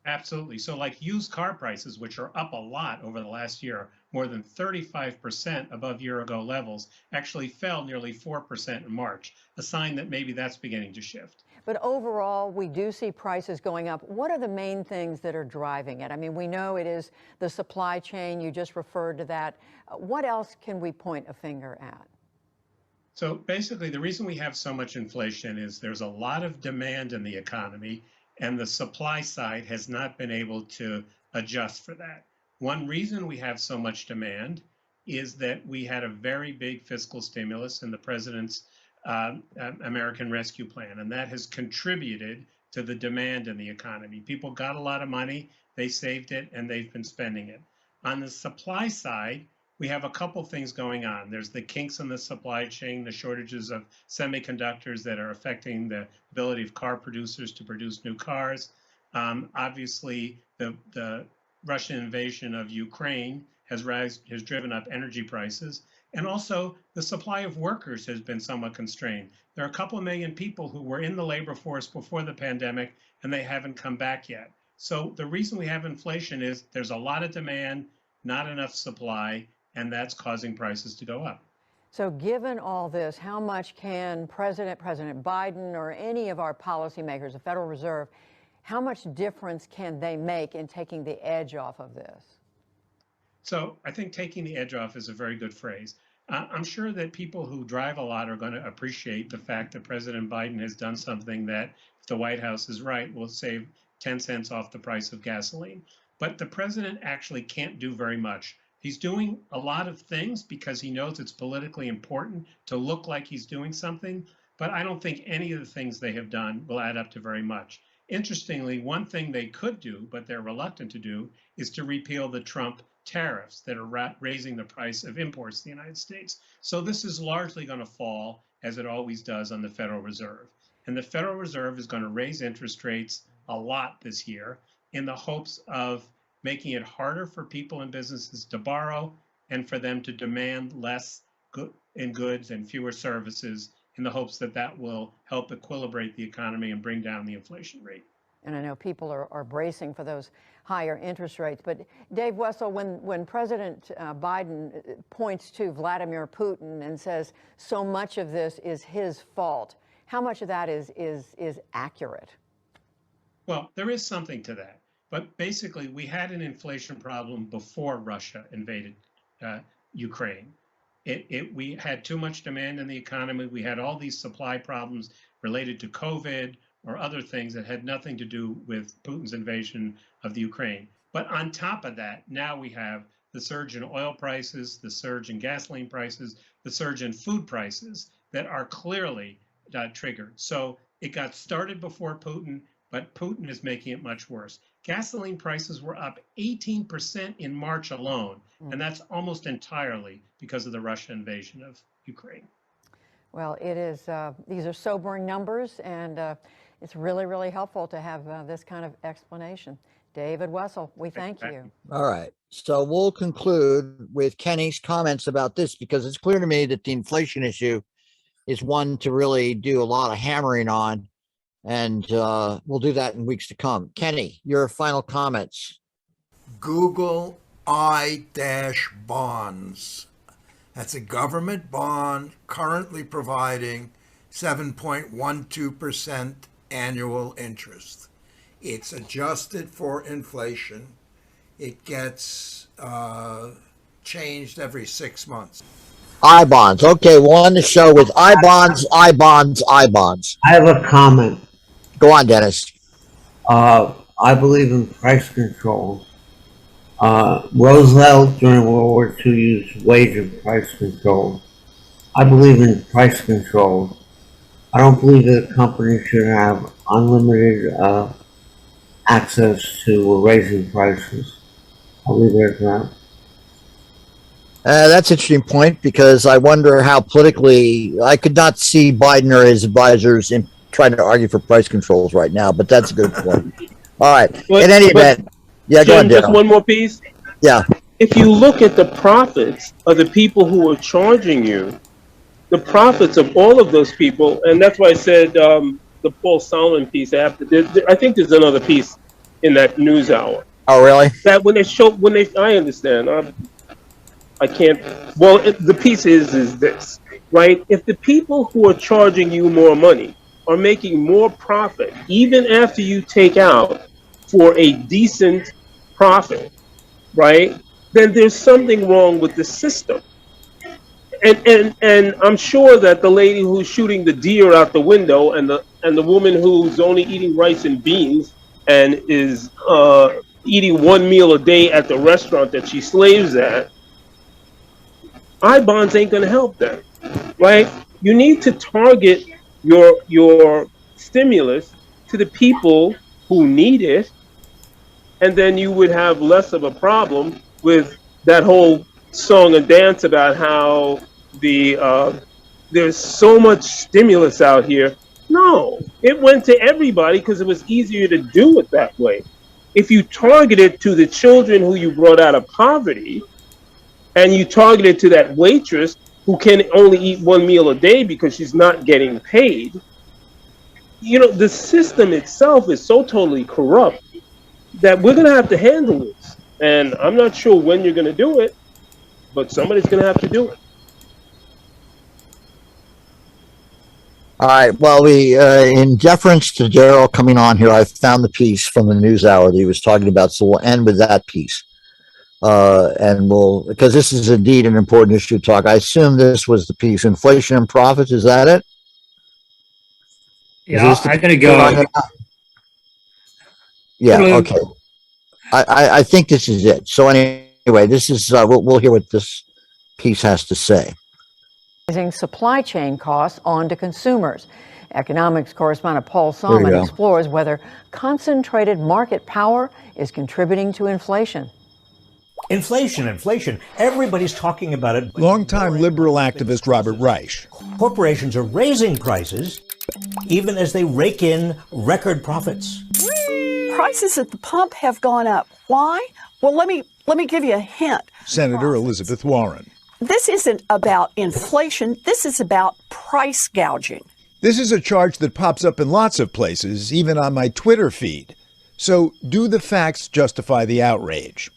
Absolutely. So like used car prices, which are up a lot over the last year, more than 35% above year-ago levels, actually fell nearly 4% in March, a sign that maybe that's beginning to shift. But overall, we do see prices going up. What are the main things that are driving it? I mean, we know it is the supply chain. You just referred to that. What else can we point a finger at? So basically, the reason we have so much inflation is there's a lot of demand in the economy, and the supply side has not been able to adjust for that. One reason we have so much demand is that we had a very big fiscal stimulus in the president's American Rescue Plan, and that has contributed to the demand in the economy. People got a lot of money, they saved it, and they've been spending it. On the supply side, we have a couple things going on. There's the kinks in the supply chain, the shortages of semiconductors that are affecting the ability of car producers to produce new cars. Obviously, the Russian invasion of Ukraine has driven up energy prices. And also, the supply of workers has been somewhat constrained. There are a couple of million people who were in the labor force before the pandemic, and they haven't come back yet. So the reason we have inflation is there's a lot of demand, not enough supply, and that's causing prices to go up. So given all this, how much can President Biden or any of our policymakers, the Federal Reserve, how much difference can they make in taking the edge off of this? So I think taking the edge off is a very good phrase. I'm sure that people who drive a lot are going to appreciate the fact that President Biden has done something that, if the White House is right, will save 10 cents off the price of gasoline. But the president actually can't do very much. He's doing a lot of things because he knows it's politically important to look like he's doing something, but I don't think any of the things they have done will add up to very much. Interestingly, one thing they could do, but they're reluctant to do, is to repeal the Trump tariffs that are raising the price of imports to the United States. So this is largely going to fall, as it always does, on the Federal Reserve. And the Federal Reserve is going to raise interest rates a lot this year in the hopes of making it harder for people and businesses to borrow and for them to demand less in goods and fewer services, in the hopes that that will help equilibrate the economy and bring down the inflation rate. And I know people are bracing for those higher interest rates. But Dave Wessel, when President Biden points to Vladimir Putin and says so much of this is his fault, how much of that is accurate? Well, there is something to that. But basically, we had an inflation problem before Russia invaded Ukraine. We had too much demand in the economy. We had all these supply problems related to COVID or other things that had nothing to do with Putin's invasion of the Ukraine. But on top of that, now we have the surge in oil prices, the surge in gasoline prices, the surge in food prices that are clearly triggered. So it got started before Putin, but Putin is making it much worse. Gasoline prices were up 18% in March alone, and that's almost entirely because of the Russian invasion of Ukraine. Well, it is. These are sobering numbers, and it's really, really helpful to have this kind of explanation. David Wessel, we thank you. All right. So we'll conclude with Kenny's comments about this, because it's clear to me that the inflation issue is one to really do a lot of hammering on. And we'll do that in weeks to come. Kenny, your final comments. Google I-bonds. That's a government bond currently providing 7.12% annual interest. It's adjusted for inflation. It gets changed every 6 months. I-bonds. Okay, we'll end the show with I-bonds, I-bonds, I-bonds. I have a comment. Go on, Dennis. I believe in price control. Roosevelt during World War II used wage and price control. I believe in price control. I don't believe that a company should have unlimited access to raising prices. I'll leave it at that. That's an interesting point, because I wonder how politically, I could not see Biden or his advisors in trying to argue for price controls right now, but that's a good point. All right. In any event, yeah, go on, Jim, just Daryl. one more piece. Yeah. If you look at the profits of the people who are charging you, the profits of all of those people, and that's why I said the Paul Solomon piece. I think there's another piece in that news hour. Oh, really? That I understand. I can't. Well, the piece is this, right? If the people who are charging you more money are making more profit, even after you take out for a decent profit, right? Then there's something wrong with the system. And I'm sure that the lady who's shooting the deer out the window and the woman who's only eating rice and beans and is eating one meal a day at the restaurant that she slaves at, I-bonds ain't going to help them, right? You need to target your stimulus to the people who need it, and then you would have less of a problem with that whole song and dance about how there's so much stimulus out here. No, it went to everybody because it was easier to do it that way. If you target it to the children who you brought out of poverty, and you target it to that waitress who can only eat one meal a day because she's not getting paid, the system itself is so totally corrupt that we're going to have to handle this. And I'm not sure when you're going to do it, but somebody's going to have to do it. All right. Well, in deference to Daryl coming on here, I found the piece from the NewsHour that he was talking about. So we'll end with that piece. Because this is indeed an important issue to talk. I assume this was the piece, Inflation and Profits. Is that it? Yeah, I'm going to go. Yeah. Okay. I think this is it. So anyway, this is we'll hear what this piece has to say. Supply chain costs on to consumers. Economics correspondent Paul Salmon explores whether concentrated market power is contributing to inflation. Inflation. Everybody's talking about it. Longtime liberal activist Robert Reich. Corporations are raising prices even as they rake in record profits. Prices at the pump have gone up. Why? Well, let me give you a hint. Senator Elizabeth Warren. This isn't about inflation. This is about price gouging. This is a charge that pops up in lots of places, even on my Twitter feed. So, do the facts justify the outrage?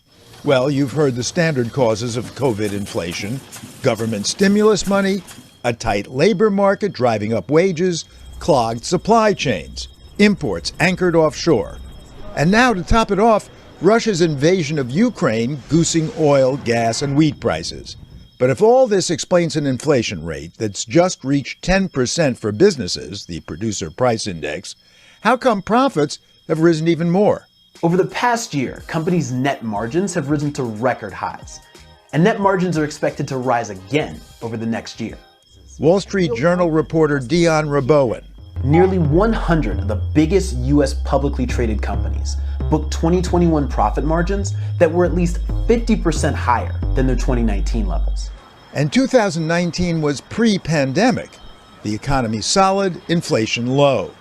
Well, you've heard the standard causes of COVID inflation: government stimulus money, a tight labor market driving up wages, clogged supply chains, imports anchored offshore. And now, to top it off, Russia's invasion of Ukraine goosing oil, gas, and wheat prices. But if all this explains an inflation rate that's just reached 10% for businesses, the Producer Price Index, how come profits have risen even more? Over the past year, companies' net margins have risen to record highs, and net margins are expected to rise again over the next year. Wall Street Journal reporter Dion Rabowen. Nearly 100 of the biggest U.S. publicly traded companies booked 2021 profit margins that were at least 50% higher than their 2019 levels. And 2019 was pre-pandemic. The economy solid, inflation low.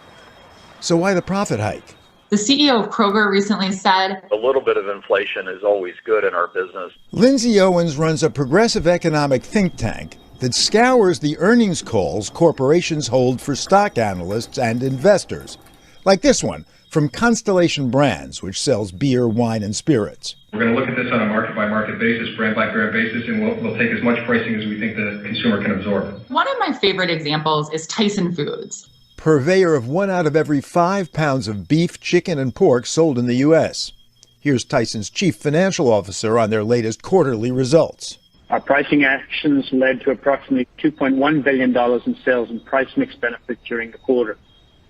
So why the profit hike? The CEO of Kroger recently said, "A little bit of inflation is always good in our business." Lindsay Owens runs a progressive economic think tank that scours the earnings calls corporations hold for stock analysts and investors, like this one from Constellation Brands, which sells beer, wine, and spirits. We're going to look at this on a market-by-market basis, brand-by-brand basis, and we'll take as much pricing as we think the consumer can absorb. One of my favorite examples is Tyson Foods. Purveyor of 1 out of every 5 pounds of beef, chicken, and pork sold in the U.S. Here's Tyson's chief financial officer on their latest quarterly results. Our pricing actions led to approximately $2.1 billion in sales and price mix benefit during the quarter,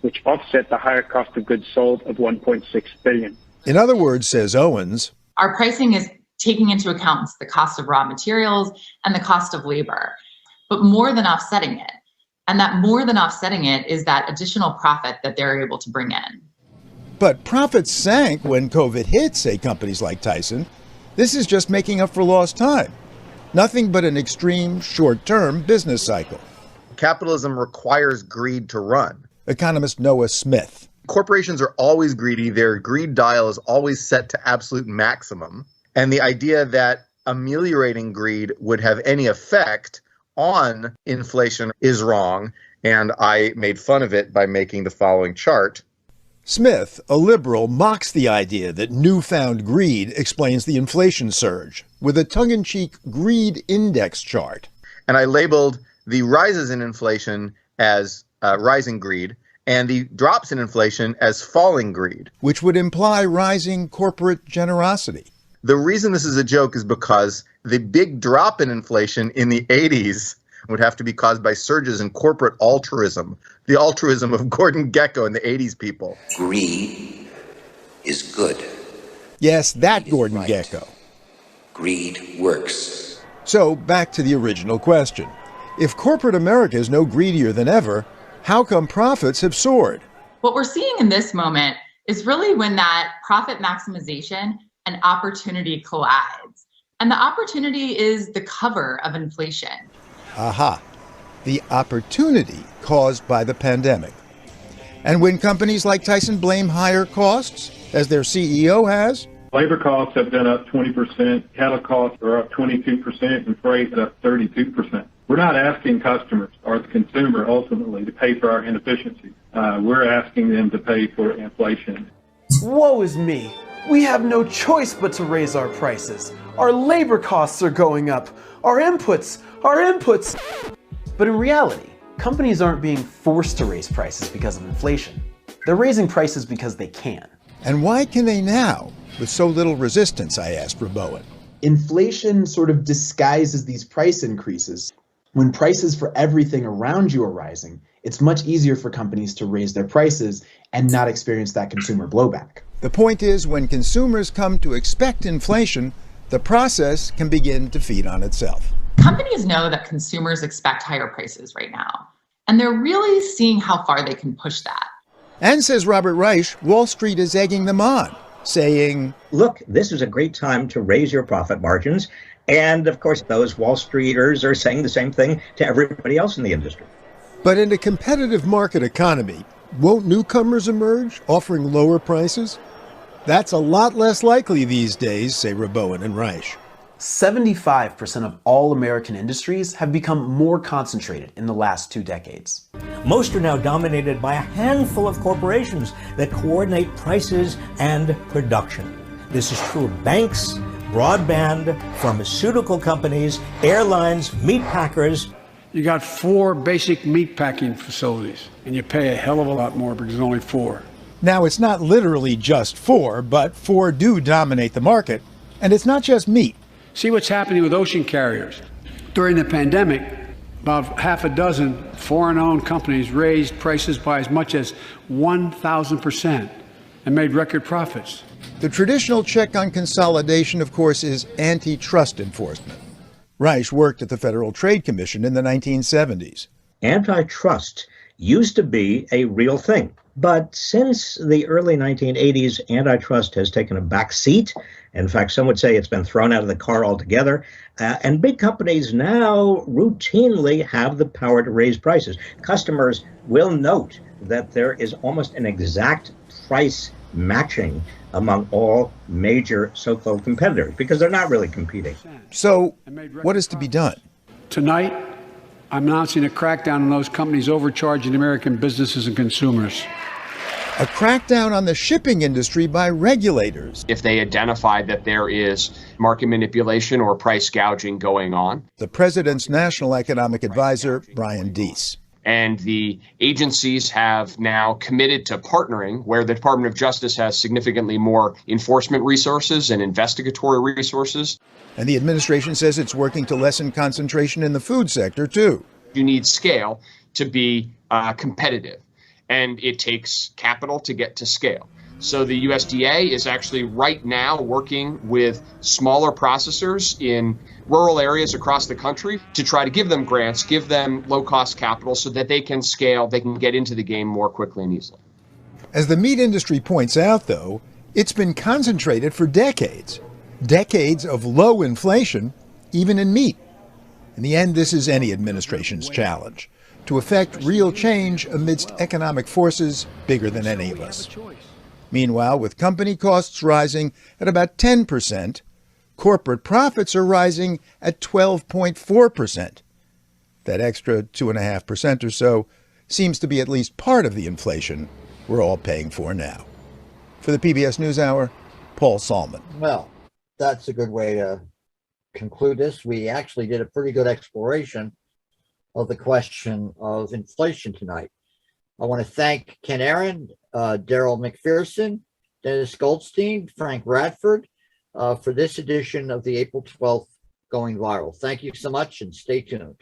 which offset the higher cost of goods sold of $1.6 billion. In other words, says Owens, our pricing is taking into account the cost of raw materials and the cost of labor, but more than offsetting it. And that more than offsetting it is that additional profit that they're able to bring in. But profits sank when COVID hit, say companies like Tyson. This is just making up for lost time. Nothing but an extreme, short-term business cycle. Capitalism requires greed to run. Economist Noah Smith. Corporations are always greedy. Their greed dial is always set to absolute maximum. And the idea that ameliorating greed would have any effect on inflation is wrong. And I made fun of it by making the following chart. Smith, a liberal, mocks the idea that newfound greed explains the inflation surge with a tongue-in-cheek greed index chart. And I labeled the rises in inflation as rising greed and the drops in inflation as falling greed, which would imply rising corporate generosity. The reason this is a joke is because the big drop in inflation in the 80s would have to be caused by surges in corporate altruism, the altruism of Gordon Gekko and the 80s people. Greed is good. Yes, that Gordon Gekko. Greed works. So, back to the original question. If corporate America is no greedier than ever, how come profits have soared? What we're seeing in this moment is really when that profit maximization and opportunity collides. And the opportunity is the cover of inflation. Aha, the opportunity caused by the pandemic. And when companies like Tyson blame higher costs, as their CEO has, labor costs have been up 20%, cattle costs are up 22%, and freight is up 32%. We're not asking customers or the consumer ultimately to pay for our inefficiencies. We're asking them to pay for inflation. Woe is me. We have no choice but to raise our prices. Our labor costs are going up. Our inputs. But in reality, companies aren't being forced to raise prices because of inflation. They're raising prices because they can. And why can they now, with so little resistance, I asked Rabowen. Inflation sort of disguises these price increases. When prices for everything around you are rising, it's much easier for companies to raise their prices and not experience that consumer blowback. The point is, when consumers come to expect inflation, the process can begin to feed on itself. Companies know that consumers expect higher prices right now, and they're really seeing how far they can push that. And says Robert Reich, Wall Street is egging them on, saying, look, this is a great time to raise your profit margins. And of course, those Wall Streeters are saying the same thing to everybody else in the industry. But in a competitive market economy, won't newcomers emerge offering lower prices? That's a lot less likely these days, say Rabowen and Reich. 75% of all American industries have become more concentrated in the last 2 decades. Most are now dominated by a handful of corporations that coordinate prices and production. This is true of banks, broadband, pharmaceutical companies, airlines, meat packers. You got 4 basic meat packing facilities, and you pay a hell of a lot more because there's only 4. Now, it's not literally just 4, but 4 do dominate the market. And it's not just meat. See what's happening with ocean carriers. During the pandemic, about half a dozen foreign-owned companies raised prices by as much as 1,000% and made record profits. The traditional check on consolidation, of course, is antitrust enforcement. Reich worked at the Federal Trade Commission in the 1970s. Antitrust used to be a real thing. But since the early 1980s, antitrust has taken a back seat. In fact, some would say it's been thrown out of the car altogether. And big companies now routinely have the power to raise prices. Customers will note that there is almost an exact price matching among all major so-called competitors because they're not really competing. So what is to be done? Tonight, I'm announcing a crackdown on those companies overcharging American businesses and consumers. A crackdown on the shipping industry by regulators. If they identify that there is market manipulation or price gouging going on. The president's national economic advisor, Brian Deese. And the agencies have now committed to partnering, where the Department of Justice has significantly more enforcement resources and investigatory resources. And the administration says it's working to lessen concentration in the food sector, too. You need scale to be competitive, and it takes capital to get to scale. So the USDA is actually right now working with smaller processors in rural areas across the country to try to give them grants, give them low-cost capital so that they can scale, they can get into the game more quickly and easily. As the meat industry points out, though, it's been concentrated for decades. Decades of low inflation, even in meat. In the end, this is any administration's challenge, to effect real change amidst economic forces bigger than any of us. Meanwhile, with company costs rising at about 10%, corporate profits are rising at 12.4%. That extra 2.5% or so seems to be at least part of the inflation we're all paying for now. For the PBS NewsHour, Paul Salman. Well, that's a good way to conclude this. We actually did a pretty good exploration of the question of inflation tonight. I want to thank Ken Aaron, Daryl MacPherson, Dennis Goldstein, Frank Radford for this edition of the April 12th Going Viral. Thank you so much and stay tuned.